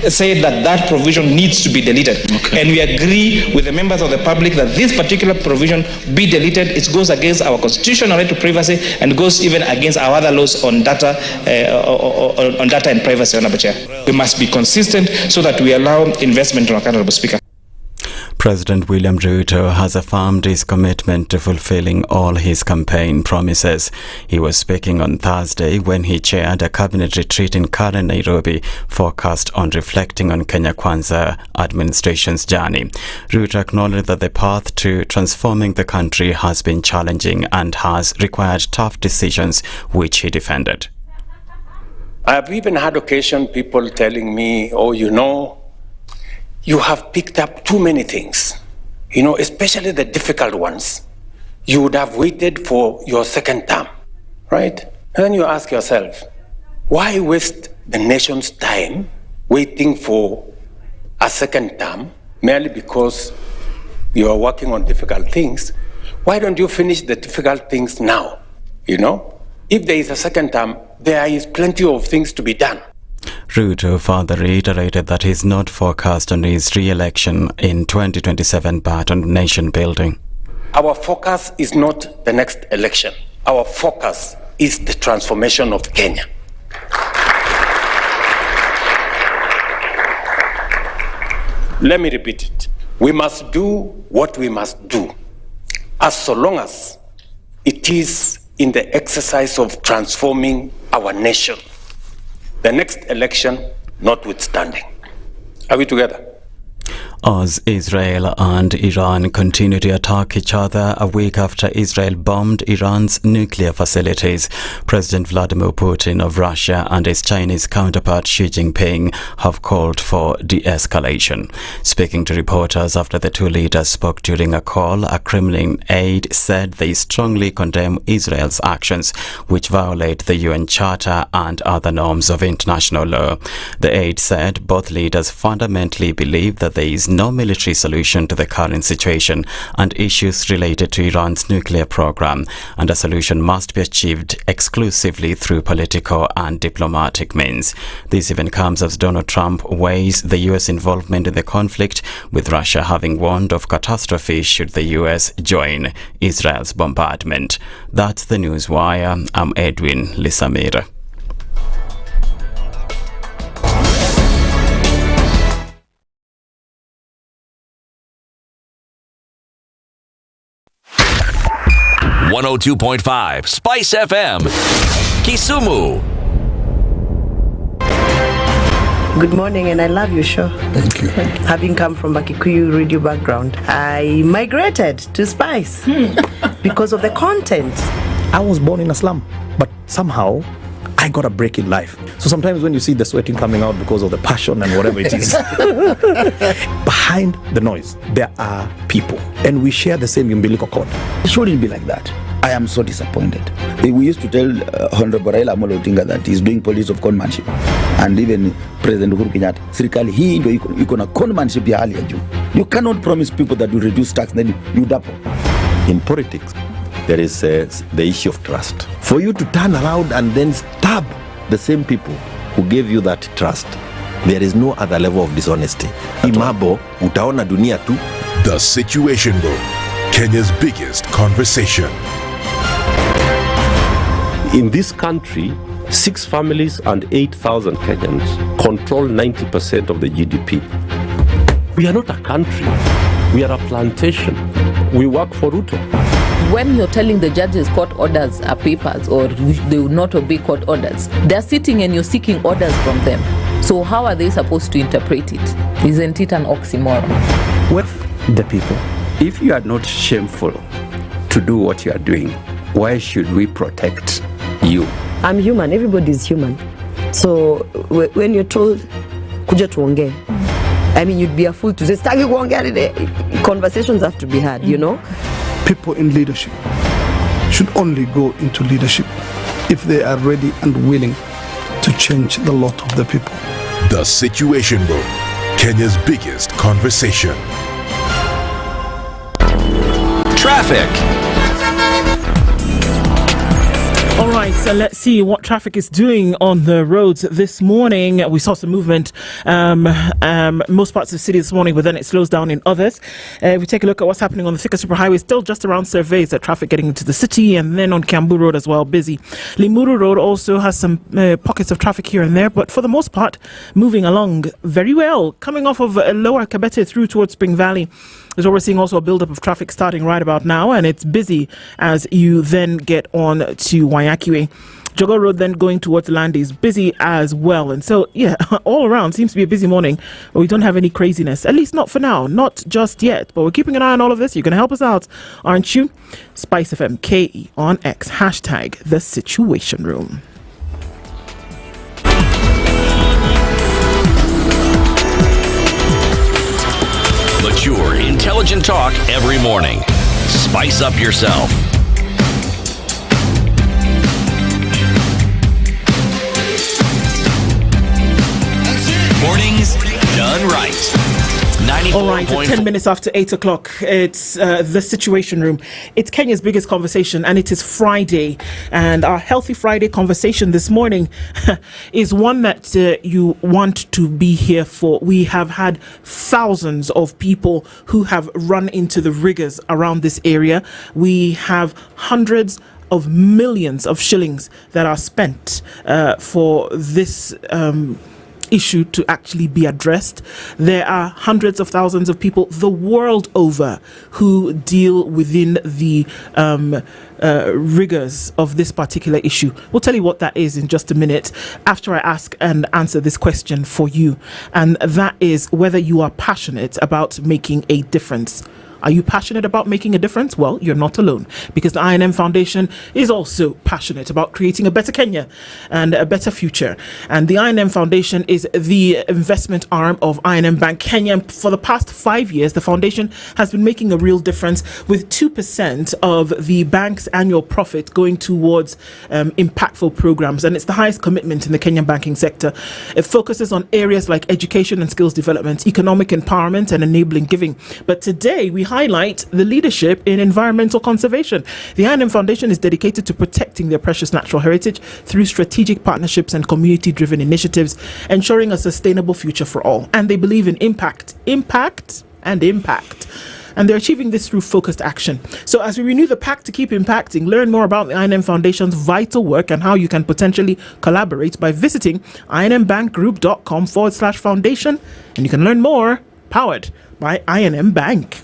said that that provision needs to be deleted. Okay. And we agree with the members of the public that this particular provision be deleted. It goes against our constitutional right to privacy and goes even against our other laws on data, on data and privacy. Honorable Chair. We must be consistent so that we allow investment, Honorable Speaker. President William Ruto has affirmed his commitment to fulfilling all his campaign promises. He was speaking on Thursday when he chaired a cabinet retreat in Karen, Nairobi, focused on reflecting on Kenya Kwanza administration's journey. Ruto acknowledged that the path to transforming the country has been challenging and has required tough decisions, which he defended. I have even had occasion people telling me, oh, you have picked up too many things, especially the difficult ones. You would have waited for your second term, right? And then you ask yourself, why waste the nation's time waiting for a second term merely because you are working on difficult things? Why don't you finish the difficult things now? If there is a second term, there is plenty of things to be done. Ruto further reiterated that he is not focused on his re-election in 2027 but on nation building. Our focus is not the next election. Our focus is the transformation of Kenya. Let me repeat it. We must do what we must do, as so long as it is in the exercise of transforming our nation. The next election notwithstanding. Are we together? As Israel and Iran continue to attack each other a week after Israel bombed Iran's nuclear facilities, President Vladimir Putin of Russia and his Chinese counterpart Xi Jinping have called for de-escalation. Speaking to reporters after the two leaders spoke during a call, a Kremlin aide said they strongly condemn Israel's actions, which violate the UN Charter and other norms of international law. The aide said both leaders fundamentally believe that there is no military solution to the current situation and issues related to Iran's nuclear program, and a solution must be achieved exclusively through political and diplomatic means. This even comes as Donald Trump weighs the US involvement in the conflict, with Russia having warned of catastrophe should the US join Israel's bombardment. That's the Newswire. I'm Edwin Lisamira. .5 Spice FM, Kisumu. Good morning, and I love your show. Thank you. Having come from a Kikuyu radio background, I migrated to Spice because of the content. I was born in a slum, but somehow I got a break in life. So sometimes when you see the sweating coming out because of the passion and whatever it is, behind the noise, there are people, and we share the same umbilical cord. It shouldn't be like that. I am so disappointed. We used to tell Honorable Raila Amolo Odinga that he's doing politics of conmanship, and even President Uhuru Kenyatta, serikali hii ndio iko na conmanship ya hali ya juu. You cannot promise people that you reduce tax, then you double. In politics, there is the issue of trust. For you to turn around and then stab the same people who gave you that trust, there is no other level of dishonesty. Imabo, utaona dunia tu. The Situation Room, Kenya's biggest conversation. In this country, 6 families and 8,000 Kenyans control 90% of the GDP. We are not a country. We are a plantation. We work for Ruto. When you're telling the judges court orders are papers or they will not obey court orders, they're sitting and you're seeking orders from them. So how are they supposed to interpret it? Isn't it an oxymoron? With the people, if you are not shameful to do what you are doing, why should we protect you? I'm human. Everybody's human. So when you're told, kuja tuongee, I mean, you'd be a fool to say, staki kuongea today. Conversations have to be had, you know? People in leadership should only go into leadership if they are ready and willing to change the lot of the people. The Situation Room, Kenya's biggest conversation. Traffic. All right, so let's see what traffic is doing on the roads this morning. We saw some movement most parts of the city this morning, but then it slows down in others. If we take a look at what's happening on the Thika Superhighway, still just around surveys, that traffic getting into the city, and then on Kiambu Road as well, busy. Limuru Road also has some pockets of traffic here and there, but for the most part, moving along very well. Coming off of Lower Kabete through towards Spring Valley, is what we're seeing also a buildup of traffic starting right about now, and it's busy as you then get on to Wayakiwe. Jogo Road then going towards Landi is busy as well. And so, yeah, all around seems to be a busy morning, but we don't have any craziness, at least not for now, not just yet. But we're keeping an eye on all of this. You're going to help us out, aren't you? SpiceFM KE on X, hashtag The Situation Room. Mature, intelligent talk every morning. Spice up yourself. Mornings done right. All right, 10 minutes after 8 o'clock, it's The Situation Room. It's Kenya's biggest conversation, and it is Friday. And our Healthy Friday conversation this morning is one that you want to be here for. We have had thousands of people who have run into the rigors around this area. We have hundreds of millions of shillings that are spent for this issue to actually be addressed. There are hundreds of thousands of people the world over who deal within the rigors of this particular issue. We'll tell you what that is in just a minute after I ask and answer this question for you, and that is whether you are passionate about making a difference. Are you passionate about making a difference? Well, you're not alone, because the I&M Foundation is also passionate about creating a better Kenya and a better future. And the I&M Foundation is the investment arm of I&M Bank Kenya. And for the past 5 years, the foundation has been making a real difference, with 2% of the bank's annual profit going towards impactful programs. And it's the highest commitment in the Kenyan banking sector. It focuses on areas like education and skills development, economic empowerment, and enabling giving. But today, we highlight the leadership in environmental conservation. The I&M Foundation is dedicated to protecting their precious natural heritage through strategic partnerships and community-driven initiatives, ensuring a sustainable future for all. And they believe in impact. And they're achieving this through focused action. So as we renew the pact to keep impacting, learn more about the I&M Foundation's vital work and how you can potentially collaborate by visiting inmbankgroup.com/foundation. And you can learn more, powered by I&M Bank.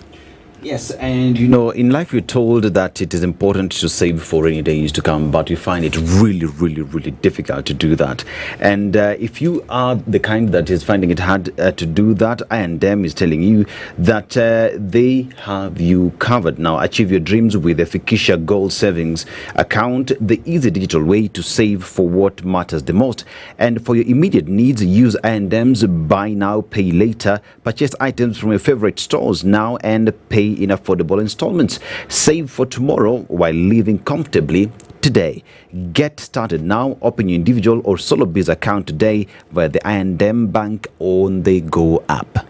Yes, and in life you're told that it is important to save for rainy days to come, but you find it really, really, really difficult to do that. And if you are the kind that is finding it hard to do that, I&M is telling you that they have you covered. Now, achieve your dreams with the Fikisha Gold Savings Account, the easy digital way to save for what matters the most. And for your immediate needs, use I&M's Buy Now, Pay Later. Purchase items from your favorite stores now and pay in affordable installments. Save for tomorrow while living comfortably today. Get started now. Open your individual or solo biz account today via the I&M Bank on the Go app.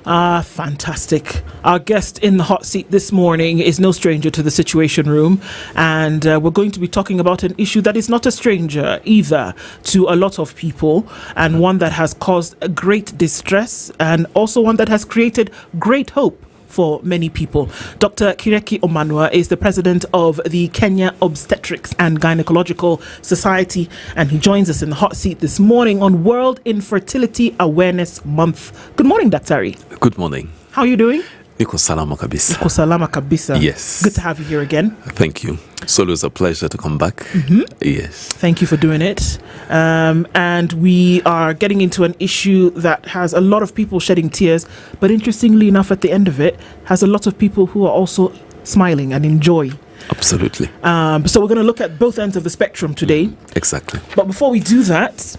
Fantastic. Our guest in the hot seat this morning is no stranger to the Situation Room, and we're going to be talking about an issue that is not a stranger either to a lot of people, and one that has caused a great distress, and also one that has created great hope for many people. Dr. Kireki Omanwa is the president of the Kenya Obstetrics and Gynecological Society, and he joins us in the hot seat this morning on World Infertility Awareness Month. Good morning, Daktari. Good morning. How are you doing? Niko salama kabisa. Niko salama kabisa. Yes. Good to have you here again. Thank you. It's always a pleasure to come back. Mm-hmm. Yes. Thank you for doing it. And we are getting into an issue that has a lot of people shedding tears, but interestingly enough, at the end of it, has a lot of people who are also smiling and enjoy. Absolutely. So we're going to look at both ends of the spectrum today. Exactly. But before we do that,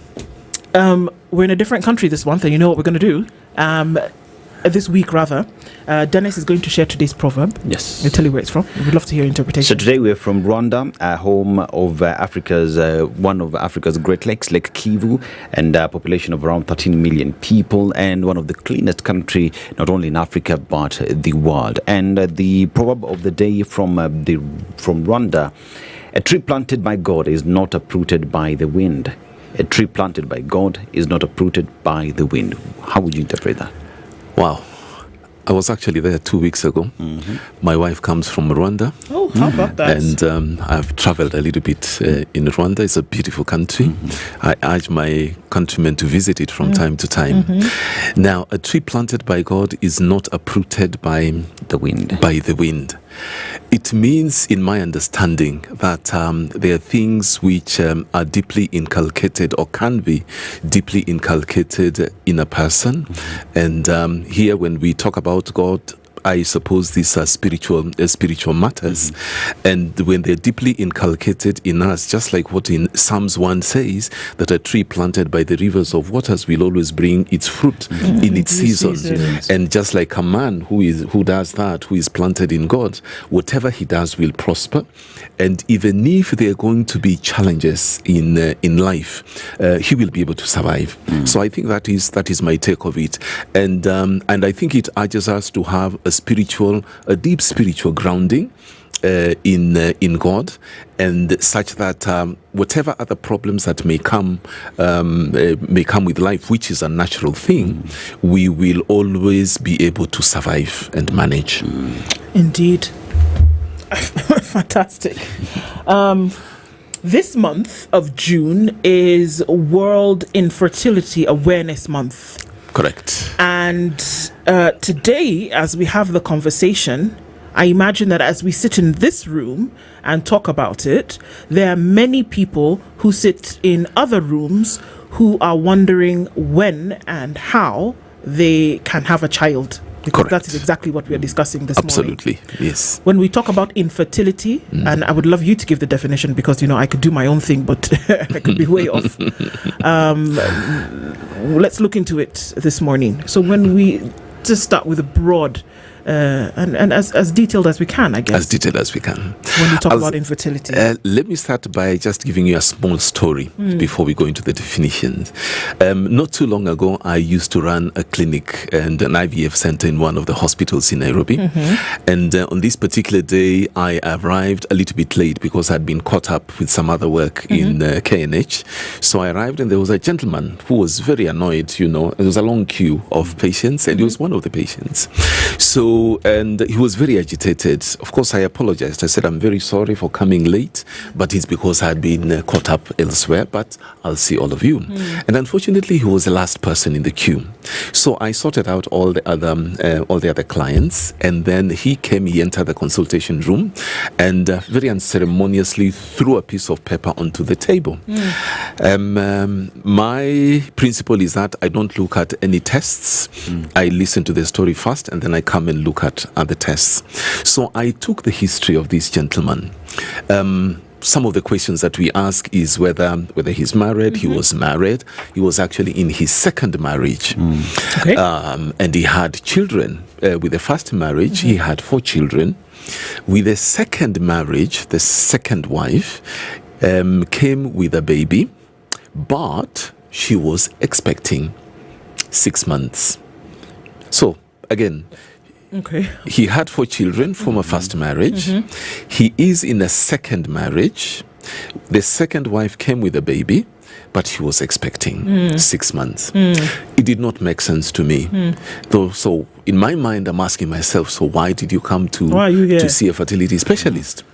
we're in a different country this month, and you know what we're going to do. This week, rather, Dennis is going to share today's proverb. Yes. I'll tell you where it's from. We'd love to hear interpretation. So today we're from Rwanda, home of one of Africa's Great Lakes, Lake Kivu, and a population of around 13 million people, and one of the cleanest country, not only in Africa, but the world. And the proverb of the day from Rwanda: a tree planted by God is not uprooted by the wind. A tree planted by God is not uprooted by the wind. How would you interpret that? Wow. I was actually there 2 weeks ago. Mm-hmm. My wife comes from Rwanda. Oh, how about that? And I've traveled a little bit in Rwanda. It's a beautiful country. Mm-hmm. I urge my countrymen to visit it from time to time. Mm-hmm. Now, a tree planted by God is not uprooted by the wind. It means, in my understanding, that there are things which are deeply inculcated or can be deeply inculcated in a person. Mm-hmm. And here, when we talk about God, I suppose these are spiritual matters. Mm-hmm. And when they're deeply inculcated in us, just like what in Psalms 1 says, that a tree planted by the rivers of waters will always bring its fruit in its season. And just like a man who does that, who is planted in God, whatever he does will prosper. And even if there are going to be challenges in life, he will be able to survive. Mm-hmm. So I think that is my take of it. And I think it urges us to have a deep spiritual grounding in God, and such that whatever other problems that may come with life, which is a natural thing, we will always be able to survive and manage. Indeed. Fantastic. This month of June is World Infertility Awareness Month. Correct. And today, as we have the conversation, I imagine that as we sit in this room and talk about it, there are many people who sit in other rooms who are wondering when and how they can have a child. Because Correct. that is exactly what we are discussing this morning. Absolutely, yes. When we talk about infertility, and I would love you to give the definition because, I could do my own thing, but I could be way off. Let's look into it this morning. So when we just start with a broad and as detailed as we can, I guess. As detailed as we can. When we talk about infertility. Let me start by just giving you a small story before we go into the definitions. Not too long ago, I used to run a clinic and an IVF center in one of the hospitals in Nairobi. And on this particular day, I arrived a little bit late because I'd been caught up with some other work in KNH. So I arrived and there was a gentleman who was very annoyed, There was a long queue of patients and he was one of the patients. And he was very agitated. Of course, I apologized. I said, I'm very sorry for coming late, but it's because I had been caught up elsewhere, but I'll see all of you. And unfortunately, he was the last person in the queue. So I sorted out all the other clients, and then he entered the consultation room and very unceremoniously threw a piece of paper onto the table. My principle is that I don't look at any tests. I listen to the story first, and then I come and look at the tests. So I took the history of this gentleman. Some of the questions that we ask is whether he's married. He was married. He was actually in his second marriage. Okay. And he had children. With the first marriage, he had 4 children. With the second marriage, the second wife came with a baby, but she was expecting 6 months. So, again, okay. He had 4 children from a first marriage. He is in a second marriage. The second wife came with a baby, but he was expecting 6 months. It did not make sense to me. So in my mind, I'm asking myself, so why did you come to see a fertility specialist?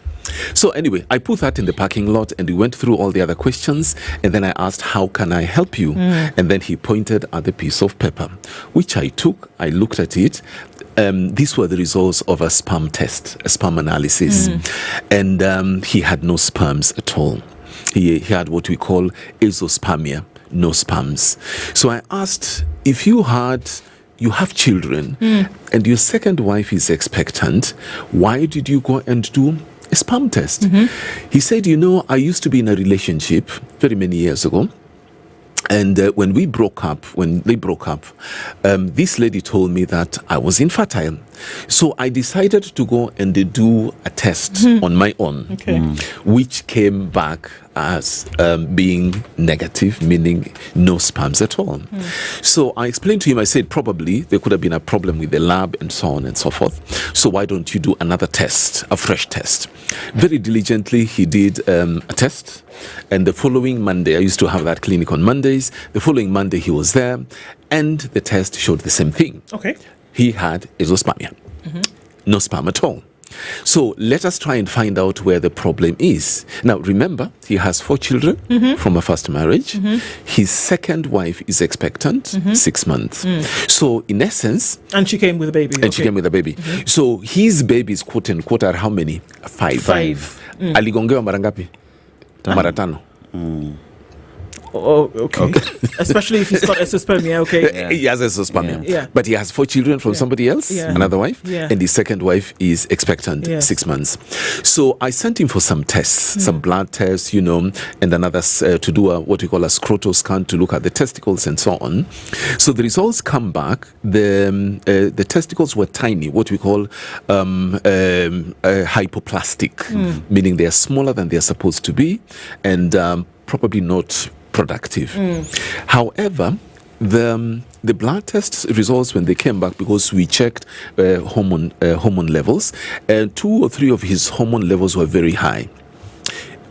So anyway, I put that in the parking lot and we went through all the other questions, and then I asked, how can I help you? And then he pointed at the piece of paper, which I took. I looked at it. These were the results of a sperm test, a sperm analysis. And he had no sperms at all. He had what we call azoospermia, no sperms. So I asked, if you have children and your second wife is expectant, why did you go and do a sperm test? He said, I used to be in a relationship very many years ago. And when they broke up, this lady told me that I was infertile. So I decided to go and do a test on my own, which came back as being negative, meaning no sperms at all. So I explained to him, I said, probably there could have been a problem with the lab and so on and so forth. So why don't you do another test, a fresh test? Very diligently, he did a test. And the following Monday, I used to have that clinic on Mondays. The following Monday, he was there. And the test showed the same thing. Okay. He had azoospermia. No sperm at all. So let us try and find out where the problem is. Now, remember, he has 4 children from a first marriage. His second wife is expectant, 6 months. So, in essence... And she came with a baby. And she came with a baby. So, his babies, quote unquote, are how many? 5. Aligongewa mara ngapi? Mara 5. Oh, okay. Especially if he's got azoospermia, okay. He has azoospermia. Yeah. But he has 4 children from somebody else, another wife, and his second wife is expectant, 6 months. So I sent him for some tests, some blood tests, and another to do what we call a scrotal scan to look at the testicles and so on. So the results come back. The testicles were tiny, what we call hypoplastic, meaning they are smaller than they are supposed to be, and probably not productive. However, the blood test results, when they came back, because we checked hormone levels, 2 or 3 of his hormone levels were very high.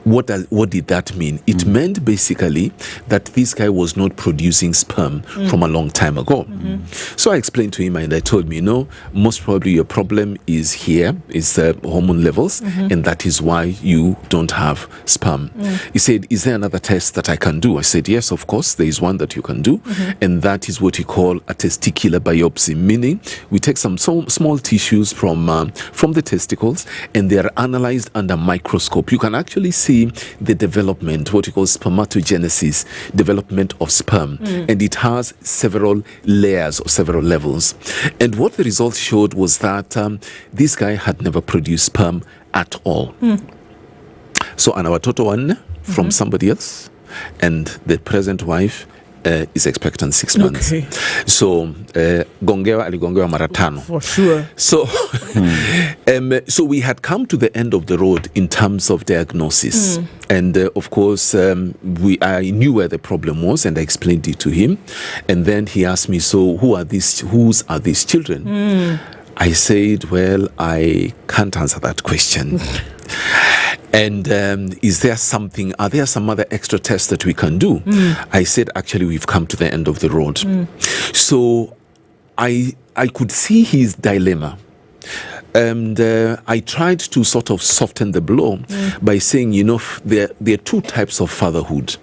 what did that mean? It meant basically that this guy was not producing sperm from a long time ago. So I explained to him, and I told me, most probably your problem is here, is hormone levels, and that is why you don't have sperm. He said, is there another test that I can do? I said, yes, of course, there is one that you can do, and that is what we call a testicular biopsy, meaning we take some small tissues from the testicles, and they are analyzed under microscope. You can actually see the development, what we call spermatogenesis, development of sperm, and it has several layers or several levels. And what the results showed was that this guy had never produced sperm at all. So an watoto one from somebody else, and the present wife is expectant 6 months. So aligongewa mara tano. For sure. So so we had come to the end of the road in terms of diagnosis. And of course, I knew where the problem was, and I explained it to him. And then he asked me, so whose are these children? I said, well, I can't answer that question. And are there some other extra tests that we can do? I said, actually, we've come to the end of the road. So I could see his dilemma. And I tried to sort of soften the blow by saying, there are two types of fatherhood.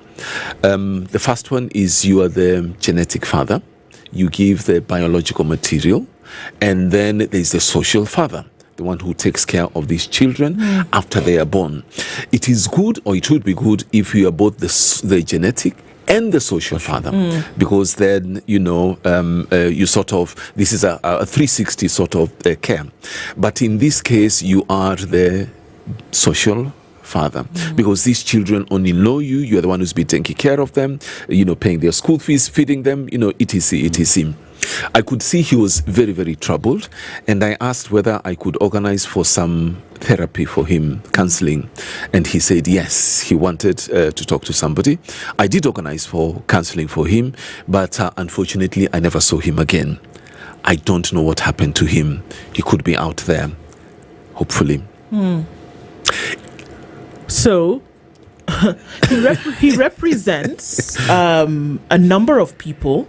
The first one is you are the genetic father. You give the biological material. And then there's the social father, the one who takes care of these children after they are born. It is good, or it would be good, if you are both the genetic and the social father, because then, you sort of, this is a 360 sort of care. But in this case, you are the social father, because these children only know you are the one who's been taking care of them, paying their school fees, feeding them, etc. I could see he was very, very troubled, and I asked whether I could organize for some therapy for him, counseling, and he said yes, he wanted to talk to somebody. I did organize for counseling for him, but unfortunately I never saw him again. I don't know what happened to him. He could be out there, hopefully. So he represents a number of people.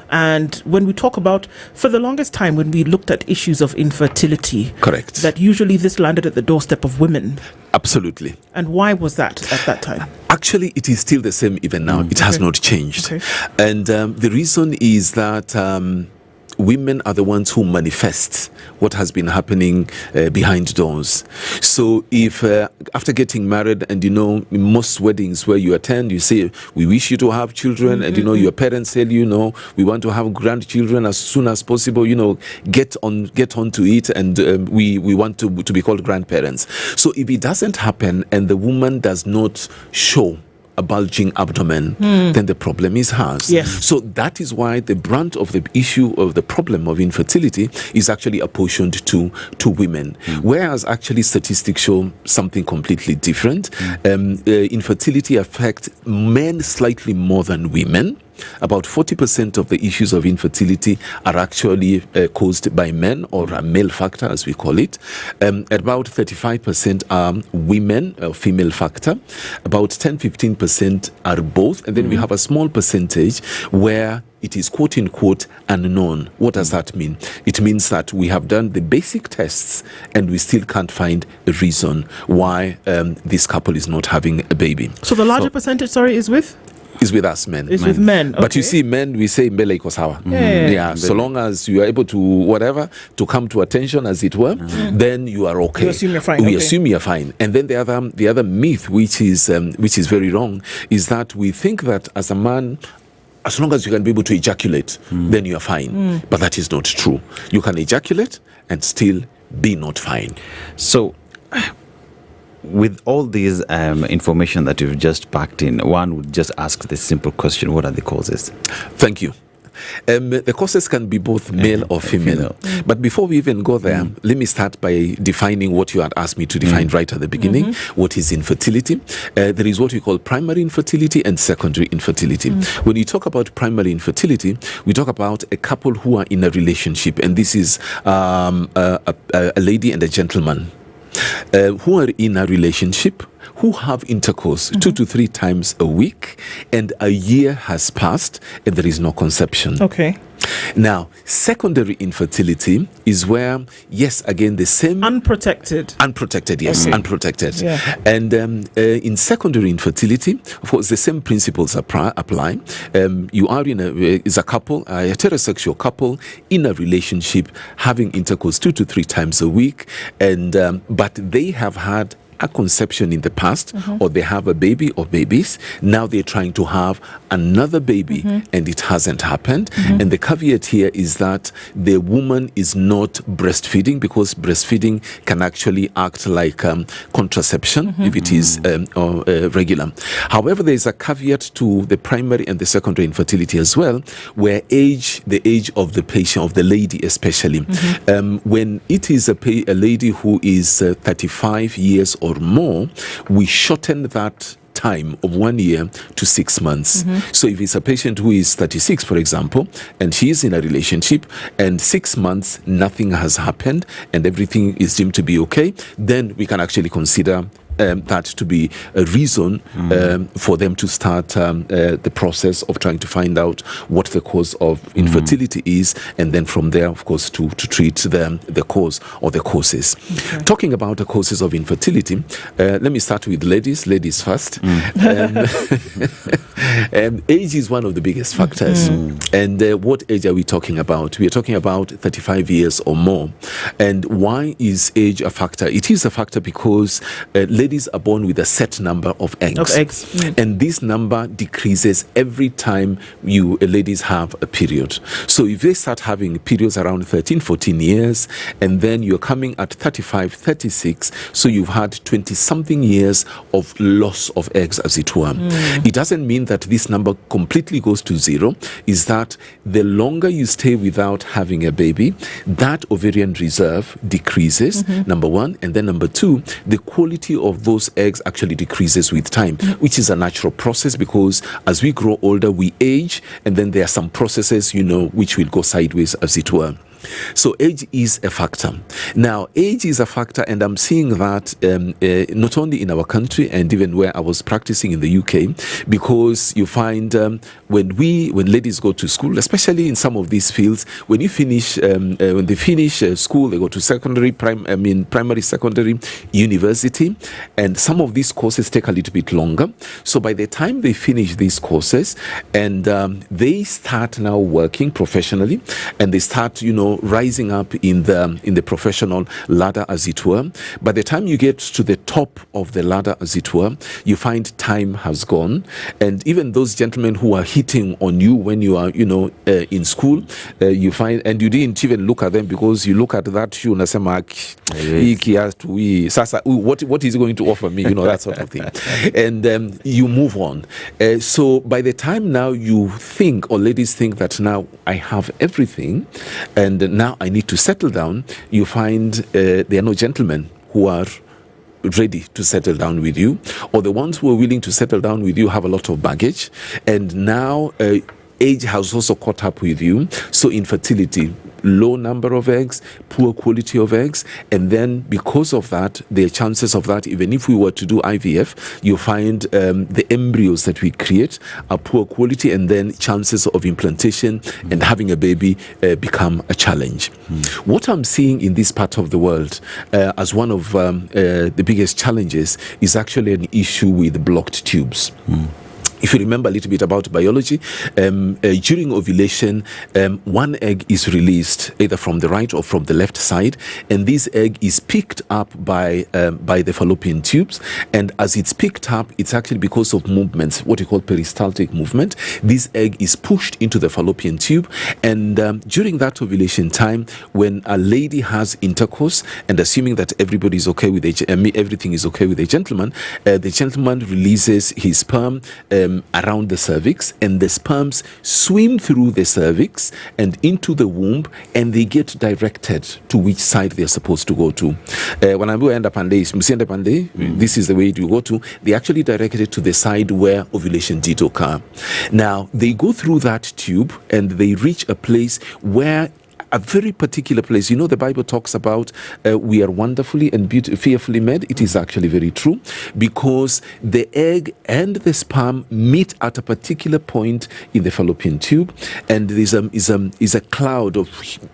And when we talk about, for the longest time, when we looked at issues of infertility, correct, that usually this landed at the doorstep of women. Absolutely. And why was that at that time? Actually, it is still the same even now. It has not changed. And the reason is that women are the ones who manifest what has been happening behind doors. So if after getting married, and in most weddings where you attend, you say, we wish you to have children, and your parents tell you, we want to have grandchildren as soon as possible, get on to it, and we want to be called grandparents. So if it doesn't happen and the woman does not show a bulging abdomen, then the problem is hers. Yes. So that is why the brunt of the issue of the problem of infertility is actually apportioned to women, whereas actually statistics show something completely different. Infertility affects men slightly more than women. About 40% of the issues of infertility are actually caused by men, or a male factor as we call it. About 35% are women, or female factor. About 10-15% are both. And then we have a small percentage where it is quote unquote unknown. What does that mean? It means that we have done the basic tests and we still can't find a reason why this couple is not having a baby. So the larger percentage, is with? Is with us men. It's with men. Okay. But you see, men, we say mbele iko sawa. Yeah. So long as you are able to to come to attention, as it were, then you are okay. You assume you're fine. We assume you're fine. And then the other myth, which is very wrong, is that we think that as a man, as long as you can be able to ejaculate, then you are fine. But that is not true. You can ejaculate and still be not fine. So, with all these information that you've just packed in, one would just ask this simple question: what are the causes? Thank you. The causes can be both male or female. But before we even go there, let me start by defining what you had asked me to define right at the beginning. What is infertility? There is what we call primary infertility and secondary infertility. When you talk about primary infertility, we talk about a couple who are in a relationship, and this is a lady and a gentleman who are in a relationship, who have intercourse 2 to 3 times a week, and a year has passed and there is no conception. Okay. Now, secondary infertility is where, yes, again, the same... Unprotected, yes, okay. unprotected. Yeah. And in secondary infertility, of course, the same principles apply. You are is a couple, a heterosexual couple in a relationship, having intercourse 2 to 3 times a week, and but they have had a conception in the past, or they have a baby or babies. Now they're trying to have another baby, and it hasn't happened. And the caveat here is that the woman is not breastfeeding, because breastfeeding can actually act like contraception if it is regular. However, there is a caveat to the primary and the secondary infertility as well, where the age of the patient, of the lady especially, when it is a lady who is 35 years or more, we shorten that time of 1 year to 6 months. So if it's a patient who is 36, for example, and she is in a relationship and 6 months nothing has happened and everything is deemed to be okay, then we can actually consider that to be a reason for them to start the process of trying to find out what the cause of infertility is, and then from there, of course, to treat the cause or the causes. Okay. Talking about the causes of infertility, let me start with ladies first. Age is one of the biggest factors. And what age are we talking about? We are talking about 35 years or more. And why is age a factor? It is a factor because ladies are born with a set number of eggs. And this number decreases every time ladies have a period. So if they start having periods around 13, 14 years, and then you're coming at 35, 36, so you've had 20-something years of loss of eggs, as it were. It doesn't mean that this number completely goes to zero. Is that the longer you stay without having a baby, that ovarian reserve decreases, number one, and then number two, the quality of those eggs actually decreases with time, which is a natural process, because as we grow older, we age, and then there are some processes, which will go sideways, as it were. So age is a factor. Now, age is a factor, and I'm seeing that not only in our country and even where I was practicing in the UK, because you find when ladies go to school, especially in some of these fields, when they finish school, they go to primary, secondary, university, and some of these courses take a little bit longer. So by the time they finish these courses and they start now working professionally, and they start, rising up in the professional ladder, as it were. By the time you get to the top of the ladder, as it were, you find time has gone. And even those gentlemen who are hitting on you when you are, in school, you find, and you didn't even look at them, because you look at that shoe, what is he going to offer me? That sort of thing. And you move on. So by the time now you think, or ladies think, that now I have everything, and now I need to settle down, you find there are no gentlemen who are ready to settle down with you, or the ones who are willing to settle down with you have a lot of baggage, and now age has also caught up with you. So infertility, low number of eggs, poor quality of eggs, and then because of that, the chances of that, even if we were to do IVF, you find the embryos that we create are poor quality, and then chances of implantation and having a baby become a challenge. What I'm seeing in this part of the world as one of the biggest challenges is actually an issue with blocked tubes. If you remember a little bit about biology, during ovulation, one egg is released either from the right or from the left side, and this egg is picked up by the fallopian tubes. And as it's picked up, it's actually because of movements, what you call peristaltic movement. This egg is pushed into the fallopian tube, and during that ovulation time, when a lady has intercourse, and assuming that everybody is okay with everything is okay with the gentleman releases his sperm around the cervix, and the sperms swim through the cervix and into the womb, and they get directed to which side they're supposed to go to. When I end up on this is the way you go to. They actually directed to the side where ovulation did occur. Now they go through that tube and they reach a place where a very particular place. You know, the Bible talks about we are wonderfully and fearfully made. It is actually very true, because the egg and the sperm meet at a particular point in the fallopian tube, and there is a cloud of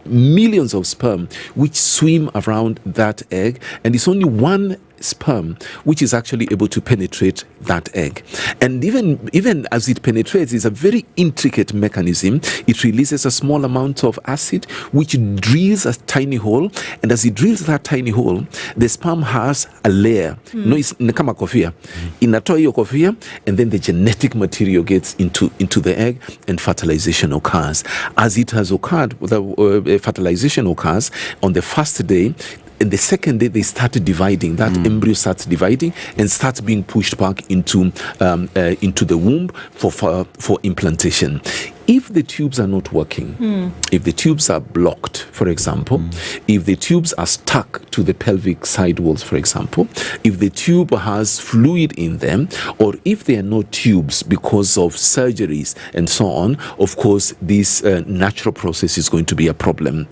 millions of sperm which swim around that egg, and it's only one sperm which is actually able to penetrate that egg. And even as it penetrates, it's a very intricate mechanism. It releases a small amount of acid which drills a tiny hole, and as it drills that tiny hole, the sperm has a layer. No, it's kama kofia. Inatoa hiyo kofia, and then the genetic material gets into the egg, and fertilization occurs. As it has occurred, fertilization occurs on the first day. And the second day, they started dividing. That embryo starts dividing and starts being pushed back into the womb for implantation. If the tubes are not working, if the tubes are blocked, for example, if the tubes are stuck to the pelvic side walls, for example, if the tube has fluid in them, or if there are no tubes because of surgeries and so on, of course, this natural process is going to be a problem.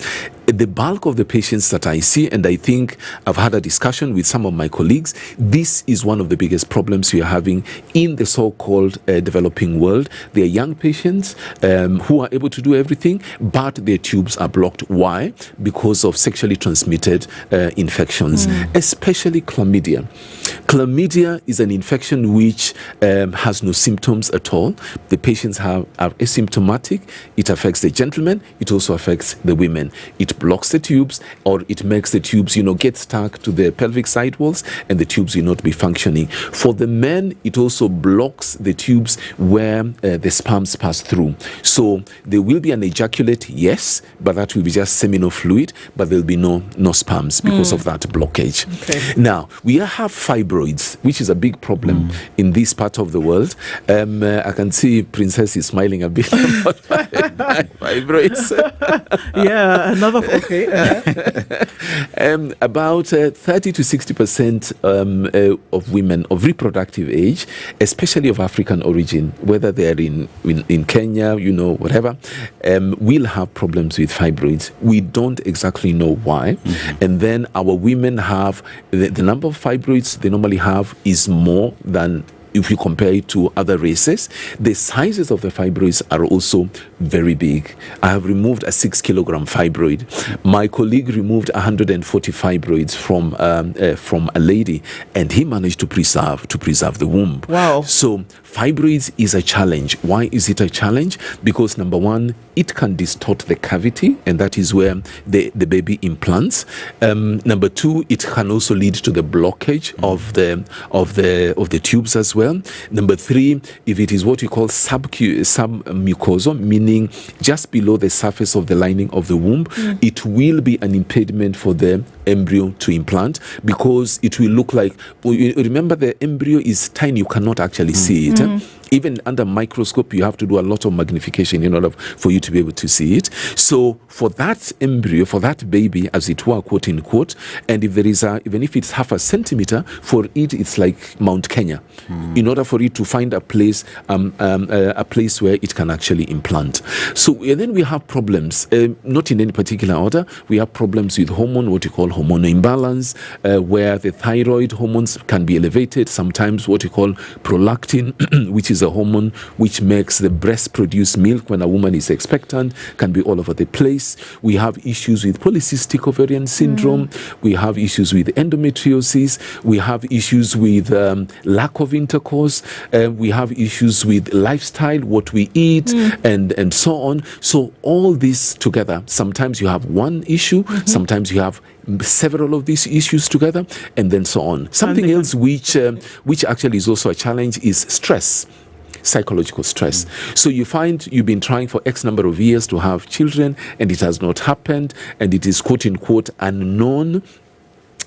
The bulk of the patients that I see, and I think I've had a discussion with some of my colleagues, this is one of the biggest problems we are having in the so-called developing world. They are young patients who are able to do everything, but their tubes are blocked. Why? Because of sexually transmitted infections, especially chlamydia. Chlamydia is an infection which has no symptoms at all. The patients are asymptomatic. It affects the gentlemen. It also affects the women. It blocks the tubes, or it makes the tubes, get stuck to the pelvic side walls, and the tubes will not be functioning. For the men, it also blocks the tubes where the sperms pass through. So there will be an ejaculate, yes, but that will be just seminal fluid, but there will be no sperms because of that blockage. Okay. Now, we have fibroids, which is a big problem in this part of the world. I can see Princess is smiling a bit about fibroids. Yeah, another. Okay. About 30 to 60% of women of reproductive age, especially of African origin, whether they are in Kenya, whatever, will have problems with fibroids. We don't exactly know why. And then our women have the number of fibroids they normally have is more than if you compare it to other races. The sizes of the fibroids are also very big. I have removed a 6 kilogram fibroid. My colleague removed 140 fibroids from a lady, and he managed to preserve the womb. Wow. So fibroids is a challenge. Why is it a challenge? Because number one, it can distort the cavity, and that is where the baby implants. Number two, it can also lead to the blockage of the tubes as well. Number three, if it is what we call submucosal, meaning just below the surface of the lining of the womb, it will be an impediment for the embryo to implant, because it will look like, remember, the embryo is tiny, you cannot actually see it. Even under microscope, you have to do a lot of magnification in order for you to be able to see it. So for that embryo, for that baby, as it were, quote unquote, and if there is even if it's half a centimeter, for it, it's like Mount Kenya. In order for it to find a place where it can actually implant. So and then we have problems, not in any particular order. We have problems with hormone, what you call hormonal imbalance, where the thyroid hormones can be elevated. Sometimes what you call prolactin, which is a hormone which makes the breast produce milk when a woman is expectant, can be all over the place. We have issues with polycystic ovarian syndrome. We have issues with endometriosis. We have issues with lack of intercourse. We have issues with lifestyle, what we eat, and so on. So all this together, sometimes you have one issue, sometimes you have several of these issues together, and then so on. Something else which actually is also a challenge is stress. Psychological stress. So you find you've been trying for X number of years to have children, and it has not happened, and it is quote unquote unknown,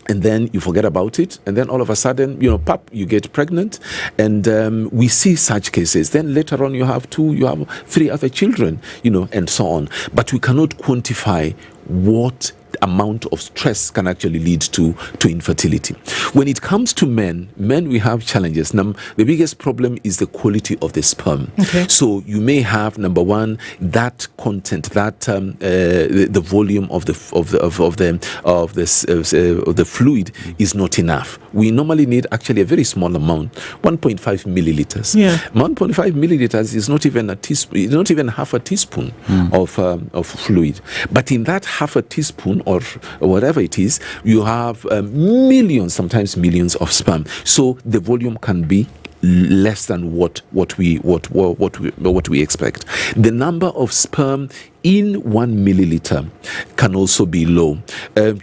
and then you forget about it, and then all of a sudden, you get pregnant, and we see such cases. Then later on, you have 2, you have 3 other children, and so on. But we cannot quantify what amount of stress can actually lead to infertility. When it comes to men, we have challenges. The biggest problem is the quality of the sperm. Okay. So you may have, number one, that content, that the volume of the fluid is not enough. We normally need actually a very small amount, 1.5 milliliters. Yeah. 1.5 milliliters is not even a teaspoon. It's not even half a teaspoon of fluid. But in that half a teaspoon or whatever it is, you have millions, sometimes millions of sperm. So the volume can be less than what we expect. The number of sperm in 1 milliliter can also be low.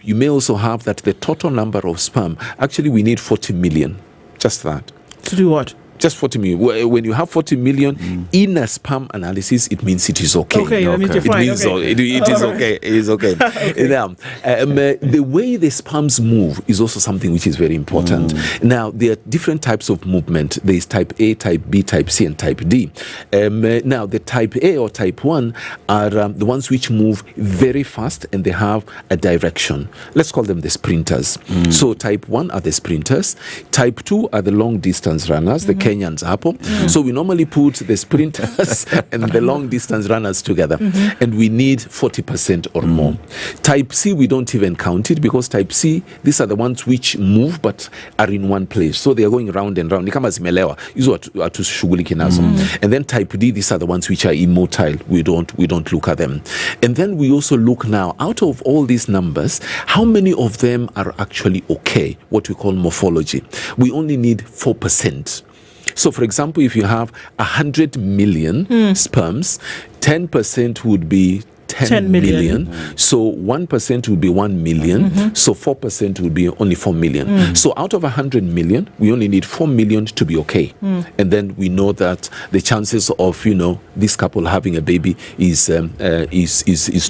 You may also have that the total number of sperm, actually we need 40 million, just that. To do what? Just 40 million. When you have 40 million in a sperm analysis, it means it is okay. Okay, that means you're fine. It means it is okay. It is okay. Now, the way the sperms move is also something which is very important. Now, there are different types of movement. There is type A, type B, type C, and type D. Now, the type A or type 1 are the ones which move very fast and they have a direction. Let's call them the sprinters. So type 1 are the sprinters. Type 2 are the long distance runners, the Kenyans hapo. So we normally put the sprinters and the long distance runners together, and we need 40% or more. Type C, we don't even count it, because type C, these are the ones which move but are in one place, so they are going round and round. Ni kama zimelewa, hizo hatushughuliki nazo. And then type D, these are the ones which are immotile. We don't look at them. And then we also look now, out of all these numbers, how many of them are actually okay, what we call morphology. We only need 4%. So, for example, if you have 100 million sperms, 10% would be 10 million. So 1% would be 1 million. So 4% would be only 4 million. So out of 100 million, we only need 4 million to be okay. And then we know that the chances of, this couple having a baby is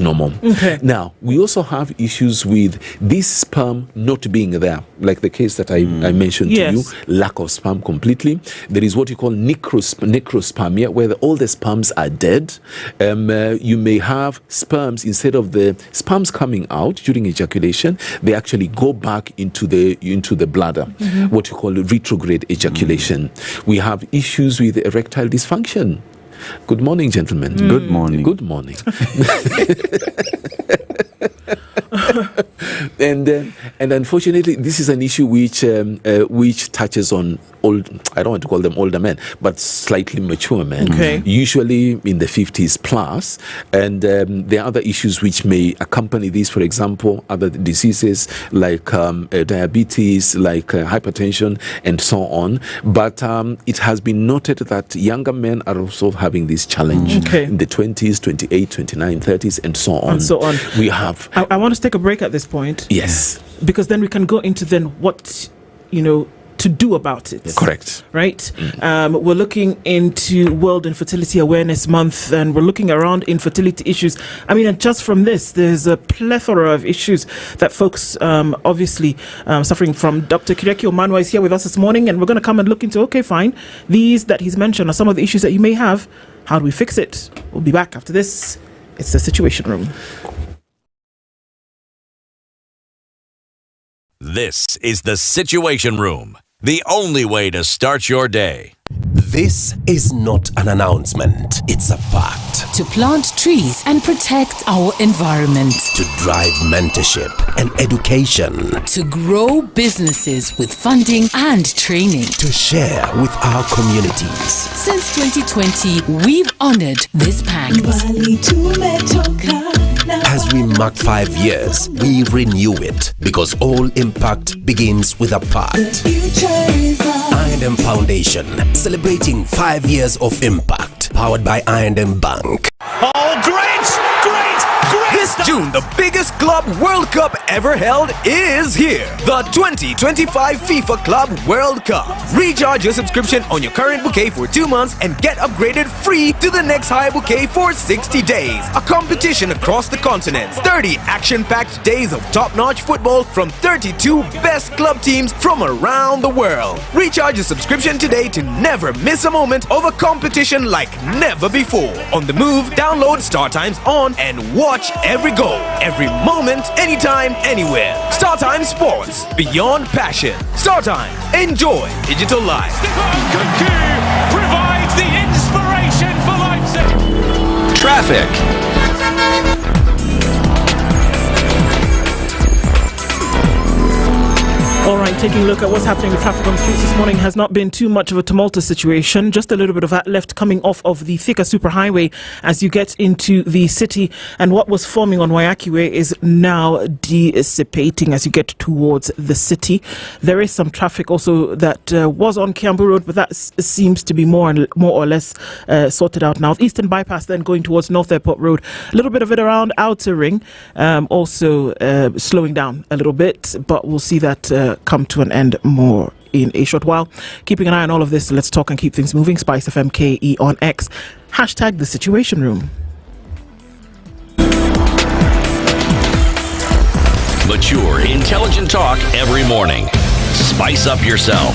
normal. Okay. Now, we also have issues with this sperm not being there, like the case that I mentioned to you, lack of sperm completely. There is what you call necrospermia, where all the sperms are dead. You may have sperms, instead of the sperms coming out during ejaculation, they actually go back into the bladder, what you call retrograde ejaculation. We have issues with erectile dysfunction. Good morning, gentlemen. Good morning. Good morning. And unfortunately, this is an issue which touches on I don't want to call them older men, but slightly mature men, usually in the 50s plus. And there are other issues which may accompany this, for example, other diseases like diabetes, like hypertension, and so on. But it has been noted that younger men are also having this challenge in the 20s, 28, 29, 30s, and so on. And so on. We have... I want to take a break at this point. Yes. Because then we can go into then what, to do about it. Correct. Right? We're looking into World Infertility Awareness Month, and we're looking around infertility issues. I mean, and just from this, there's a plethora of issues that folks obviously suffering from. Dr. Kireki Omanwa is here with us this morning, and we're going to come and look into, okay, fine, these that he's mentioned are some of the issues that you may have. How do we fix it? We'll be back after this. It's the Situation Room. This is the Situation Room, the only way to start your day. This is not an announcement, it's a fact. To plant trees and protect our environment. To drive mentorship and education. To grow businesses with funding and training. To share with our communities. Since 2020, we've honored this pact. As we mark 5 years, we renew it, because all impact begins with a pact. I&M Foundation, celebrating 5 years of impact, powered by I&M Bank. Oh, great! This June, the biggest Club World Cup ever held is here. The 2025 FIFA Club World Cup. Recharge your subscription on your current bouquet for 2 months and get upgraded free to the next higher bouquet for 60 days. A competition across the continent. 30 action-packed days of top-notch football from 32 best club teams from around the world. Recharge your subscription today to never miss a moment of a competition like never before. On the move, download StarTimes On and watch every every goal, every moment, anytime, anywhere. StarTime Sports, beyond passion. StarTime, enjoy digital life. Provides the inspiration for Leipzig. Traffic. All right, taking a look at what's happening with traffic on the streets this morning. Has not been too much of a tumultuous situation. Just a little bit of that left coming off of the Thika Superhighway as you get into the city. And what was forming on Wayaki Way is now dissipating as you get towards the city. There is some traffic also that was on Kiambu Road, but that seems to be more or less sorted out now. Eastern Bypass then going towards North Airport Road. A little bit of it around Outer Ring, also slowing down a little bit, but we'll see that come to an end more in a short while. Keeping an eye on all of this, let's talk and keep things moving. SpiceFM KE on X. Hashtag the Situation Room. Mature, intelligent talk every morning. Spice up yourself.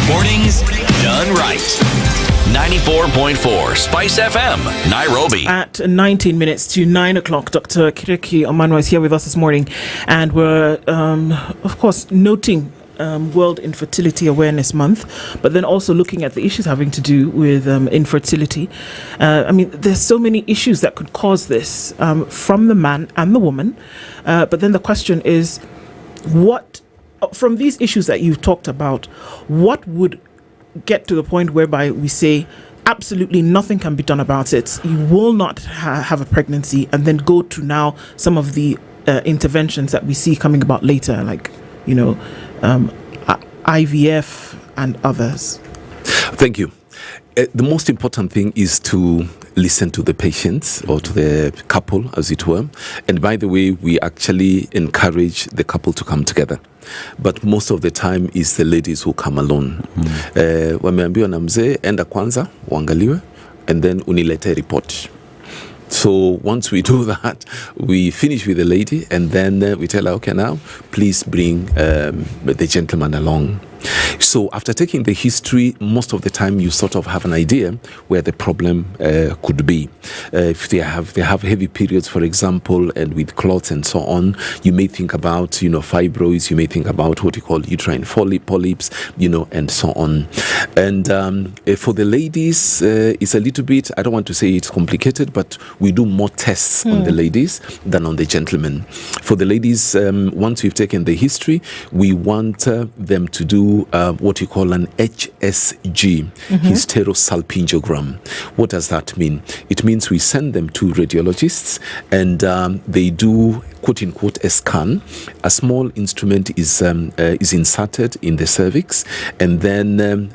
Mornings done right. 94.4 Spice FM, Nairobi. At 19 minutes to 9 o'clock, Dr. Kiriki Omanwa is here with us this morning. And we're, of course, noting World Infertility Awareness Month, but then also looking at the issues having to do with infertility. I mean, there's so many issues that could cause this from the man and the woman. But then the question is, what, from these issues that you've talked about, what would get to the point whereby we say absolutely nothing can be done about it, you will not have a pregnancy, and then go to now some of the interventions that we see coming about later, like, you know, IVF and others? Thank you. The most important thing is to listen to the patients or to the couple, as it were. And by the way, we actually encourage the couple to come together. But most of the time is the ladies who come alone. Wameambiwa na mzee, enda kwanza, uangaliwe, and then unilete report. So once we do that, we finish with the lady, and then we tell her, okay, now please bring the gentleman along. So after taking the history, most of the time you sort of have an idea where the problem could be. If they have heavy periods, for example, and with clots and so on, you may think about, fibroids, you may think about what you call uterine polyps, and so on. And for the ladies, it's a little bit, I don't want to say it's complicated, but we do more tests on the ladies than on the gentlemen. For the ladies, once we've taken the history, we want them to do what you call an HSG, hysterosalpingogram. What does that mean? It means we send them to radiologists, and they do, quote unquote, a scan. A small instrument is inserted in the cervix, and then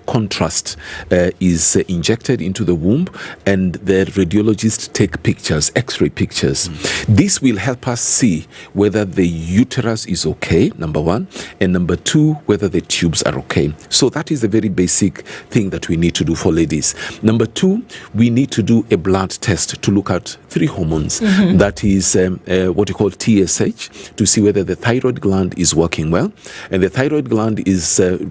contrast is injected into the womb, and the radiologist take pictures, X-ray pictures. This will help us see whether the uterus is okay, number one, and number two, whether the tubes are okay. So that is a very basic thing that we need to do for ladies. Number two, we need to do a blood test to look at 3 hormones. That is what you call TSH, to see whether the thyroid gland is working well. And the thyroid gland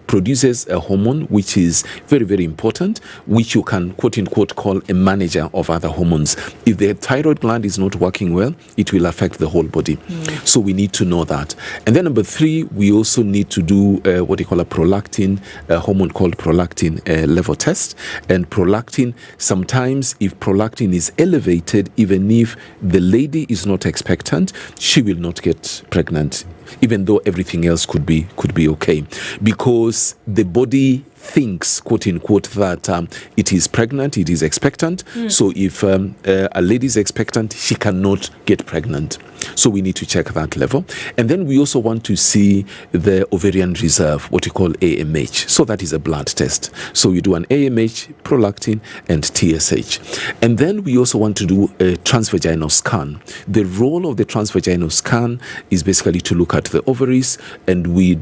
produces a hormone which is very, very important, which you can, quote unquote, call a manager of other hormones. If the thyroid gland is not working well, it will affect the whole body. So we need to know that. And then number 3, we also need to do what they call a prolactin, a hormone called prolactin level test. And prolactin, sometimes if prolactin is elevated, even if the lady is not expectant, she will not get pregnant, even though everything else could be okay, because the body thinks, quote unquote, that it is pregnant, it is expectant. So if a lady is expectant, she cannot get pregnant. So we need to check that level. And then we also want to see the ovarian reserve, what you call AMH. So that is a blood test. So you do an AMH, prolactin, and TSH. And then we also want to do a transvaginal scan. The role of the transvaginal scan is basically to look at the ovaries, and we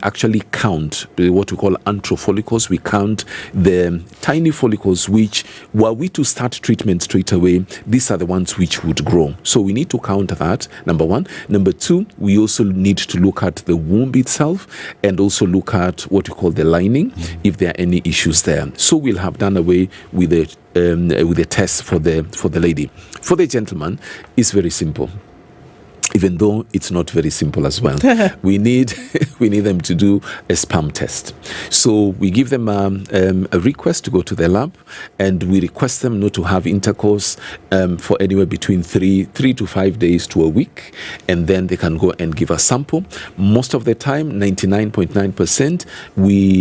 actually count what we call antrophoresis follicles. We count the tiny follicles which, were we to start treatment straight away, these are the ones which would grow. So we need to count that, number one. Number two, we also need to look at the womb itself and also look at what we call the lining, if there are any issues there. So we'll have done away with the test for the lady. For the gentleman, it's very simple. Even though it's not very simple as well. we need them to do a sperm test. So we give them a request to go to the lab, and we request them not to have intercourse for anywhere between 3 to 5 days to a week, and then they can go and give a sample. Most of the time, 99.9%,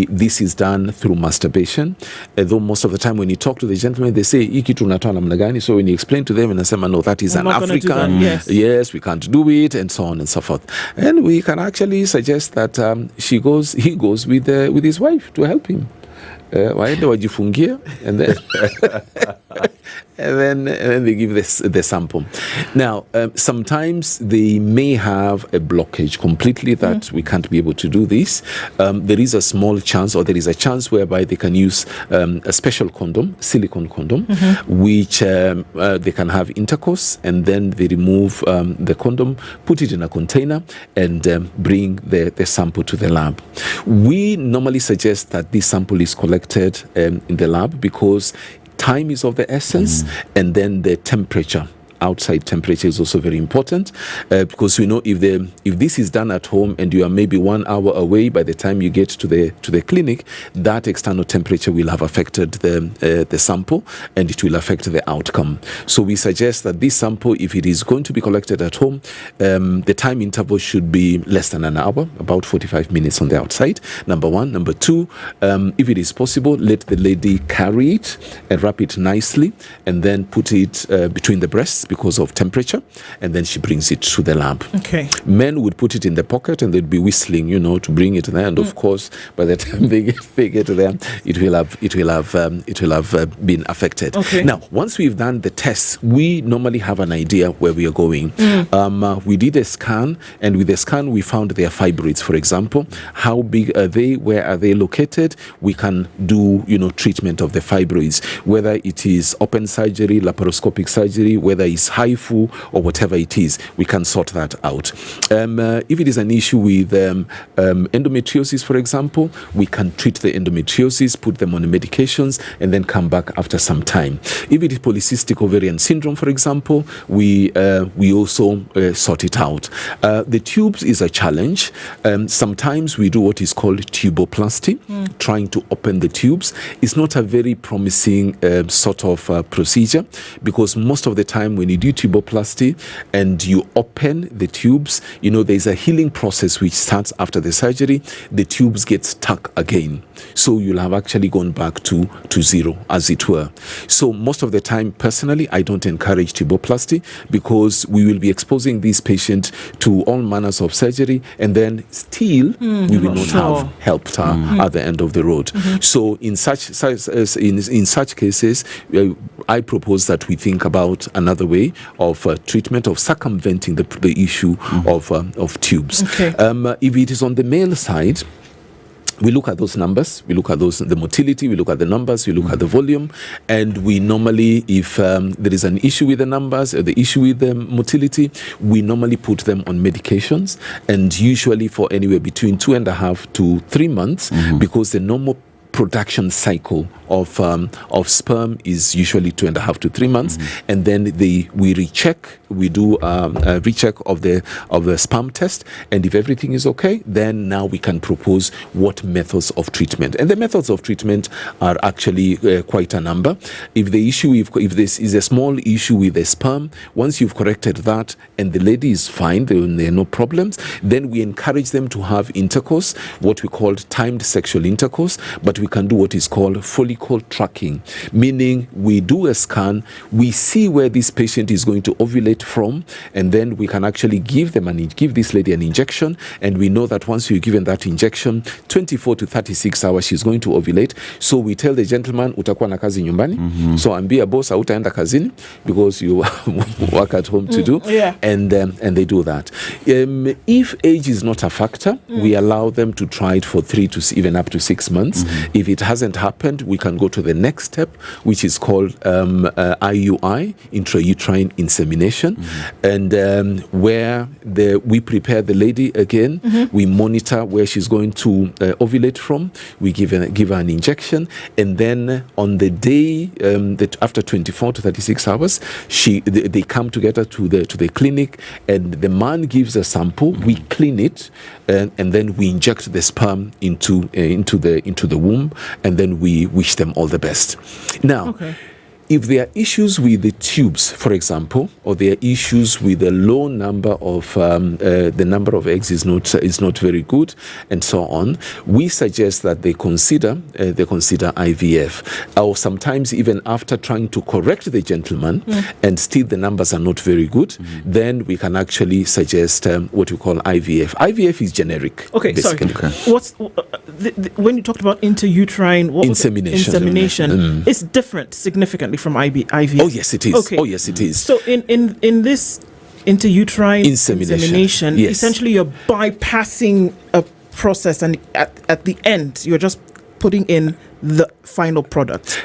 this is done through masturbation. Though most of the time when you talk to the gentleman, they say, "Iki tunatoa namna gani?" So when you explain to them, and I say, "No, that is an African. Yes, we can't do it," and so on and so forth. And we can actually suggest that he goes with his wife to help him. Waende wajifungie, and then and then they give the sample. Now, sometimes they may have a blockage completely that we can't be able to do this. There is a small chance, or there is a chance whereby they can use a special condom, silicone condom, which they can have intercourse, and then they remove the condom, put it in a container, and bring the sample to the lab. We normally suggest that this sample is collected in the lab because time is of the essence, and then the temperature. Outside temperature is also very important because we know if this is done at home and you are maybe 1 hour away, by the time you get to the clinic, that external temperature will have affected the sample, and it will affect the outcome. So we suggest that this sample, if it is going to be collected at home, the time interval should be less than an hour, about 45 minutes on the outside. Number one. Number two, if it is possible, let the lady carry it and wrap it nicely, and then put it between the breasts because of temperature, and then she brings it to the lab. Okay. Men would put it in the pocket and they'd be whistling, to bring it there. And of course, by the time they get to them, it will have been affected. Okay. Now, once we've done the tests, we normally have an idea where we are going. We did a scan, and with the scan, we found their fibroids, for example. How big are they? Where are they located? We can do, treatment of the fibroids, whether it is open surgery, laparoscopic surgery, whether it's HIFU or whatever it is, we can sort that out. If it is an issue with endometriosis, for example, we can treat the endometriosis, put them on the medications, and then come back after some time. If it is polycystic ovarian syndrome, for example, we also sort it out. The tubes is a challenge. Sometimes we do what is called tuboplasty, trying to open the tubes. It's not a very promising sort of procedure, because most of the time when you do tuboplasty and you open the tubes, there's a healing process which starts after the surgery. The tubes get stuck again. So you'll have actually gone back to zero, as it were. So most of the time, personally, I don't encourage tuboplasty, because we will be exposing this patient to all manners of surgery, and then still we will not have helped her at the end of the road. So in such cases, I propose that we think about another way of treatment, of circumventing the issue of tubes. Okay. If it is on the male side, we look at those numbers, we look at the motility, we look at the numbers, we look at the volume, and we normally, if there is an issue with the numbers or the issue with the motility, we normally put them on medications, and usually for anywhere between 2.5 to 3 months, because the normal production cycle of sperm is usually 2.5 to 3 months, and then we recheck. We do a recheck of the sperm test, and if everything is okay, then now we can propose what methods of treatment. And the methods of treatment are actually quite a number. If this is a small issue with the sperm, once you've corrected that and the lady is fine, there are no problems, then we encourage them to have intercourse, what we call timed sexual intercourse, but we we can do what is called follicle tracking, meaning we do a scan, we see where this patient is going to ovulate from, and then we can actually give this lady an injection, and we know that once you're given that injection, 24 to 36 hours she's going to ovulate. So we tell the gentleman, utakuwa na kazi nyumbani, so ambia boss hautaenda kazini because you work at home to do, and they do that. If age is not a factor, we allow them to try it for 3 to even up to 6 months. If it hasn't happened, we can go to the next step, which is called IUI, intrauterine insemination, and where we prepare the lady again, we monitor where she's going to ovulate from, we give her an injection, and then on the day that after 24 to 36 hours, they come together to the clinic, and the man gives a sample, we clean it, and then we inject the sperm into the womb, and then we wish them all the best. Now, if there are issues with the tubes, for example, or there are issues with the low number of the number of eggs is not very good, and so on, we suggest that they consider IVF, or sometimes even after trying to correct the gentleman and still the numbers are not very good, then we can actually suggest what we call IVF. IVF is generic. Okay, basically. Sorry. What's when you talked about intrauterine insemination? It's different significantly from IVF. Oh yes, it is. Okay. Oh yes, it is. So in this intrauterine insemination, essentially you're bypassing a process, and at the end you're just putting in the final product.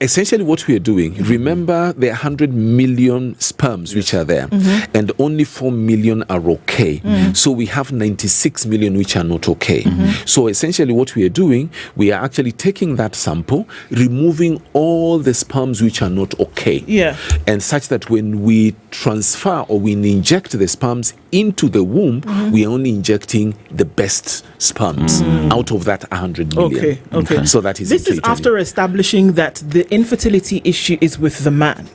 Essentially what we are doing, remember there are 100 million sperms which are there, and only 4 million are okay. So we have 96 million which are not okay. So essentially what we are doing, we are actually taking that sample, removing all the sperms which are not okay. And such that when we transfer or we inject the sperms into the womb, we are only injecting the best sperms out of that 100 million. Okay. So that is this is after establishing that the infertility issue is with the man.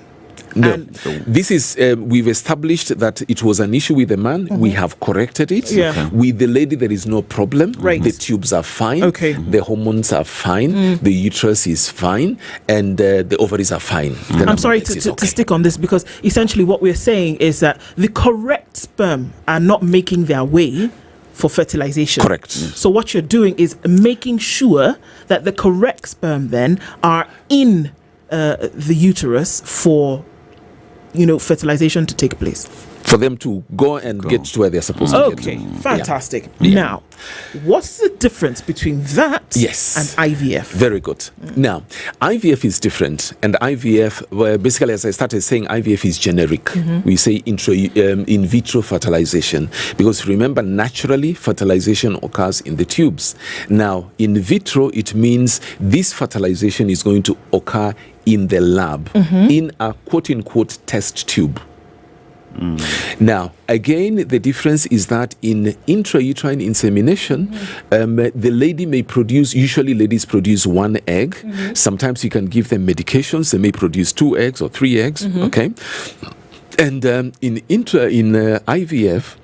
No, this is we've established that it was an issue with the man. We have corrected it. With the lady, there is no problem. The tubes are fine. The hormones are fine. The uterus is fine, and the ovaries are fine. I'm sorry to stick on this, because essentially what we're saying is that the correct sperm are not making their way for fertilization. Correct. So what you're doing is making sure that the correct sperm then are in the uterus for fertilization to take place. For them to go and get to where they're supposed to get to. Okay, fantastic. Now, what's the difference between that and IVF? Very good. Now, IVF is different, and IVF, well, basically, as I started saying, IVF is generic. We say in vitro fertilization, because remember, naturally, fertilization occurs in the tubes. Now, in vitro, it means this fertilization is going to occur in the lab, in a quote-unquote test tube. Now, again, the difference is that in intrauterine insemination, the lady may produce, usually ladies produce 1 egg. Sometimes you can give them medications, they may produce 2 eggs or 3 eggs, okay? And in IVF,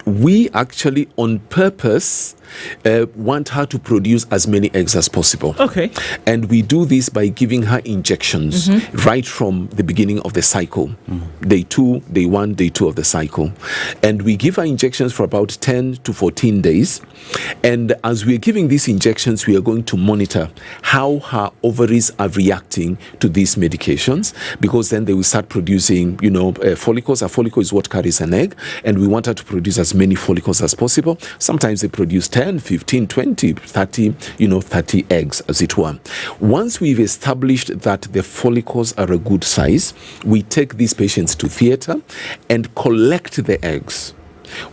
we actually on purpose want her to produce as many eggs as possible. And we do this by giving her injections right from the beginning of the cycle. Day 2, day 1, day 2 of the cycle. And we give her injections for about 10 to 14 days. And as we're giving these injections, we are going to monitor how her ovaries are reacting to these medications, because then they will start producing, follicles. A follicle is what carries an egg, and we want her to produce as many follicles as possible. Sometimes they produce 10, 15, 20, 30, 30 eggs, as it were. Once we've established that the follicles are a good size, we take these patients to theater and collect the eggs.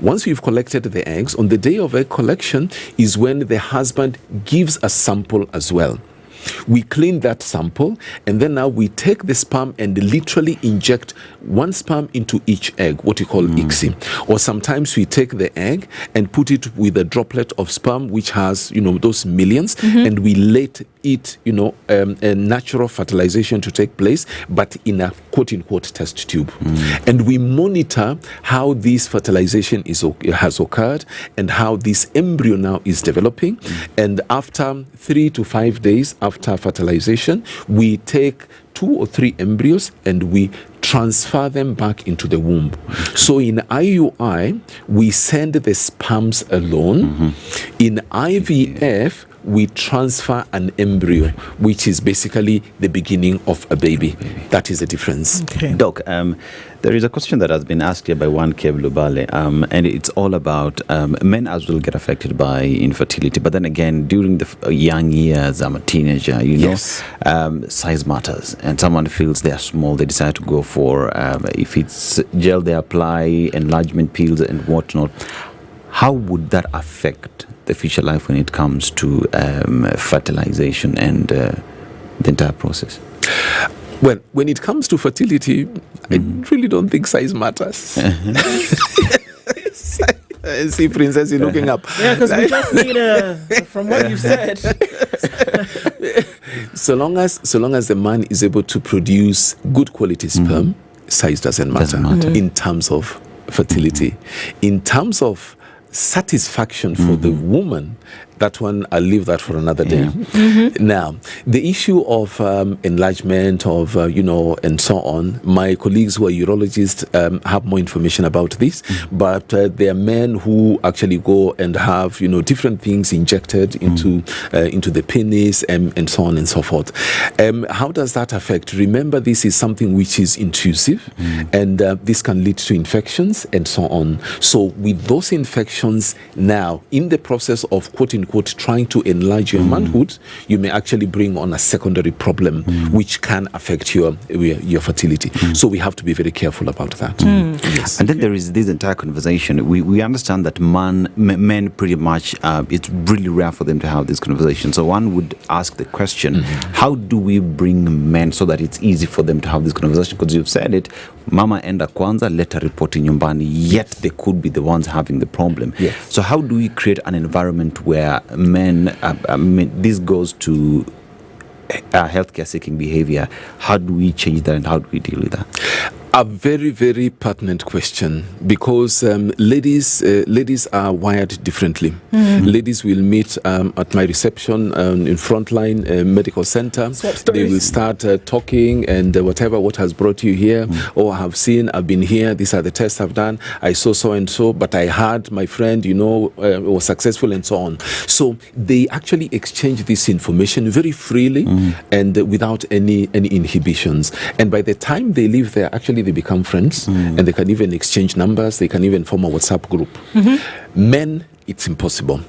Once we've collected the eggs, on the day of egg collection is when the husband gives a sample as well. We clean that sample, and then now we take the sperm and literally inject one sperm into each egg, what you call ICSI. Or sometimes we take the egg and put it with a droplet of sperm, which has, those millions, and we let it, a natural fertilization to take place, but in a quote-unquote test tube. And we monitor how this fertilization has occurred and how this embryo now is developing. And after 3 to 5 days after fertilization, we take 2 or 3 embryos and we transfer them back into the womb. So in IUI, we send the sperms alone. In IVF, we transfer an embryo, which is basically the beginning of a baby. That is the difference. Okay. Doc, there is a question that has been asked here by one Kev Lubale, and it's all about men as well get affected by infertility. But then again, during the young years, I'm a teenager, size matters. And someone feels they are small, they decide to go for, if it's gel, they apply enlargement pills and whatnot. How would that affect the future life when it comes to fertilization and the entire process? Well, when it comes to fertility, I really don't think size matters. See, Princess, you're looking up. Yeah, because we just need from what you've said. So long as the man is able to produce good quality sperm, size doesn't matter. In terms of fertility. In terms of satisfaction for the woman, that one, I'll leave that for another day. Now, the issue of enlargement of, and so on, my colleagues who are urologists have more information about this, but there are men who actually go and have, different things injected into the penis and so on and so forth. How does that affect? Remember, this is something which is intrusive, and this can lead to infections and so on. So with those infections now, in the process of quote-unquote trying to enlarge your manhood, you may actually bring on a secondary problem which can affect your fertility. So we have to be very careful about that. Yes. And then there is this entire conversation. We understand that men pretty much, it's really rare for them to have this conversation. So one would ask the question, how do we bring men so that it's easy for them to have this conversation? Because you've said it, mama enda kwanza, later reporting nyumbani, yet they could be the ones having the problem. So how do we create an environment where men, this goes to healthcare seeking behavior? How do we change that and how do we deal with that? A very, very pertinent question, because ladies are wired differently. Ladies will meet at my reception in Frontline Medical Center. They will start talking and what has brought you here. Oh, I have seen, I've been here, these are the tests I've done, I saw so and so, but I had my friend, was successful and so on. So they actually exchange this information very freely and without any inhibitions. And by the time they leave there, actually they become friends, and they can even exchange numbers, they can even form a WhatsApp group. Men, it's impossible.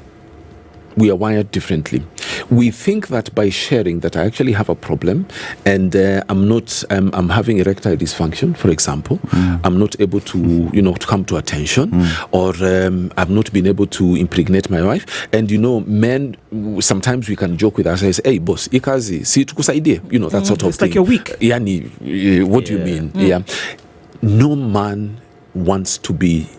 We are wired differently. We think that by sharing that I actually have a problem and I'm having erectile dysfunction, for example, I'm not able to, to come to attention, or I've not been able to impregnate my wife. And, men, sometimes we can joke with ourselves, hey, boss, ikazi, si tukusaidie, that sort of it's thing. Like you're weak. Yani, what do you mean? Yeah. No man wants to be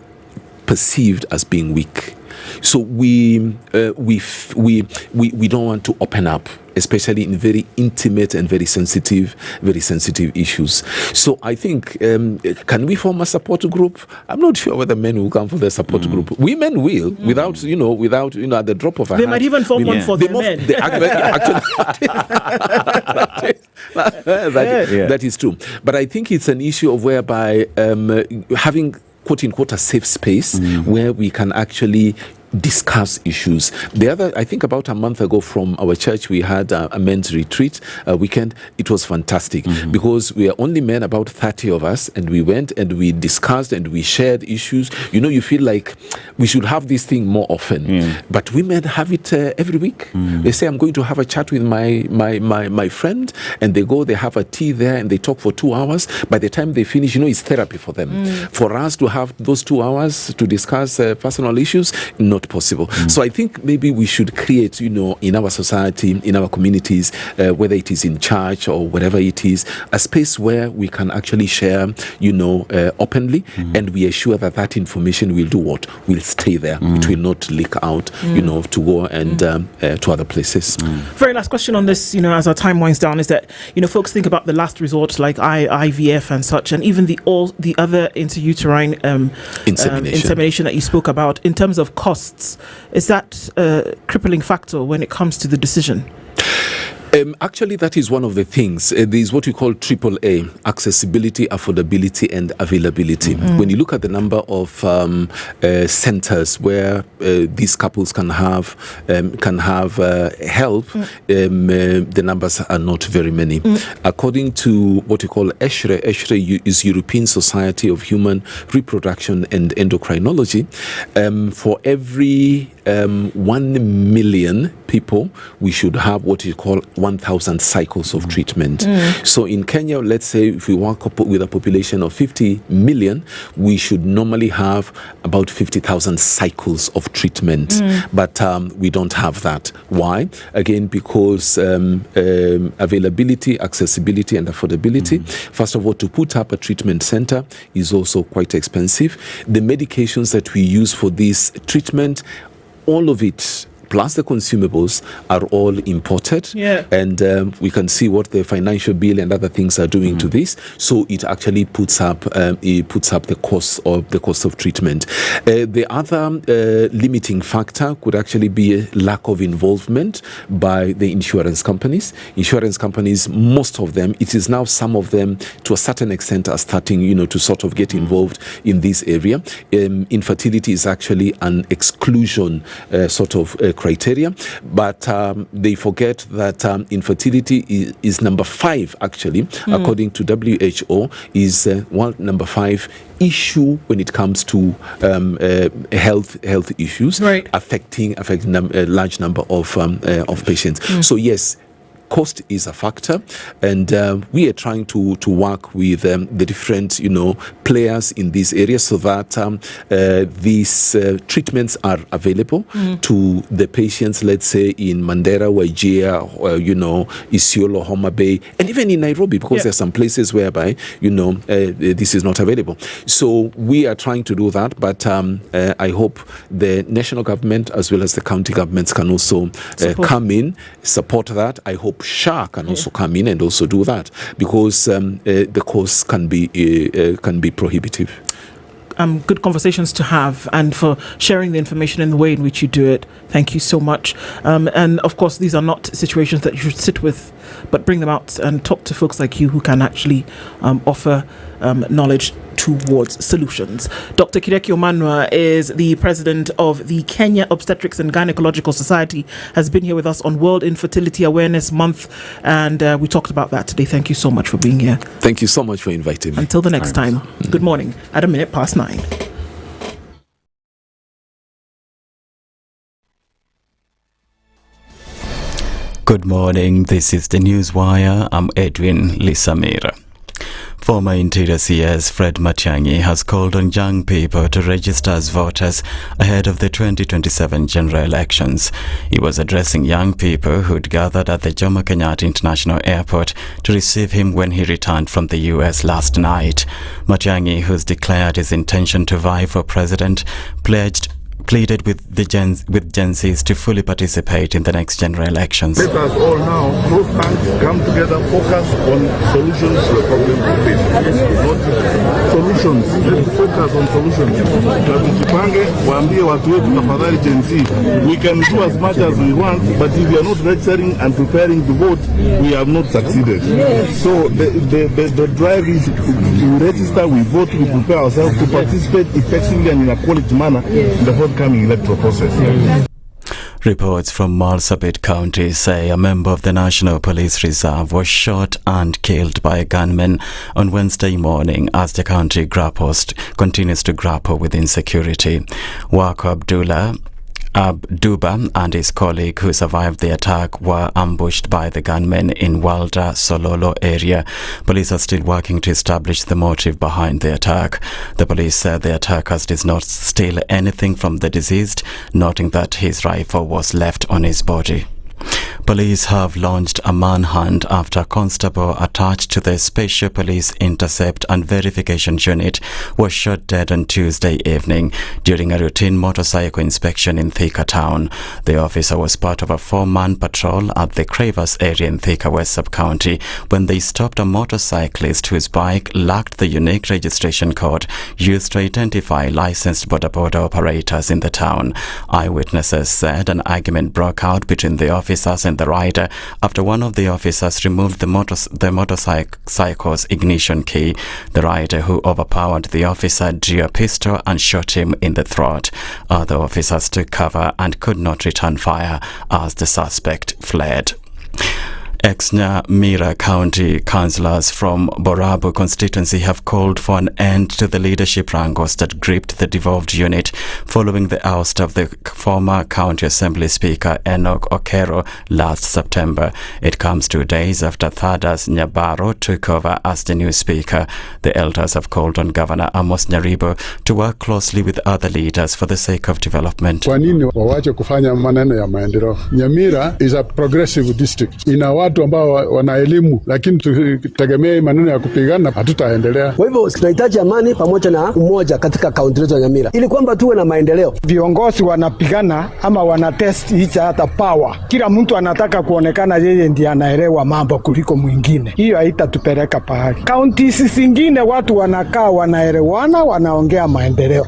perceived as being weak. So we don't want to open up, especially in very intimate and very sensitive issues. So I think, can we form a support group? I'm not sure whether men will come for the support group. Women will, without at the drop of a hat. They might even form one for their men. That is true. But I think it's an issue of whereby having quote-unquote a safe space where we can actually discuss issues. I think about a month ago from our church, we had a men's retreat weekend. It was fantastic because we are only men, about 30 of us, and we went and we discussed and we shared issues. You feel like we should have this thing more often, but women have it every week. They say, I'm going to have a chat with my friend, and they have a tea there and they talk for 2 hours. By the time they finish, it's therapy for them. For us to have those 2 hours to discuss personal issues, not not possible. So I think maybe we should create, in our society, in our communities, whether it is in church or whatever it is, a space where we can actually share, openly, and we assure that information will do what? Will stay there. It will not leak out, to go and to other places. Very last question on this, as our time winds down, is that, folks think about the last resort like IVF and such, and even the other intrauterine insemination that you spoke about. In terms of costs, is that a crippling factor when it comes to the decision? Actually, that is one of the things. There is what we call AAA: accessibility, affordability, and availability. When you look at the number of centers where these couples can have help, the numbers are not very many. According to what we call ESHRE is European Society of Human Reproduction and Endocrinology, for every 1 million people, we should have what we call 1,000 cycles of treatment. So in Kenya, let's say if we work with a population of 50 million, we should normally have about 50,000 cycles of treatment. But we don't have that. Why? Again, because availability, accessibility, and affordability. First of all, to put up a treatment center is also quite expensive. The medications that we use for this treatment, all of it, plus the consumables, are all imported. And we can see what the financial bill and other things are doing to this. So it actually puts up the cost of treatment. The other limiting factor could actually be a lack of involvement by the insurance companies. Insurance companies, most of them, it is now some of them to a certain extent are starting, to sort of get involved in this area. Infertility is actually an exclusion sort of criteria, but they forget that infertility is number 5 actually, according to WHO, is number 5 issue when it comes to health issues, affecting a large number of patients. So yes, cost is a factor, and we are trying to work with the different players in this area so that these treatments are available to the patients, let's say in Mandera, Wajir, Isiolo, Homa Bay, and even in Nairobi, because there are some places whereby this is not available. So we are trying to do that, but I hope the national government as well as the county governments can also come in, support that. I hope SHA can also come in and also do that, because the costs can be prohibitive. Good conversations to have, and for sharing the information in the way in which you do it. Thank you so much. And of course, these are not situations that you should sit with, but bring them out and talk to folks like you who can actually offer knowledge towards solutions. Dr. Kireki Omanwa is the president of the Kenya Obstetrics and Gynecological Society, has been here with us on World Infertility Awareness Month, and we talked about that today. Thank you so much for being here. Thank you so much for inviting me. Until the next time, good morning at 9:01. Good morning, this is the Newswire. I'm Edwin Lisamira. Former Interior CS Fred Matiang'i has called on young people to register as voters ahead of the 2027 general elections. He was addressing young people who'd gathered at the Jomo Kenyatta International Airport to receive him when he returned from the US last night. Matiang'i, who's declared his intention to vie for president, pleaded with Gen Zs to fully participate in the next general elections. Let us all now, both hands, come together, focus on solutions to the problem we face. Not solutions. Let's focus on solutions. Tujipange, waambie watu wetu tafadhali Gen Z. We can do as much as we want, but if we are not registering and preparing to vote, we have not succeeded. So the drive is to register, we vote, we prepare ourselves to participate effectively and in a quality manner in the forthcoming electoral process. Reports from Marsabit County say a member of the National Police Reserve was shot and killed by a gunman on Wednesday morning as the county continues to grapple with insecurity. Wako Abdullah Duba and his colleague who survived the attack were ambushed by the gunmen in Walda Sololo area. Police are still working to establish the motive behind the attack. The police said the attackers did not steal anything from the deceased, noting that his rifle was left on his body. Police have launched a manhunt after a constable attached to the Special Police Intercept and Verification Unit was shot dead on Tuesday evening during a routine motorcycle inspection in Thika town. The officer was part of a 4-man patrol at the Cravers area in Thika West Sub-County when they stopped a motorcyclist whose bike lacked the unique registration code used to identify licensed border operators in the town. Eyewitnesses said an argument broke out between the officers and the rider after one of the officers removed the motorcycle's ignition key. The rider, who overpowered the officer, drew a pistol and shot him in the throat. Other officers took cover and could not return fire as the suspect fled. Ex-Nyamira County councillors from Borabu constituency have called for an end to the leadership wrangles that gripped the devolved unit following the oust of the former County Assembly Speaker Ndu Okoh last September. It comes 2 days after Thaddeus Nyabaro took over as the new Speaker. The elders have called on Governor Amos Nyaribo to work closely with other leaders for the sake of development. Kwa nini wawache kufanya maneno ya maendeleo? Nyamira is a progressive district. Ina watu ambao wana elimu, lakini tukitegemea maneno ya kupigana hatutaendelea. Kwa hivyo tunahitaji amani pamoja na umoja katika kaunti yetu ya Nyamira ili kwamba tuwe na maendeleo. Viongozi wanapigana ama wana test hicha hata power. Kila mtu anataka kuonekana yeye ndiye anaelewa mambo kuliko mwingine. Hiyo haitatupeleka pahali. Kaunti zingine watu wanakaa wanaelewana, wanaongea maendeleo.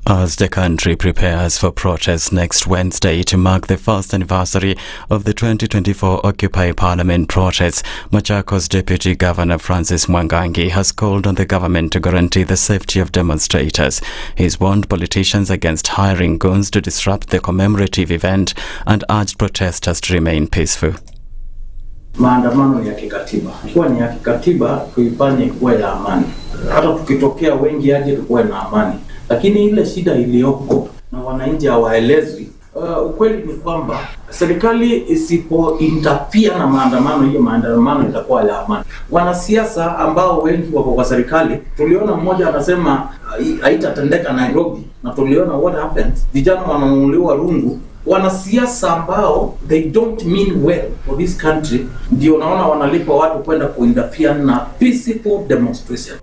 As the country prepares for protests next Wednesday to mark the first anniversary of the 2024 Occupy Parliament protests, Machakos Deputy Governor Francis Mungai has called on the government to guarantee the safety of demonstrators. He's warned politicians against hiring goons to disrupt the commemorative event and urged protesters to remain peaceful. Maandamano ya kikatiba. Ikiwa ni ya kikatiba, tuifanye kuwa ya amani. Hata tukitokea wengi aje tukuwe na amani. Lakini ile shida iliyoko na wananchi hawaelezwi. Ukweli ni kwamba serikali isipo interfere na maandamano, hiyo maandamano itakuwa ya amani. Wanasiasa ambao wengi wako kwa serikali, tuliona mmoja anasema haitatendeka Nairobi, na tuliona what happens. Vijana wananunuliwa rungu. Wanasiasa ambao they don't mean well for this country ndio naona wanalipa watu kwenda kuinterfere na peaceful demonstration.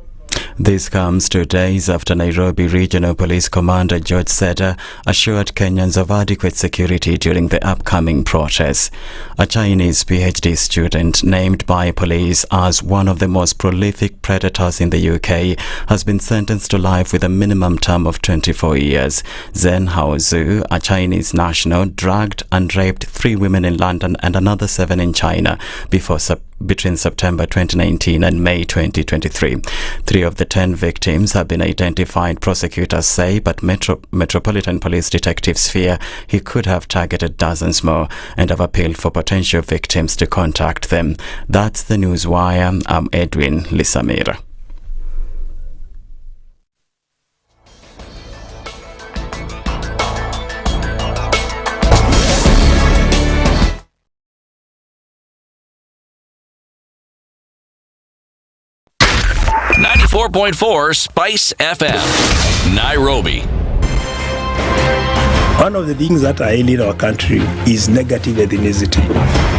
This comes 2 days after Nairobi Regional Police Commander George Seda assured Kenyans of adequate security during the upcoming protests. A Chinese PhD student named by police as one of the most prolific predators in the UK has been sentenced to life with a minimum term of 24 years. Zhen Haozhu, a Chinese national, dragged and raped 3 women in London and another 7 in China between September 2019 and May 2023. 3 of the 10 victims have been identified, prosecutors say, but Metropolitan Police detectives fear he could have targeted dozens more and have appealed for potential victims to contact them. That's the Newswire. I'm Edwin Lisamira. .4 Spice FM, Nairobi. One of the things that are ailing our country is negative ethnicity.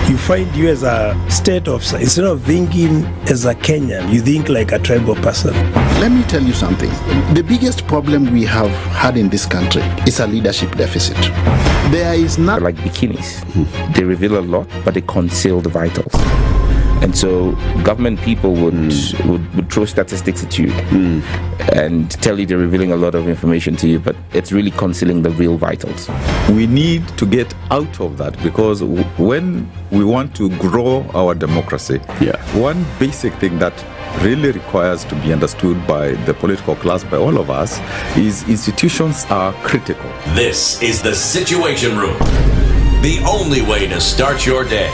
You find you as a state officer, instead of thinking as a Kenyan, you think like a tribal person. Let me tell you something. The biggest problem we have had in this country is a leadership deficit. There is not like bikinis. They reveal a lot, but they conceal the vitals. And so government people would throw statistics at you and tell you they're revealing a lot of information to you, but it's really concealing the real vitals. We need to get out of that, because when we want to grow our democracy, one basic thing that really requires to be understood by the political class, by all of us, is institutions are critical. This is the Situation Room, the only way to start your day.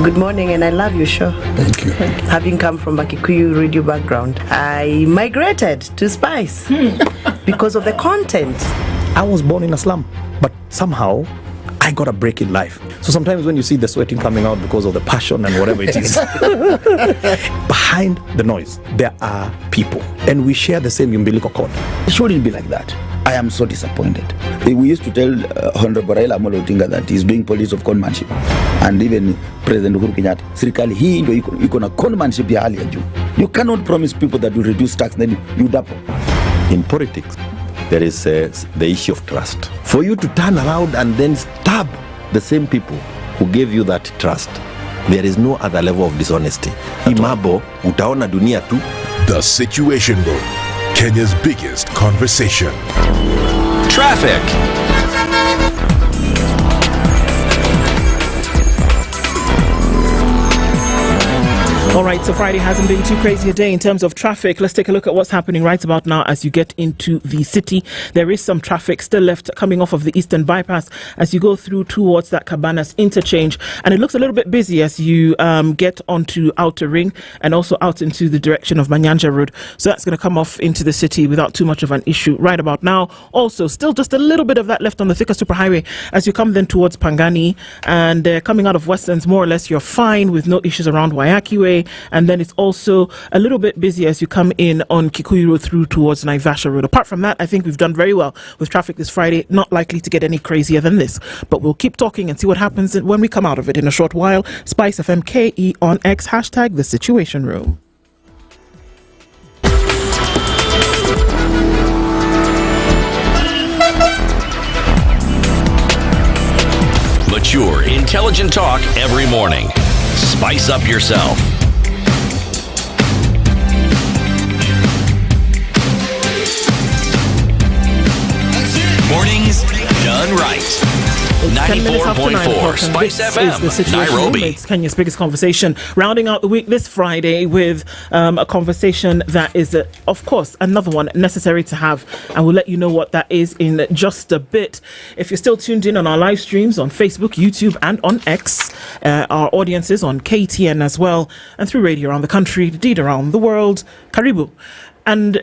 Good morning, and I love your show. Thank you. Having come from a Kikuyu radio background, I migrated to Spice because of the content. I was born in a slum, but somehow I got a break in life. So sometimes when you see the sweating coming out because of the passion and whatever it is, behind the noise, there are people. And we share the same umbilical cord. It shouldn't be like that. I am so disappointed. We used to tell Honorable Raila Amolo Odinga that he's doing politics of conmanship. And even President Uhuru Kenyatta, serikali hii ndio iko na conmanship ya hali ya juu. You cannot promise people that you reduce tax, then you double. In politics, there is the issue of trust. For you to turn around and then stab the same people who gave you that trust, there is no other level of dishonesty. Imabo, utaona dunia tu. The Situation Room, Kenya's biggest conversation. Traffic. All right, so Friday hasn't been too crazy a day in terms of traffic. Let's take a look at what's happening right about now as you get into the city. There is some traffic still left coming off of the Eastern Bypass as you go through towards that Cabanas interchange. And it looks a little bit busy as you get onto Outer Ring and also out into the direction of Manyanja Road. So that's going to come off into the city without too much of an issue right about now. Also, still just a little bit of that left on the Thika Superhighway as you come then towards Pangani. And coming out of Westlands, more or less, you're fine with no issues around Waiyaki Way. And then it's also a little bit busy as you come in on Kikuyu Road through towards Naivasha Road. Apart from that, I think we've done very well with traffic this Friday. Not likely to get any crazier than this. But we'll keep talking and see what happens when we come out of it in a short while. SpiceFM KE on X, hashtag The Situation Room. Mature, intelligent talk every morning. Spice up yourself. Mornings done right. 94.4 Spice FM, Nairobi. It's Kenya's biggest conversation. Rounding out the week this Friday with a conversation that is, of course, another one necessary to have. And we'll let you know what that is in just a bit. If you're still tuned in on our live streams on Facebook, YouTube, and on X, our audiences on KTN as well, and through radio around the country, indeed around the world. Karibu. And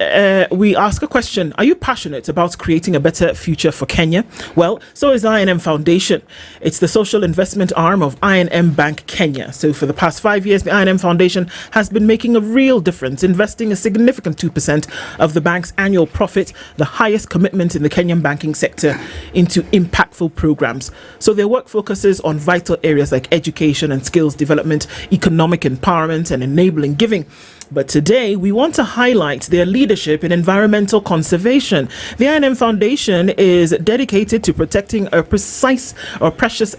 we ask a question. Are you passionate about creating a better future for Kenya? Well, so is I&M Foundation. It's the social investment arm of I&M Bank Kenya. So for the past 5 years, the I&M Foundation has been making a real difference, investing a significant 2% of the bank's annual profit, the highest commitment in the Kenyan banking sector, into impactful programs. So their work focuses on vital areas like education and skills development, economic empowerment, and enabling giving. But today, we want to highlight their leadership in environmental conservation. The I&M Foundation is dedicated to protecting our precious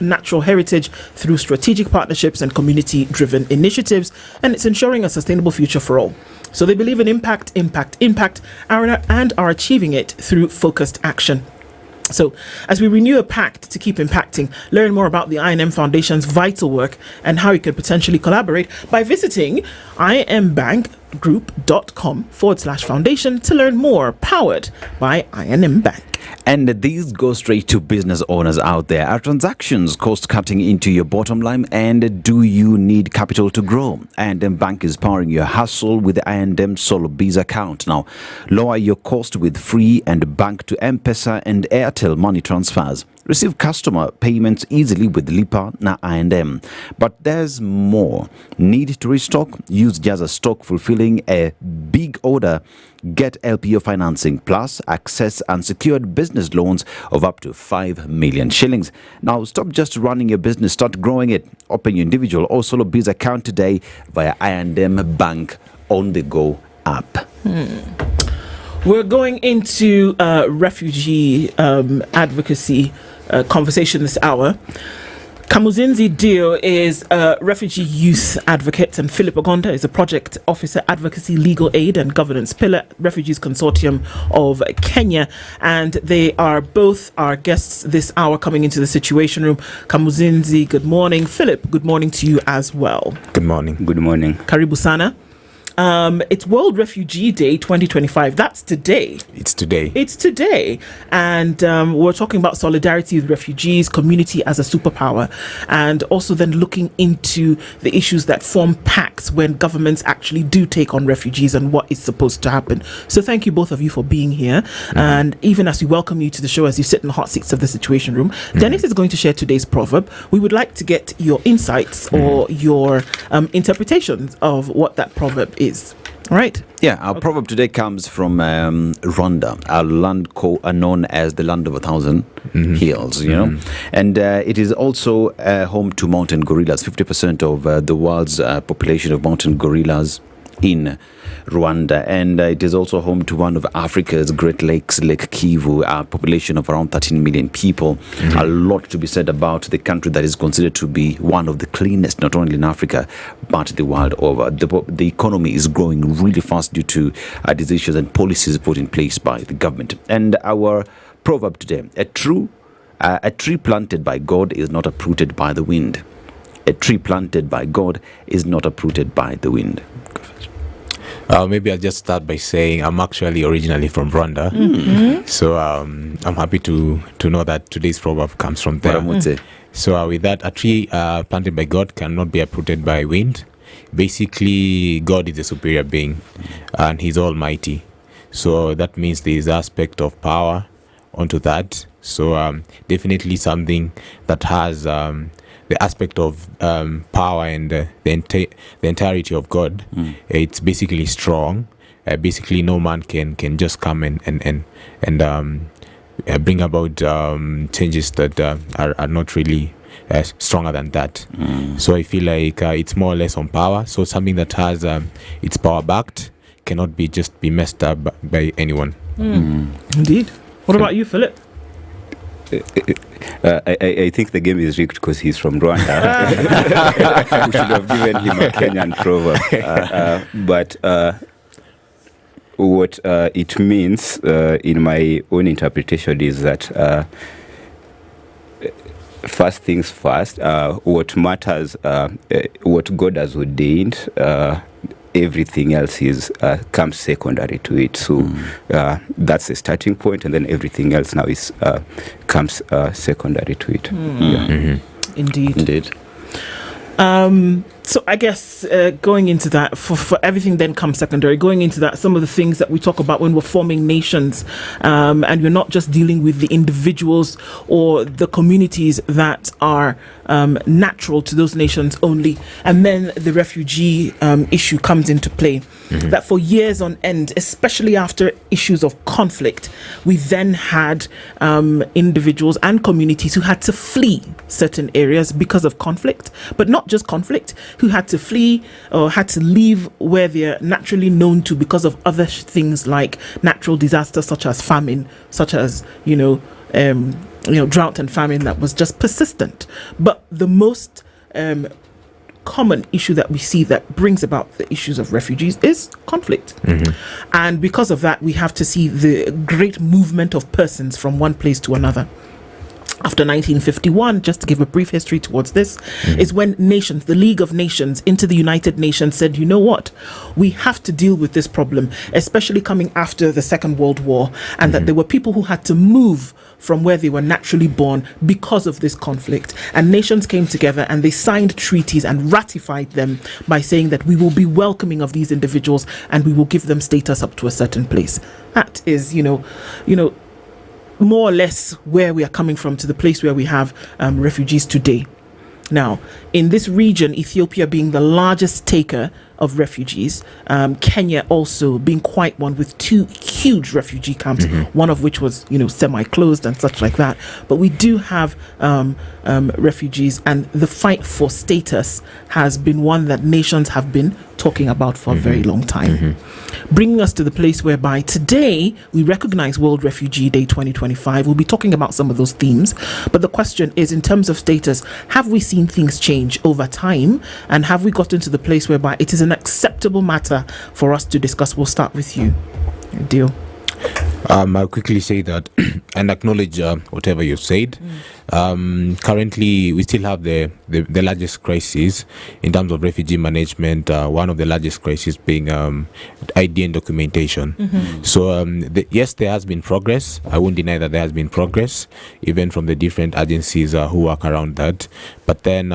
natural heritage through strategic partnerships and community-driven initiatives, and it's ensuring a sustainable future for all. So they believe in impact, and are achieving it through focused action. So, as we renew a pact to keep impacting, learn more about the I&M Foundation's vital work and how you could potentially collaborate by visiting imbankgroup.com/foundation to learn more. Powered by I&M Bank. And these go straight to business owners out there. Are transactions cost cutting into your bottom line? And do you need capital to grow? I&M Bank is powering your hustle with the I&M Solo Biz account. Now, lower your cost with free and bank to M-Pesa and Airtel money transfers. Receive customer payments easily with Lipa na I&M. But there's more. Need to restock? Use Jaza Stock fulfilling a big order. Get LPO financing plus access unsecured business loans of up to 5 million shillings. Now, stop just running your business, start growing it. Open your individual or solo biz account today via I&M Bank on the go app. We're going into refugee advocacy conversation this hour. Kamuzinzi Dio is a refugee youth advocate, and Philip Ogonda is a project officer, advocacy, legal aid and governance pillar, Refugees Consortium of Kenya, and they are both our guests this hour coming into the Situation Room. Kamuzinzi, good morning. Philip, good morning to you as well. Good morning. Good morning. Karibu sana. It's World Refugee Day 2025. That's today. It's today. It's today. And we're talking about solidarity with refugees, community as a superpower, and also then looking into the issues that form pacts when governments actually do take on refugees and what is supposed to happen. So thank you both of you for being here. And even as we welcome you to the show, as you sit in the hot seats of the Situation Room, Dennis is going to share today's proverb. We would like to get your insights or your interpretations of what that proverb is. All right. Yeah, our proverb today comes from Rwanda, a land known as the land of 1,000 hills, you know. And it is also home to mountain gorillas. 50% of the world's population of mountain gorillas in Rwanda, and it is also home to one of Africa's Great Lakes, Lake Kivu, a population of around 13 million people. A lot to be said about the country that is considered to be one of the cleanest, not only in Africa, but the world over. The economy is growing really fast due to decisions and policies put in place by the government. And our proverb today, a tree planted by God is not uprooted by the wind. A tree planted by God is not uprooted by the wind. Maybe I'll just start by saying I'm actually originally from Rwanda. So I'm happy to know that today's proverb comes from there. So with that, a tree planted by God cannot be uprooted by wind. Basically, God is a superior being and He's almighty. So that means there is aspect of power onto that. So definitely something that has the aspect of power and the entirety of God. It's basically strong. Basically, no man can just come and bring about changes that are not really stronger than that. So I feel like it's more or less on power. So something that has its power backed cannot just be messed up by anyone. Indeed. What about you, Philip? I think the game is rigged because he's from Rwanda. We should have given him a Kenyan proverb. But what it means, in my own interpretation, is that first things first, what matters, what God has ordained, everything else comes secondary to it. So that's the starting point, and then everything else now comes secondary to it. Indeed. So I guess going into that, for everything then comes secondary. Going into that, some of the things that we talk about when we're forming nations, and we're not just dealing with the individuals or the communities that are natural to those nations only, and then the refugee issue comes into play. That for years on end, especially after issues of conflict, we then had individuals and communities who had to flee certain areas because of conflict, but not just conflict, who had to flee or had to leave where they're naturally known to because of other things like natural disasters such as famine, such as drought and famine that was just persistent. But the most common issue that we see that brings about the issues of refugees is conflict. And because of that, we have to see the great movement of persons from one place to another. After 1951, just to give a brief history towards this, is when nations, the League of Nations into the United Nations said, you know what, we have to deal with this problem, especially coming after the Second World War, and that there were people who had to move from where they were naturally born because of this conflict. And nations came together and they signed treaties and ratified them by saying that we will be welcoming of these individuals and we will give them status up to a certain place. That is, more or less where we are coming from to the place where we have refugees today. Now, in this region, Ethiopia being the largest taker of refugees, Kenya also being quite one with 2 huge refugee camps, one of which was, semi-closed and such like that. But we do have refugees, and the fight for status has been one that nations have been talking about for a very long time. Bringing us to the place whereby today we recognize World Refugee Day 2025. We'll be talking about some of those themes, but the question is, in terms of status, have we seen things change over time, and have we gotten to the place whereby it is an acceptable matter for us to discuss? We'll start with you, Deal. I'll quickly say that and acknowledge whatever you've said. Currently, we still have the largest crisis in terms of refugee management. One of the largest crises being ID and documentation. So, yes, there has been progress. I won't deny that there has been progress, even from the different agencies who work around that. But then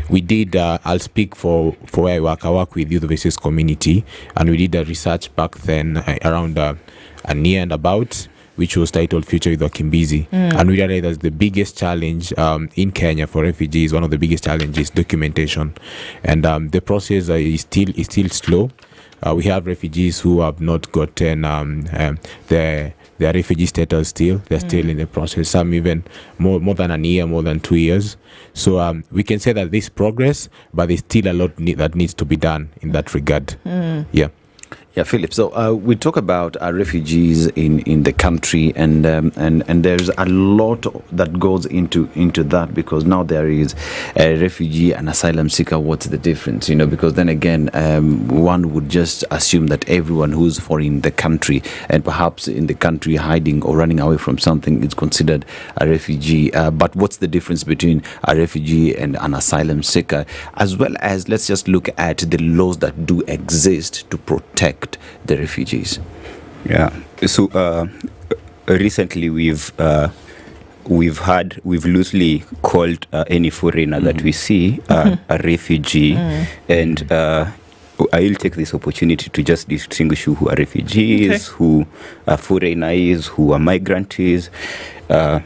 we did, I'll speak for where I work. I work with Youth Voices community, and we did a research back then around a year and about, which was titled Future with Wakimbizi. And we realized that the biggest challenge in Kenya for refugees, one of the biggest challenges, documentation. And the process is still slow. We have refugees who have not gotten their refugee status still. They're still in the process, some even more than a year, more than 2 years. So we can say that there's progress, but there's still a lot that needs to be done in that regard. Yeah, Philip. So we talk about refugees in the country, and there's a lot that goes into that, because now there is a refugee and asylum seeker. What's the difference? Because then again, one would just assume that everyone who's foreign the country and perhaps in the country hiding or running away from something is considered a refugee. But what's the difference between a refugee and an asylum seeker? As well as, let's just look at the laws that do exist to protect the refugees. Yeah. So recently we've loosely called any foreigner that we see a refugee, and I'll take this opportunity to just distinguish who are refugees, who are foreigners, who are migrants.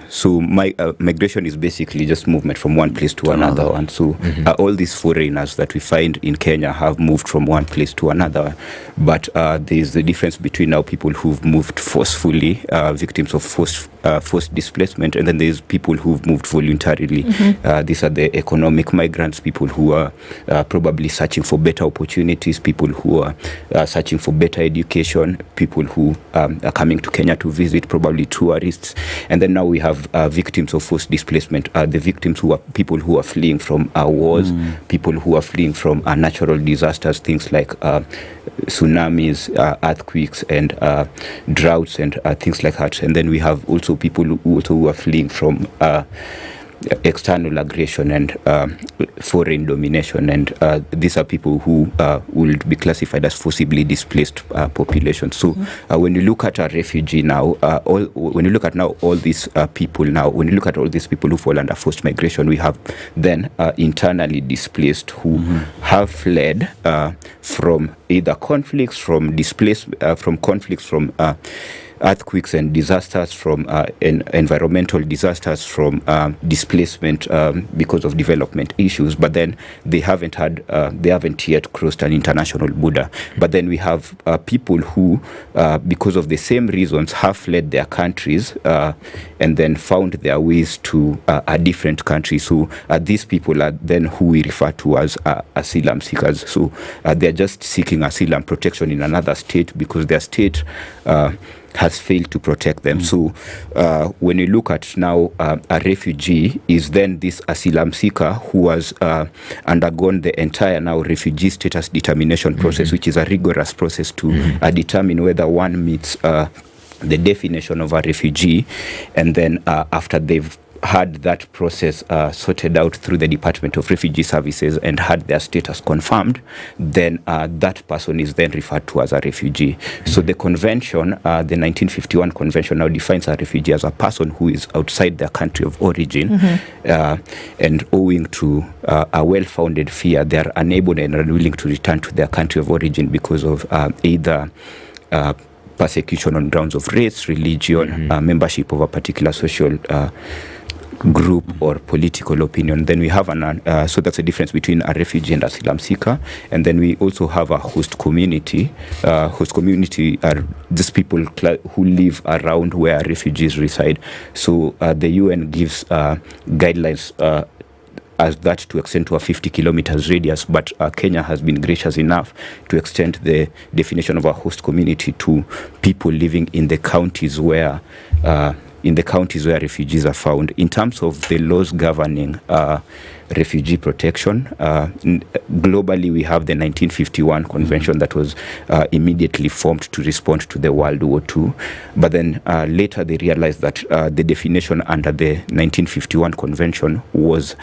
So migration is basically just movement from one place to another one. So all these foreigners that we find in Kenya have moved from one place to another. But there's the difference between now people who've moved forcefully, victims of forced displacement, and then there's people who've moved voluntarily. These are the economic migrants, people who are probably searching for better opportunities, people who are searching for better education, people who are coming to Kenya to visit, probably tourists. And then now we have victims of forced displacement, the victims who are people who are fleeing from wars, people who are fleeing from natural disasters, things like tsunamis, earthquakes, and droughts, and things like that. And then we have also people who are fleeing from external aggression and foreign domination, and these are people who will be classified as forcibly displaced population. So when you look at a refugee now, when you look at all these people who fall under forced migration, we have then internally displaced who have fled from either conflicts, from earthquakes and disasters, from environmental disasters, from displacement because of development issues, but then they haven't yet crossed an international border. But then we have people who, because of the same reasons, have fled their countries and then found their ways to a different country. So these people are then who we refer to as asylum seekers. So they're just seeking asylum protection in another state because their state has failed to protect them. So when you look at now a refugee is then this asylum seeker who has undergone the entire now refugee status determination process, which is a rigorous process to determine whether one meets the definition of a refugee. And then after they've had that process sorted out through the Department of Refugee Services and had their status confirmed, then that person is then referred to as a refugee. So the convention, the 1951 convention, now defines a refugee as a person who is outside their country of origin, and owing to a well-founded fear, they are unable and unwilling to return to their country of origin because of either persecution on grounds of race, religion, membership of a particular social group or political opinion. Then we have so that's a difference between a refugee and asylum seeker. And then we also have a host community. Host community are these people who live around where refugees reside. So the UN gives guidelines as that to extend to a 50 kilometers radius, but Kenya has been gracious enough to extend the definition of a host community to people living in the counties where in the counties where refugees are found. In terms of the laws governing refugee protection, globally we have the 1951 convention that was immediately formed to respond to the World War II. But then later they realized that the definition under the 1951 convention was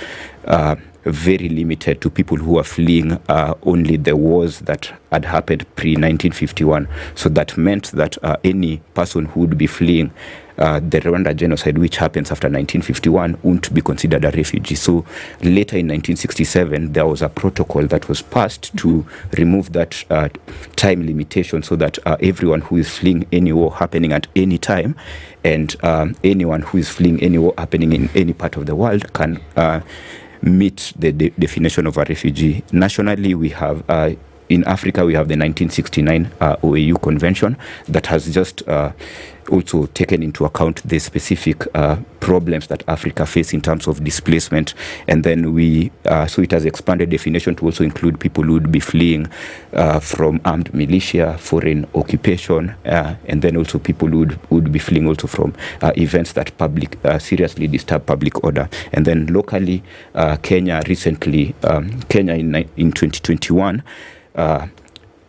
very limited to people who are fleeing only the wars that had happened pre-1951. So that meant that any person who would be fleeing the Rwanda genocide, which happens after 1951, wouldn't be considered a refugee. So later in 1967, there was a protocol that was passed to remove that time limitation, so that everyone who is fleeing any war happening at any time, and anyone who is fleeing any war happening in any part of the world can meet the definition of a refugee. Nationally, we have in Africa, we have the 1969 OAU Convention that has just also taken into account the specific problems that Africa face in terms of displacement. And then so it has expanded definition to also include people who would be fleeing from armed militia, foreign occupation, and then also people who would be fleeing also from events that seriously disturb public order. And then locally, Kenya recently, in 2021,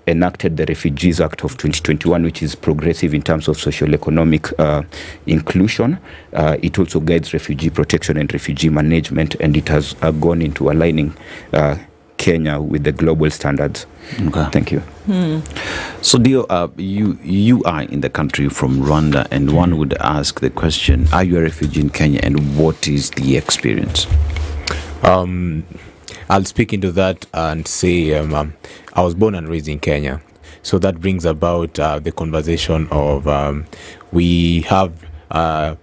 enacted the Refugees Act of 2021, which is progressive in terms of socio-economic inclusion. It also guides refugee protection and refugee management, and it has gone into aligning Kenya with the global standards. Okay. Thank you. So, Dio, you are in the country from Rwanda, and one would ask the question, are you a refugee in Kenya, and what is the experience? I'll speak into that and say I was born and raised in Kenya. So that brings about the conversation of we have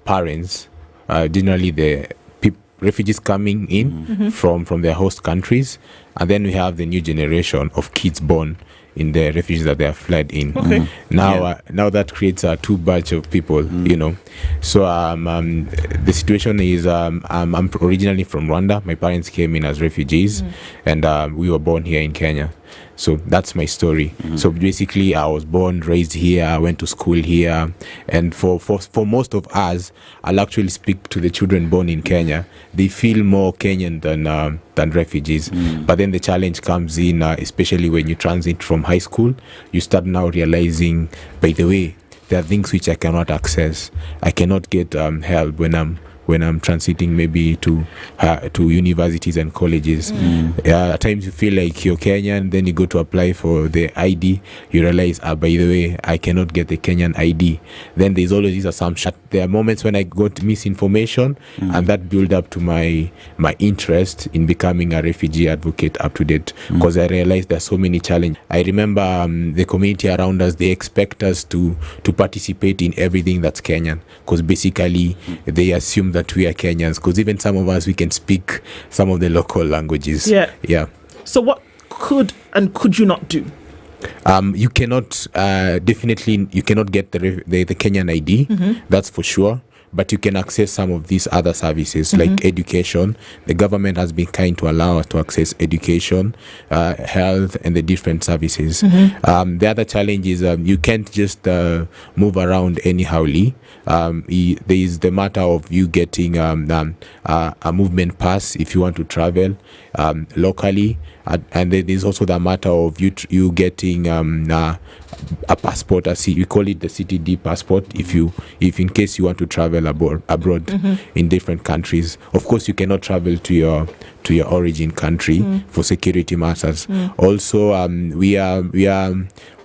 parents, generally the refugees coming in from their host countries, and then we have the new generation of kids born in the refugees that they have fled in. Okay. Now that creates a two batch of people, you know. So the situation is I'm originally from Rwanda. My parents came in as refugees, and we were born here in Kenya. So that's my story. So basically, I was born, raised here, I went to school here, and for most of us, I'll actually speak to the children born in Kenya. They feel more Kenyan than refugees. But then the challenge comes in, especially when you transit from high school. You start now realizing, by the way, there are things which I cannot access. I cannot get help when I'm transiting maybe to universities and colleges. At times you feel like you're Kenyan, then you go to apply for the ID, you realize, by the way, I cannot get the Kenyan ID. Then there's always this assumption. There are moments when I got misinformation, and that built up to my interest in becoming a refugee advocate up to date, because I realized there's so many challenges. I remember the community around us, they expect us to participate in everything that's Kenyan, because basically they assume that we are Kenyans, because even some of us, we can speak some of the local languages. Yeah. So what could you not do? You cannot definitely you cannot get the Kenyan ID. That's for sure. But you can access some of these other services like education. The government has been kind to allow us to access education, health, and the different services. The other challenge is you can't just move around anyhowly. There is the matter of you getting a movement pass if you want to travel locally, and there is also the matter of you getting a passport. We call it the CTD passport. If in case you want to travel abroad in different countries, of course you cannot travel to your origin country for security matters. Also, we are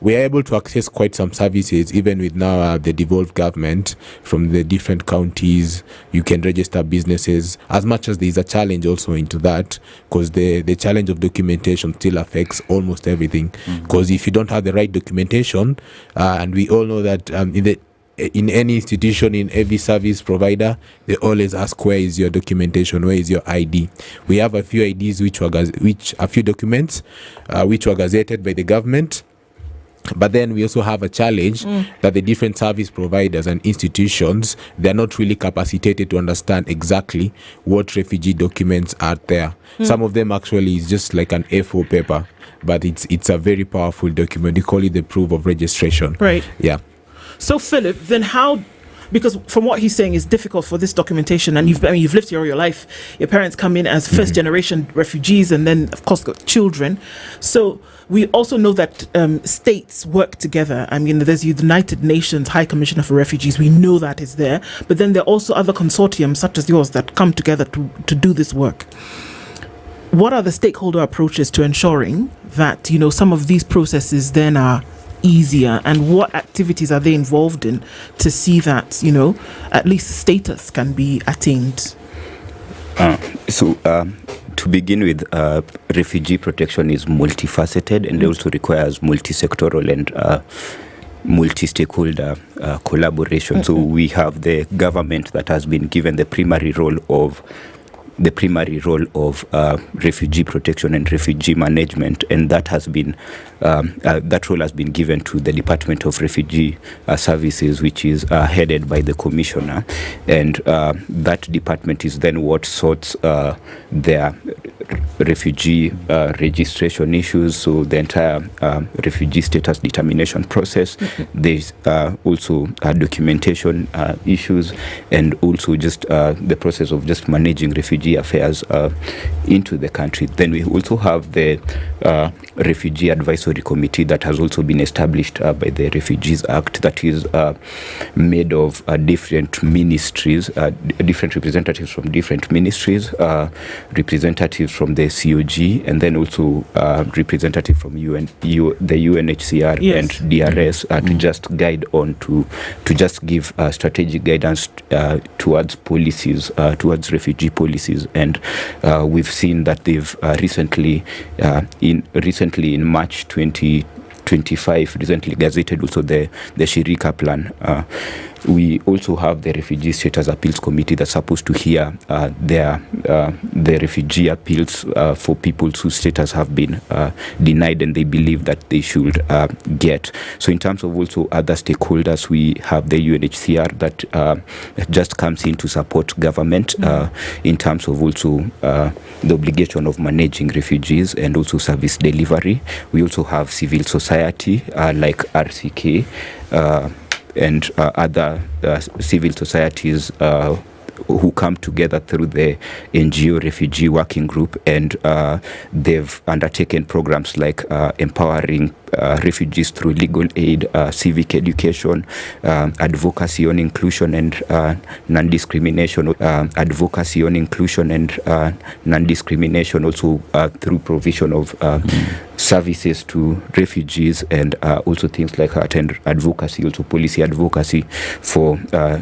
able to access quite some services even with now the devolved government from the different counties. You can register businesses, as much as there is a challenge also into that, because the challenge of documentation still affects almost everything. Because if you don't have the right documentation, and we all know that in any institution, in every service provider, they always ask, where is your documentation, where is your ID? We have a few IDs a few documents which were gazetted by the government. But then we also have a challenge that the different service providers and institutions, they're not really capacitated to understand exactly what refugee documents are there. Some of them actually is just like an A4 paper, but it's a very powerful document. We call it the proof of registration. Right. Yeah. So Philip, then how because from what he's saying, it's difficult for this documentation, and you've lived here all your life. Your parents come in as first generation refugees, and then of course got children. So we also know that states work together. I mean, there's the United Nations High Commissioner for Refugees. We know that is there, but then there are also other consortiums such as yours that come together to do this work. What are the stakeholder approaches to ensuring that, some of these processes then are easier, and what activities are they involved in to see that, at least status can be attained? To begin with, refugee protection is multifaceted and also requires multi-sectoral and multi-stakeholder collaboration. So we have the government that has been given the primary role of refugee protection and refugee management, and that has been that role has been given to the Department of Refugee Services, which is headed by the Commissioner, and that department is then what sorts their refugee registration issues, so the entire refugee status determination process. There's also documentation issues, and also just the process of just managing refugee affairs into the country. Then we also have the Refugee Advisory Committee that has also been established by the Refugees Act, that is made of different ministries, different representatives from different ministries, representatives from the COG, and then also representative from the UNHCR and DRS to just guide on to just give strategic guidance towards policies, towards refugee policies. And we've seen that they've recently in March 2025 recently gazetted also the Shirika plan. We also have the Refugee Status Appeals Committee that's supposed to hear the refugee appeals for people whose status have been denied and they believe that they should get. So in terms of also other stakeholders, we have the UNHCR that just comes in to support government in terms of also the obligation of managing refugees and also service delivery. We also have civil society like RCK and other civil societies who come together through the NGO Refugee Working Group, and they've undertaken programs like empowering refugees through legal aid, civic education, advocacy on inclusion and non-discrimination, advocacy on inclusion and non-discrimination, also through provision of services to refugees, and also things like art and advocacy, also policy advocacy for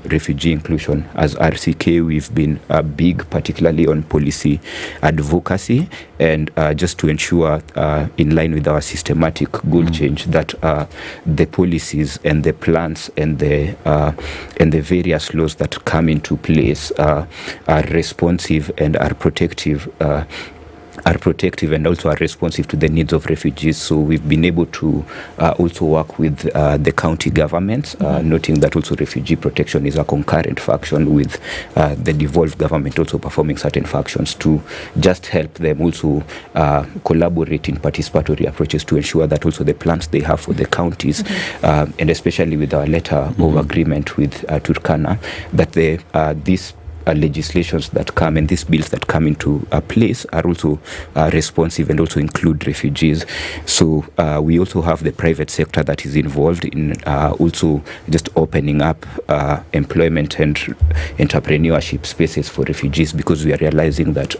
refugee inclusion. As RCK, we've been big, particularly on policy advocacy, and just to ensure, in line with our systematic goal change, that the policies and the plans and the various laws that come into place are responsive and are protective and also are responsive to the needs of refugees. So we've been able to also work with the county governments, noting that also refugee protection is a concurrent function with the devolved government also performing certain functions to just help them also collaborate in participatory approaches to ensure that also the plans they have for the counties, and especially with our letter of agreement with Turkana, that these legislations that come and these bills that come into place are also responsive and also include refugees. So we also have the private sector that is involved in also just opening up employment and entrepreneurship spaces for refugees, because we are realizing that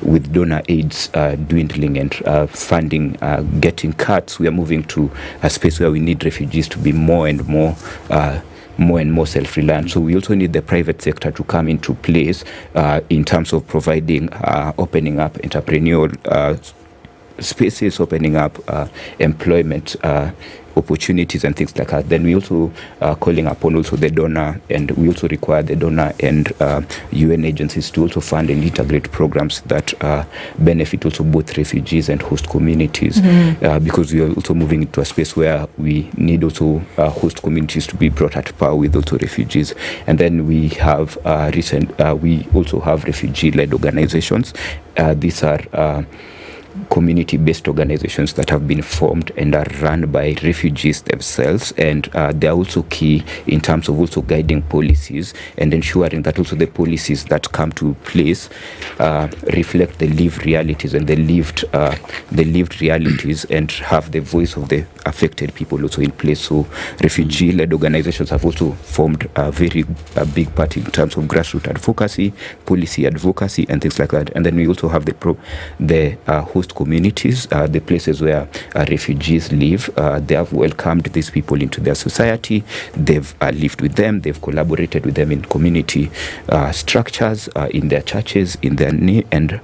with donor aids dwindling and funding getting cuts, we are moving to a space where we need refugees to be more and more self-reliant. So we also need the private sector to come into place in terms of providing, opening up entrepreneurial spaces, opening up employment opportunities and things like that. Then we also calling upon also the donor, and we also require the donor and UN agencies to also fund and integrate programs that benefit also both refugees and host communities, because we are also moving into a space where we need also host communities to be brought at par with also refugees. And then we have we also have refugee-led organizations. These are community-based organizations that have been formed and are run by refugees themselves, and they are also key in terms of also guiding policies and ensuring that also the policies that come to place reflect the lived realities and the lived realities, and have the voice of the affected people also in place. So refugee-led organizations have also formed a very big part in terms of grassroots advocacy, policy advocacy, and things like that. And then we also have the host communities, the places where refugees live. They have welcomed these people into their society. They've lived with them. They've collaborated with them in community structures, in their churches, in their and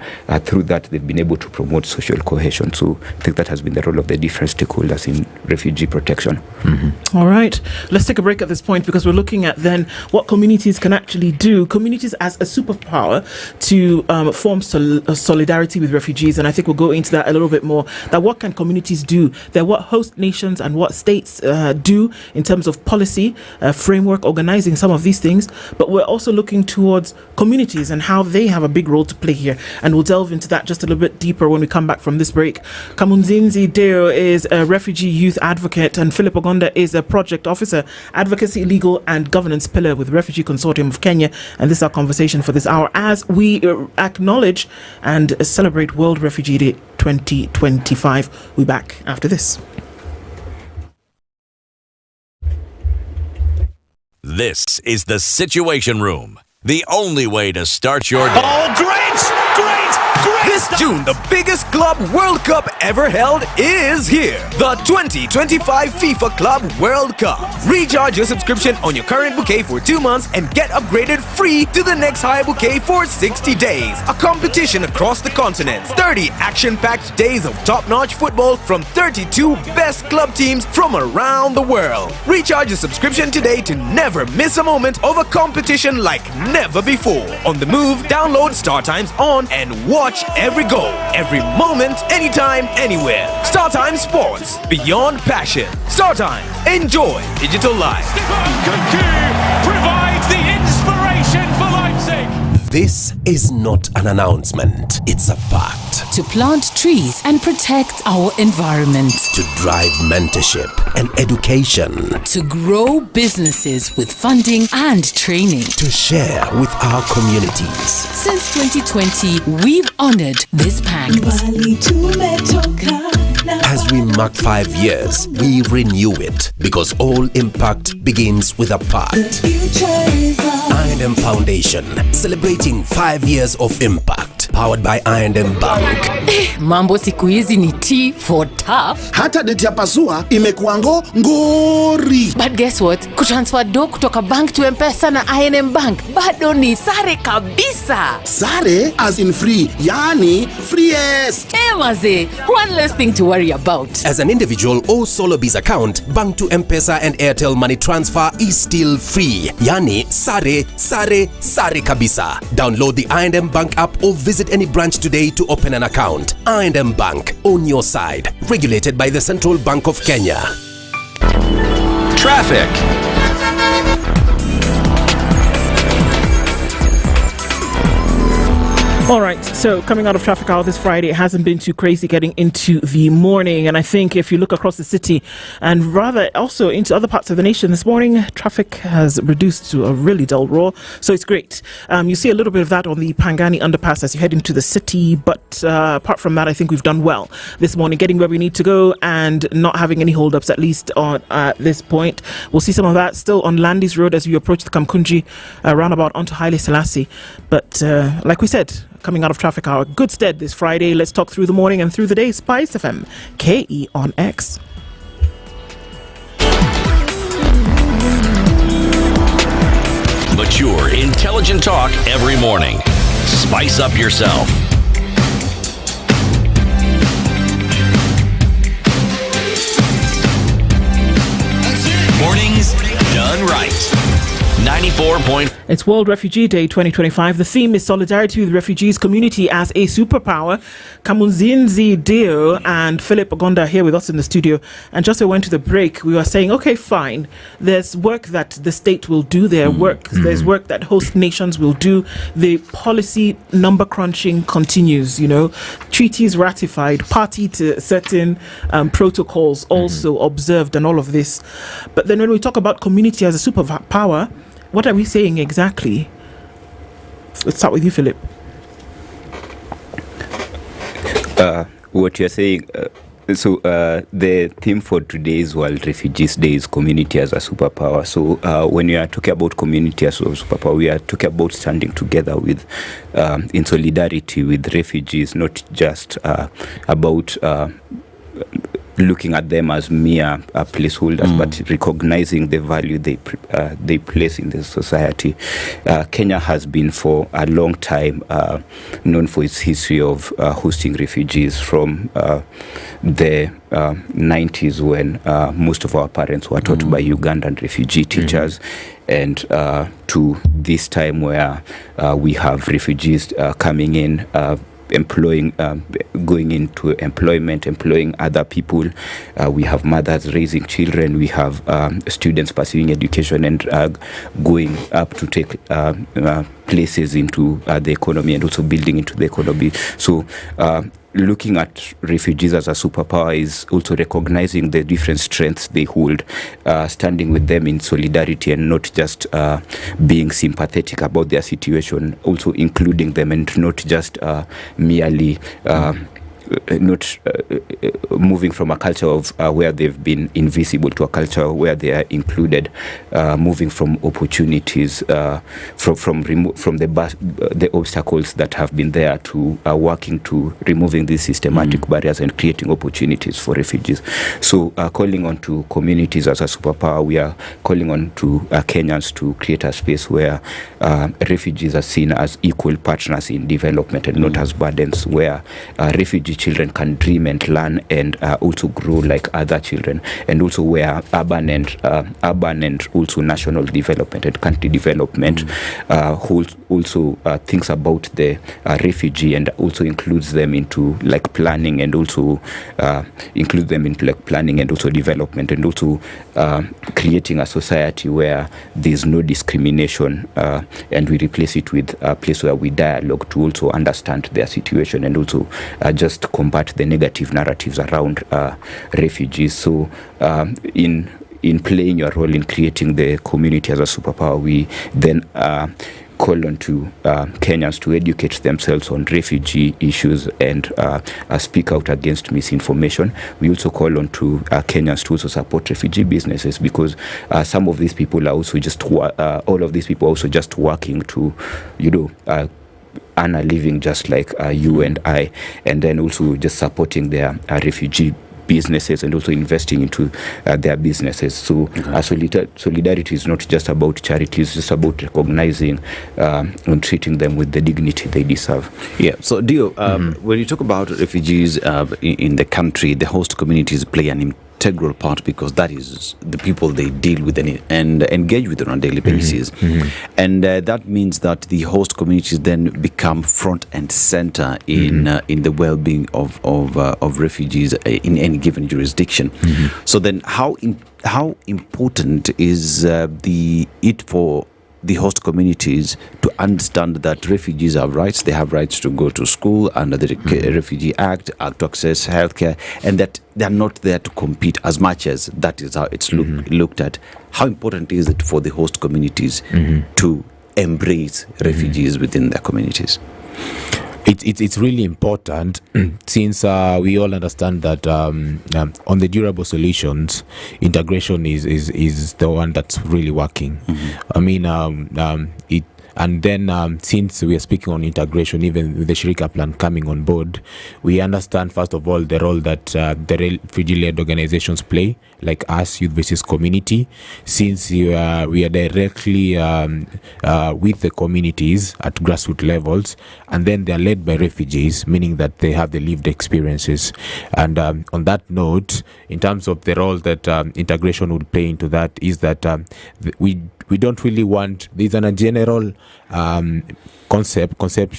through that they've been able to promote social cohesion. So I think that has been the role of the different stakeholders in refugee protection. Mm-hmm. All right, let's take a break at this point, because we're looking at then what communities can actually do. Communities as a superpower to form solidarity with refugees, and I think we'll go into that a little bit more. That what can communities do? That what host nations and what states do in terms of policy, framework, organizing some of these things. But we're also looking towards communities and how they have a big role to play here, and we'll delve into that just a little bit deeper when we come back from this break. Kamunzinzi Deo is a refugee youth advocate, and Philip Ogonda is a project officer, advocacy, legal and governance pillar with Refugee Consortium of Kenya. And this is our conversation for this hour as we acknowledge and celebrate World Refugee Day 2025. We'll be back after this. This is the Situation Room, the only way to start your day. Oh, great! This June, the biggest Club World Cup ever held is here. The 2025 FIFA Club World Cup. Recharge your subscription on your current bouquet for 2 months and get upgraded free to the next higher bouquet for 60 days. A competition across the continent. 30 action-packed days of top-notch football from 32 best club teams from around the world. Recharge your subscription today to never miss a moment of a competition like never before. On the move, download StarTimes on and watch every goal, every moment, anytime, anywhere. StarTimes Sports, beyond passion. StarTimes, enjoy digital life. Provides the inspiration for Leipzig. This is not an announcement, it's a fact. To plant trees and protect our environment. To drive mentorship and education. To grow businesses with funding and training. To share with our communities. Since 2020, we've honored this pact. As we mark 5 years, we renew it, because all impact begins with a part. I&M Foundation, celebrating 5 years of impact, powered by I&M Bank. Mambo siku hizi ni T for tough. Hata deti ya pasua imekuwa ngori. But guess what? Kutransfer do kutoka bank to M-Pesa na I&M Bank bado ni sare kabisa. Sare as in free, yani freest. Maze, one less thing to worry about. As an individual or solo biz account, bank to M-Pesa and Airtel money transfer is still free. Yani sare kabisa. Download the I&M Bank app or visit any branch today to open an account. I&M Bank, on your side. Regulated by the Central Bank of Kenya. Traffic. All right, so coming out of traffic hour this Friday, it hasn't been too crazy getting into the morning. And I think if you look across the city and rather also into other parts of the nation this morning, traffic has reduced to a really dull roar. So it's great. You see a little bit of that on the Pangani underpass as you head into the city. But apart from that, I think we've done well this morning, getting where we need to go and not having any holdups, at least on this point. We'll see some of that still on Landis Road as we approach the Kamkunji roundabout onto Haile Selassie. But like we said, coming out of traffic hour, good stead this Friday. Let's talk through the morning and through the day. SpiceFM, KE on X. Mature, intelligent talk every morning. Spice up yourself. Mornings done right. 95.5 94.5. It's World Refugee Day 2025. The theme is Solidarity with Refugees Community as a Superpower. Kamunzinzi Dio and Philip Ogonda here with us in the studio. And just we went to the break, we were saying, okay, fine. There's work that the state will do. There's work that host nations will do. The policy number crunching continues, treaties ratified, party to certain protocols also observed and all of this. But then when we talk about community as a superpower, what are we saying exactly? Let's start with you, Philip. What you're saying, the theme for today's World Refugees Day is community as a superpower. So when we are talking about community as a superpower, we are talking about standing together with, in solidarity with refugees, not just about looking at them as mere placeholders, but recognizing the value they place in the society. Kenya has been for a long time known for its history of hosting refugees from the 90s when most of our parents were taught by Ugandan refugee teachers, and to this time where we have refugees coming in, going into employment, employing other people. We have mothers raising children. We have students pursuing education and going up to take places into the economy and also building into the economy. So looking at refugees as a superpower is also recognizing the different strengths they hold, standing with them in solidarity and not just being sympathetic about their situation, also including them and not just merely not moving from a culture of where they've been invisible to a culture where they are included, moving from opportunities, from the obstacles that have been there to working to removing these systematic barriers and creating opportunities for refugees. So calling on to communities as a superpower, we are calling on to Kenyans to create a space where refugees are seen as equal partners in development and not as burdens, where refugee children can dream and learn and also grow like other children, and also where urban and also national development and country development also thinks about the refugee and also includes them into like planning and also include them into like planning and also development, and also creating a society where there's no discrimination, and we replace it with a place where we dialogue to also understand their situation and also just combat the negative narratives around refugees. So in playing your role in creating the community as a superpower, we then call on to Kenyans to educate themselves on refugee issues and speak out against misinformation. We also call on to Kenyans to also support refugee businesses, because some of these people are also just all of these people are also just working to earn a living just like you and I, and then also just supporting their refugee businesses and also investing into their businesses. So solidarity is not just about charity, it's just about recognizing and treating them with the dignity they deserve. Yeah, so Dio, when you talk about refugees in the country, the host communities play an integral part, because that is the people they deal with and engage with on a daily basis. And that means that the host communities then become front and center in the well-being of refugees in any given jurisdiction. So then how important is it for the host communities to understand that refugees have rights? They have rights to go to school under the Refugee Act, to access healthcare, and that they're not there to compete as much as that is how it's looked at. How important is it for the host communities to embrace refugees within their communities? It's really important since we all understand that on the durable solutions, integration is the one that's really working. I mean, And then since we are speaking on integration, even with the Shirika plan coming on board, we understand, first of all, the role that the refugee-led organizations play, like us, Youth Basis Community, since we are directly with the communities at grassroots levels, and then they are led by refugees, meaning that they have the lived experiences. And on that note, in terms of the role that integration would play into that, is that we don't really want, there's a general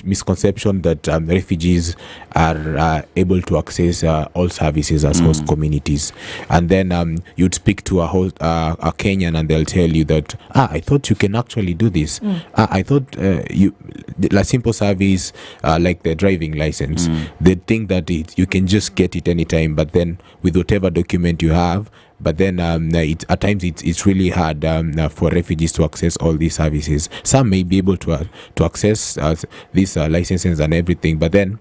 misconception that refugees are able to access all services as host communities. And then you'd speak to a Kenyan and they'll tell you that, I thought you can actually do this. I thought a simple service like the driving license, they think that you can just get it anytime, but then with whatever document you have, but then at times it's really hard for refugees to access all these services. Some may be able to access these licenses and everything, but then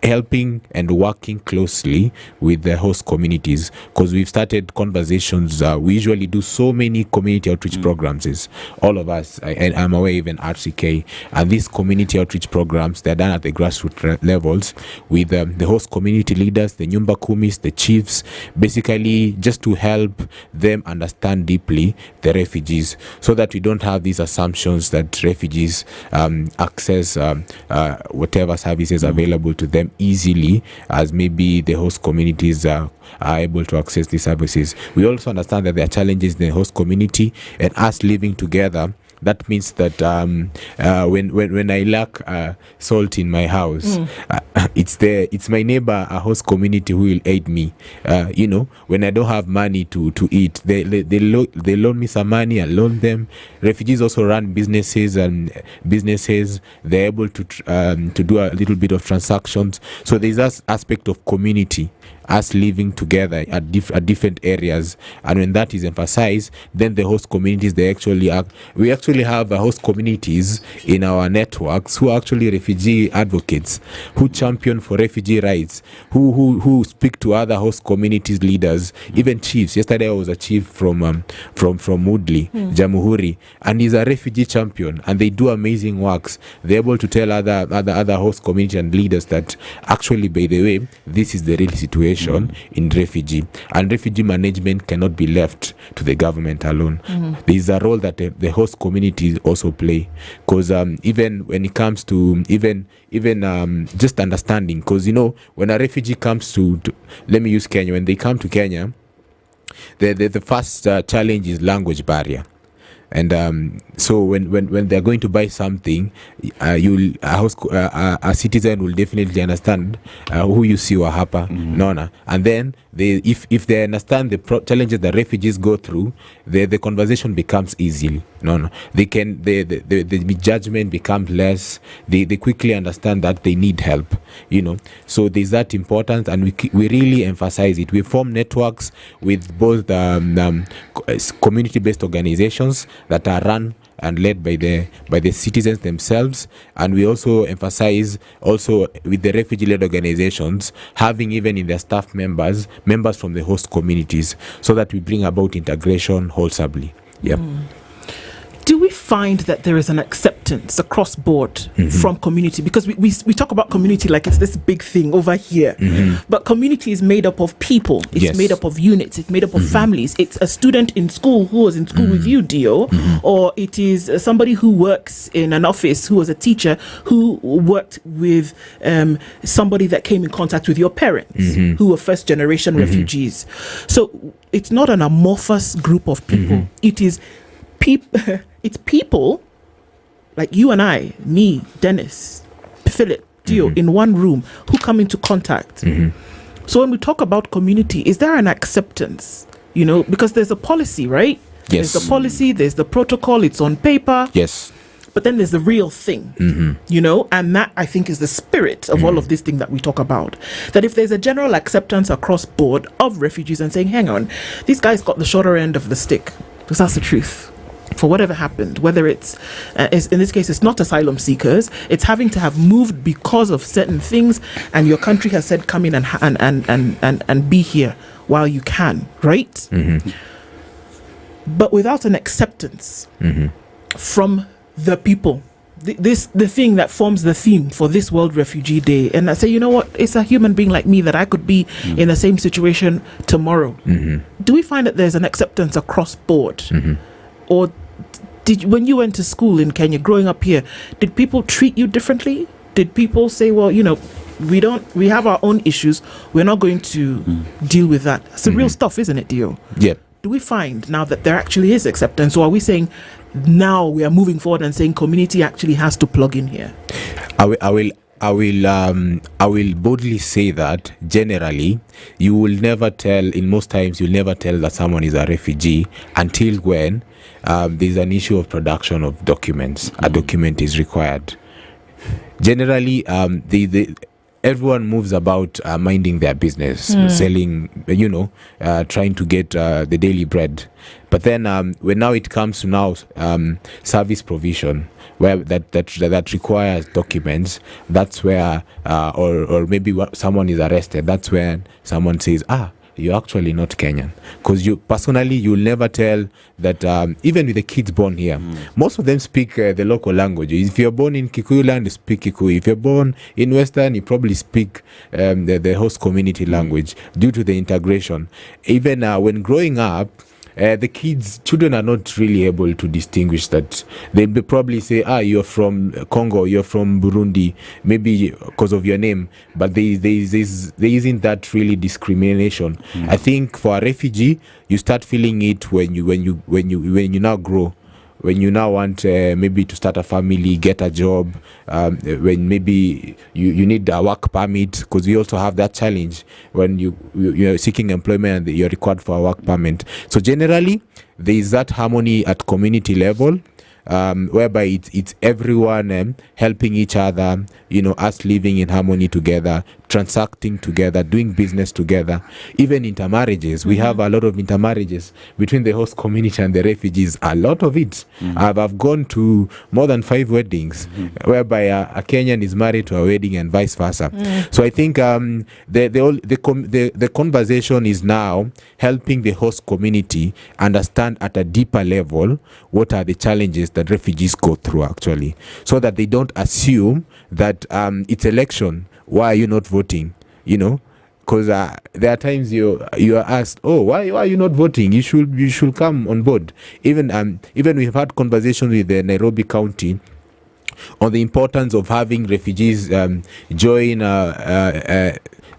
helping and working closely with the host communities, because we've started conversations. We usually do so many community outreach programs, all of us, and I'm aware even RCK, and these community outreach programs, they're done at the grassroots levels with the host community leaders, the Nyumba Kumis, the chiefs, basically just to help them understand deeply the refugees, so that we don't have these assumptions that refugees access whatever services available to them easily, as maybe the host communities are able to access these services. We also understand that there are challenges in the host community, and us living together, that means that when I lack salt in my house, it's my neighbor, a host community, who will aid me. When I don't have money to eat, they loan me some money, I loan them. Refugees also run businesses, and they're able to do a little bit of transactions. So there's that aspect of community, us living together at different areas, and when that is emphasized, then the host communities, we actually have host communities in our networks who are actually refugee advocates, who champion for refugee rights, who speak to other host communities leaders, even chiefs. Yesterday I was a chief from Woodley, Jamuhuri, and he's a refugee champion, and they do amazing works. They're able to tell other host community and leaders that actually, by the way, this is the real situation in refugee, and refugee management cannot be left to the government alone. There is a role that the host communities also play, because even when it comes to even just understanding, because when a refugee comes to let me use Kenya, when they come to Kenya, the first challenge is language barrier. And so when they're going to buy something, a citizen will definitely understand who you see wa hapa nona, and then if they understand the challenges that refugees go through, the conversation becomes easily the judgment becomes less. They quickly understand that they need help, so there's that importance, and we really emphasize it. We form networks with both community-based organizations that are run and led by the citizens themselves, and we also emphasize with the refugee-led organizations having even in their staff members from the host communities, so that we bring about integration wholesomely. Do we find that there is an acceptance across board from community? Because we talk about community like it's this big thing over here, but community is made up of people. It's made up of units. It's made up of families. It's a student in school who was in school with you, Dio, or it is somebody who works in an office who was a teacher who worked with somebody that came in contact with your parents who were first generation refugees. So it's not an amorphous group of people. It is it's people like you and I, me, Dennis, Philip, Dio, in one room who come into contact. So when we talk about community, is there an acceptance? Because there's a policy, right? Yes. There's the policy, there's the protocol, it's on paper. Yes. But then there's the real thing, and that, I think, is the spirit of all of this thing that we talk about. That if there's a general acceptance across board of refugees and saying, hang on, these guys got the shorter end of the stick, because that's the truth. For whatever happened, whether it's in this case, it's not asylum seekers, it's having to have moved because of certain things, and your country has said come in and be here while you can, right? But without an acceptance from the people. The thing that forms the theme for this World Refugee Day. And I say, you know what, it's a human being like me that I could be in the same situation tomorrow. Do we find that there's an acceptance across board? Or when you went to school in Kenya, growing up here, did people treat you differently? Did people say, well, you know, we have our own issues, we're not going to deal with that? It's the real stuff, isn't it, Dio? Yeah. Do we find now that there actually is acceptance, or are we saying now we are moving forward and saying community actually has to plug in here? I will boldly say that generally you will never tell, in most times you'll never tell that someone is a refugee until when there's an issue of production of documents. A document is required. Generally, everyone moves about minding their business, selling, trying to get the daily bread. But then when now it comes to service provision, where that requires documents, that's where, or maybe someone is arrested, that's when someone says, you're actually not Kenyan. Because you'll never tell that, even with the kids born here, most of them speak the local language. If you're born in Kikuyu land, you speak Kikuyu. If you're born in Western, you probably speak the host community language due to the integration. Even when growing up, children are not really able to distinguish that. They'll probably say, you're from Congo, you're from Burundi, maybe because of your name, but there isn't that really discrimination. I think for a refugee, you start feeling it when you now grow. When you now want maybe to start a family, get a job, when maybe you need a work permit, because we also have that challenge when you're seeking employment and you're required for a work permit. So generally, there is that harmony at community level, whereby it's everyone helping each other, us living in harmony together, transacting together, doing business together. Even intermarriages, we have a lot of intermarriages between the host community and the refugees. A lot of it. I've gone to more than 5 weddings, whereby a Kenyan is married to a wedding and vice versa. So I think the conversation is now helping the host community understand at a deeper level what are the challenges that refugees go through actually, so that they don't assume that it's election, why are you not voting? Because there are times you are asked, why are you not voting? You should come on board. Even we've had conversations with the Nairobi County on the importance of having refugees join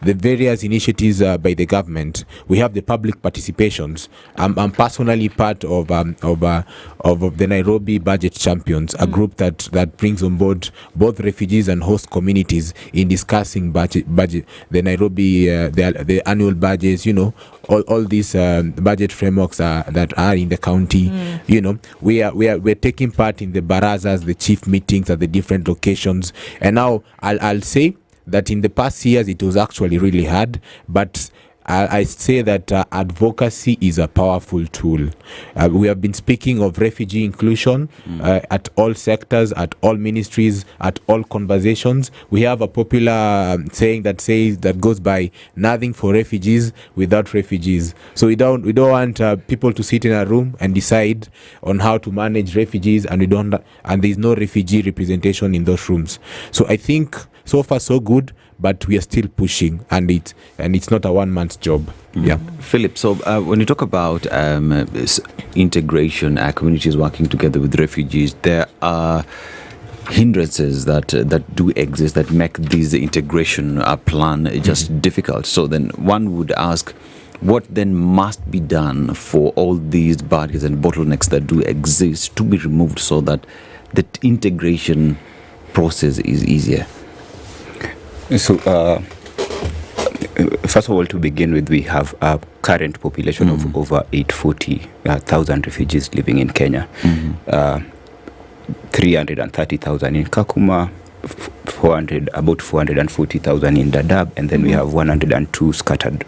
the various initiatives by the government. We have the public participations. I'm personally part of the Nairobi Budget Champions, a group that brings on board both refugees and host communities in discussing budget, the Nairobi, the annual budgets, all these budget frameworks that are in the county. We're taking part in the barazas, the chief meetings at the different locations. And now I'll say that in the past years it was actually really hard, but I say that advocacy is a powerful tool. We have been speaking of refugee inclusion at all sectors, at all ministries, at all conversations. We have a popular saying that goes by nothing for refugees without refugees. So we don't want people to sit in a room and decide on how to manage refugees, and there's no refugee representation in those rooms. So I think so far so good, but we are still pushing, and it's not a one-man's job. Yeah, Philip. So when you talk about integration, communities working together with refugees, there are hindrances that do exist that make this integration plan just difficult. So then one would ask, what then must be done for all these barriers and bottlenecks that do exist to be removed so that the integration process is easier? So, first of all, to begin with, we have a current population of over 840,000 refugees living in Kenya. 330,000 in Kakuma, about 440,000 in Dadaab, and then we have 102 scattered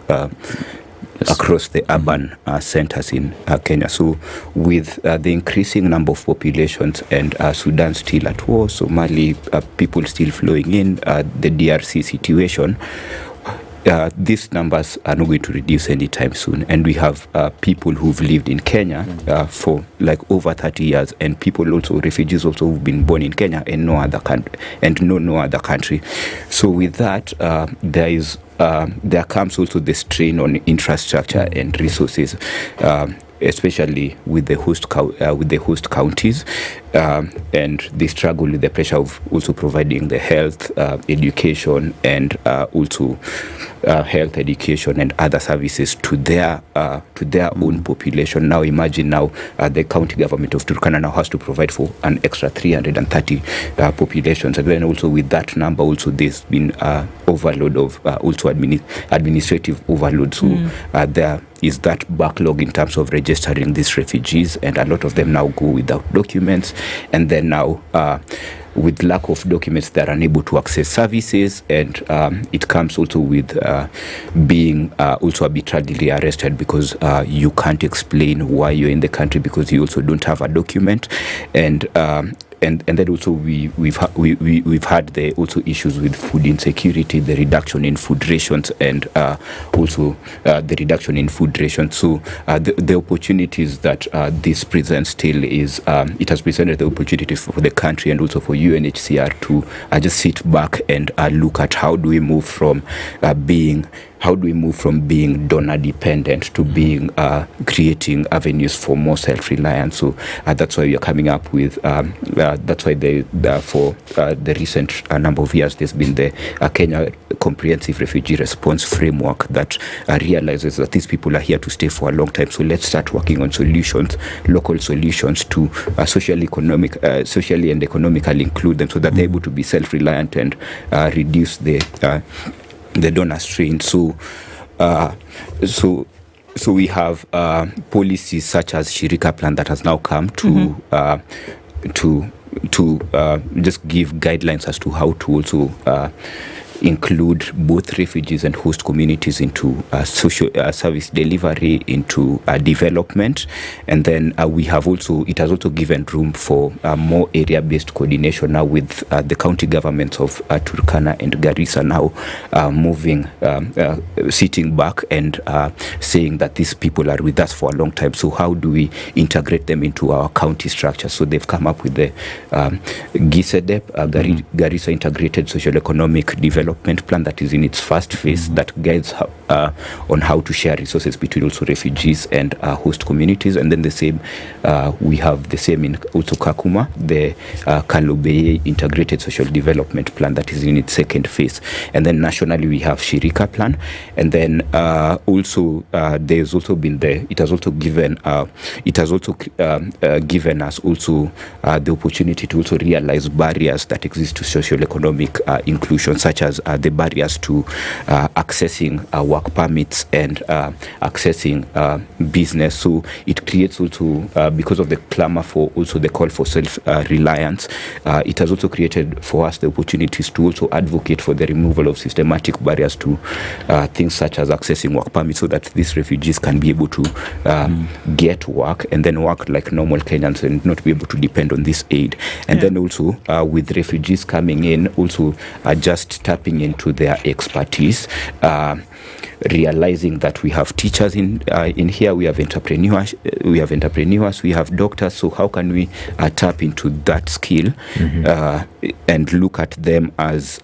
across the urban centers in Kenya. So with the increasing number of populations and Sudan still at war, Somali people still flowing in, the DRC situation, these numbers are not going to reduce anytime soon, and we have people who've lived in Kenya for like over 30 years, and refugees also who've been born in Kenya and no other country. So with that, there comes also the strain on infrastructure and resources, especially with the host counties, and they struggle with the pressure of also providing the health, education, and also health, education, and other services to their own population. Now imagine the county government of Turkana now has to provide for an extra 330 populations, and then also with that number also there's been overload of also administrative overload. So there is that backlog in terms of registering these refugees, and a lot of them now go without documents, and then now with lack of documents they are unable to access services, and it comes also with being also arbitrarily arrested because you can't explain why you're in the country because you also don't have a document, and then also we've had the also issues with food insecurity, the reduction in food rations, and also the reduction in food rations. So the opportunities that this presents still is it has presented the opportunity for the country and also for UNHCR to just sit back and look at how do we move from being donor dependent to being creating avenues for more self-reliance. So that's why we are coming up with that's why for the recent number of years there's been the Kenya Comprehensive Refugee Response Framework that realizes that these people are here to stay for a long time. So let's start working on solutions, local solutions to socially and economically include them so that they're able to be self-reliant and reduce the donor strain. So we have policies such as Shirika Plan that has now come to just give guidelines as to how to also include both refugees and host communities into social service delivery, into development, and then it has also given room for more area-based coordination now with the county governments of Turkana and Garissa now sitting back and saying that these people are with us for a long time. So how do we integrate them into our county structure? So they've come up with the GISEDEP, Garissa Integrated Social Economic Development Plan, that is in its first phase, that guides on how to share resources between also refugees and host communities. And then we have the same in also Kakuma, the Kalobeye Integrated Social Development Plan, that is in its second phase. And then nationally we have Shirika Plan, and then also there's also been it has also given us also the opportunity to also realize barriers that exist to social economic inclusion, such as the barriers to accessing work permits and accessing business. So it creates also, because of the clamor for also the call for self-reliance, it has also created for us the opportunities to also advocate for the removal of systematic barriers to things such as accessing work permits, so that these refugees can be able to get work and then work like normal Kenyans and not be able to depend on this aid. And then also with refugees coming in, also just tapping into their expertise, realizing that we have teachers in here, we have entrepreneurs, we have doctors. So how can we tap into that skill and look at them as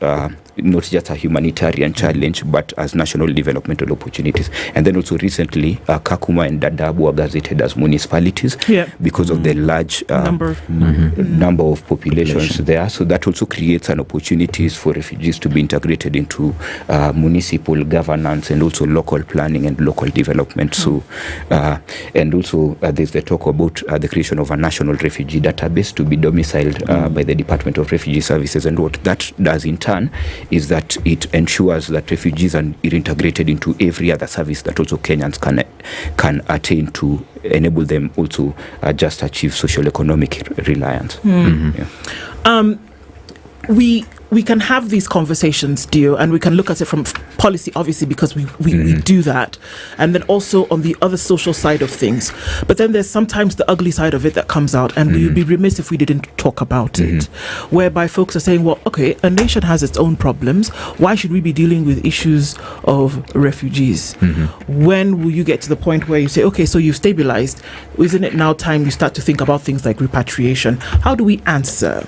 not just a humanitarian challenge, but as national developmental opportunities? And then also recently, Kakuma and Dadaab were gazetted as municipalities because of the large number of populations there. So that also creates an opportunities for refugees to be integrated into municipal governance and also local planning and local development. So and also there's the talk about the creation of a national refugee database to be domiciled by the Department of Refugee Services. And what that does in turn is that it ensures that refugees are integrated into every other service that also Kenyans can attain to enable them also just achieve social economic reliance. we can have these conversations, Dio, and we can look at it from policy, obviously, because we do that, and then also on the other social side of things. But then there's sometimes the ugly side of it that comes out, and we would be remiss if we didn't talk about it, whereby folks are saying, well, okay, a nation has its own problems. Why should we be dealing with issues of refugees? When will you get to the point where you say, okay, so you've stabilized, isn't it now time you start to think about things like repatriation? How do we answer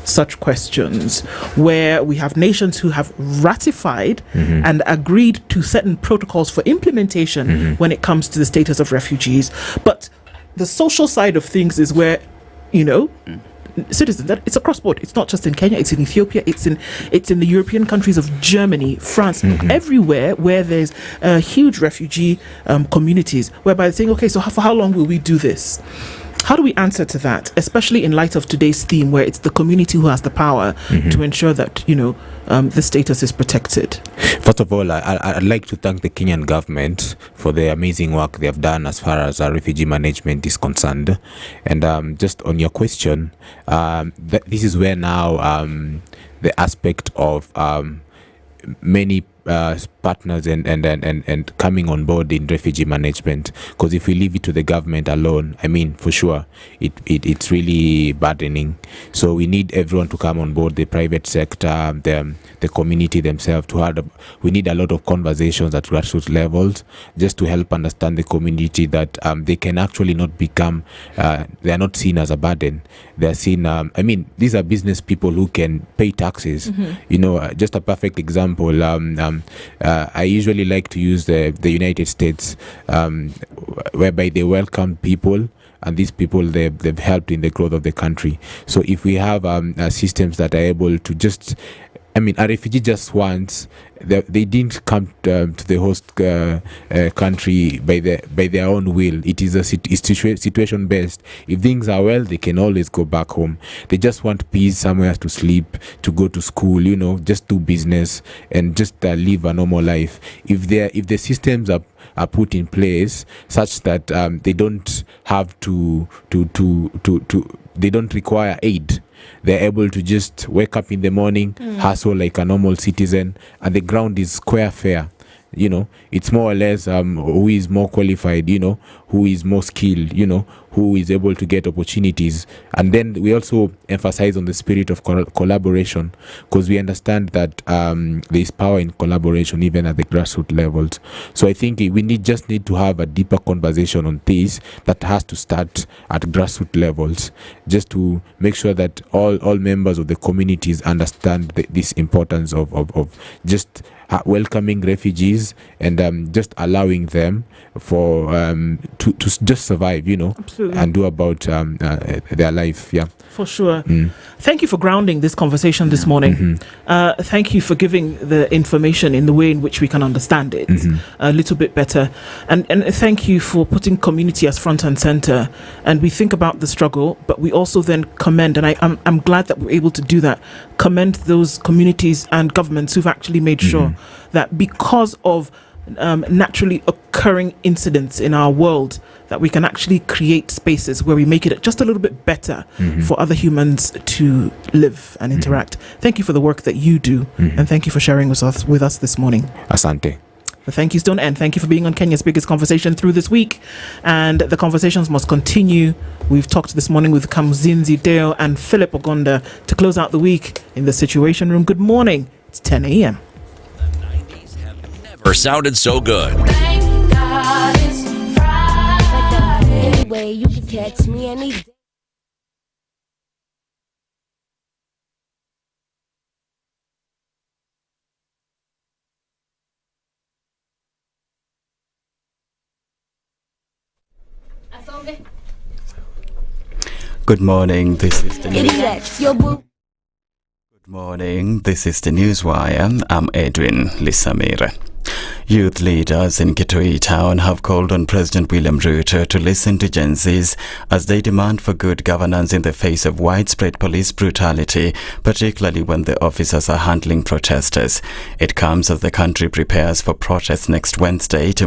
such questions where we have nations who have ratified and agreed to certain protocols for implementation when it comes to the status of refugees, but the social side of things is where, you know, citizens, that it's across board. It's not just in Kenya, it's in Ethiopia, it's in the European countries of Germany, France, everywhere where there's huge refugee communities, whereby they're saying, okay, so for how long will we do this? How do we answer to that, especially in light of today's theme, where it's the community who has the power to ensure that, you know, the status is protected? First of all, I'd like to thank the Kenyan government for the amazing work they have done as far as refugee management is concerned. And just on your question, this is where now the aspect of many partners and coming on board in refugee management, because if we leave it to the government alone, I mean, for sure it's really burdening. So we need everyone to come on board, the private sector, the community themselves, we need a lot of conversations at grassroots levels just to help understand the community that they can actually not become they are not seen as a burden. They are seen, I mean, these are business people who can pay taxes. You know, just a perfect example, I usually like to use the United States, whereby they welcome people, and these people, they've helped in the growth of the country. So if we have systems that are able to just, I mean, a refugee just wants, they didn't come to the host country by their own will. It is a situation based. If things are well, they can always go back home. They just want peace, somewhere to sleep, to go to school, you know, just do business and just live a normal life. If the systems are put in place such that they don't have to they don't require aid. They're able to just wake up in the morning, hustle like a normal citizen, and the ground is square fair. You know, it's more or less who is more qualified, you know, who is more skilled, you know, who is able to get opportunities. And then we also emphasize on the spirit of collaboration, because we understand that there is power in collaboration even at the grassroots levels. So I think we just need to have a deeper conversation on this that has to start at grassroots levels, just to make sure that all members of the communities understand this importance of just welcoming refugees and just allowing them for to just survive, you know. Absolutely. And do about their life. Yeah, for sure. Thank you for grounding this conversation this morning. Thank you for giving the information in the way in which we can understand it a little bit better, and thank you for putting community as front and center. And we think about the struggle, but we also then commend, and I'm glad that we're able to do that, commend those communities and governments who've actually made sure that because of naturally occurring incidents in our world, that we can actually create spaces where we make it just a little bit better for other humans to live and interact. Thank you for the work that you do, and thank you for sharing with us this morning. Asante. The thank yous don't end. Thank you for being on Kenya's biggest conversation through this week, and the conversations must continue. We've talked this morning with Kamzinzi Deo and Philip Ogonda to close out the week in the Situation Room. Good morning. It's 10 a.m. Never sounded so good. Thank God it's Friday. Anyway, you can catch me any day. Good morning, this is the news. Good morning, this is the Newswire. I'm Edwin Lisamira. Youth leaders in Kitui town have called on President William Ruto to listen to Gen Zs as they demand for good governance in the face of widespread police brutality, particularly when the officers are handling protesters. It comes as the country prepares for protests next Wednesday to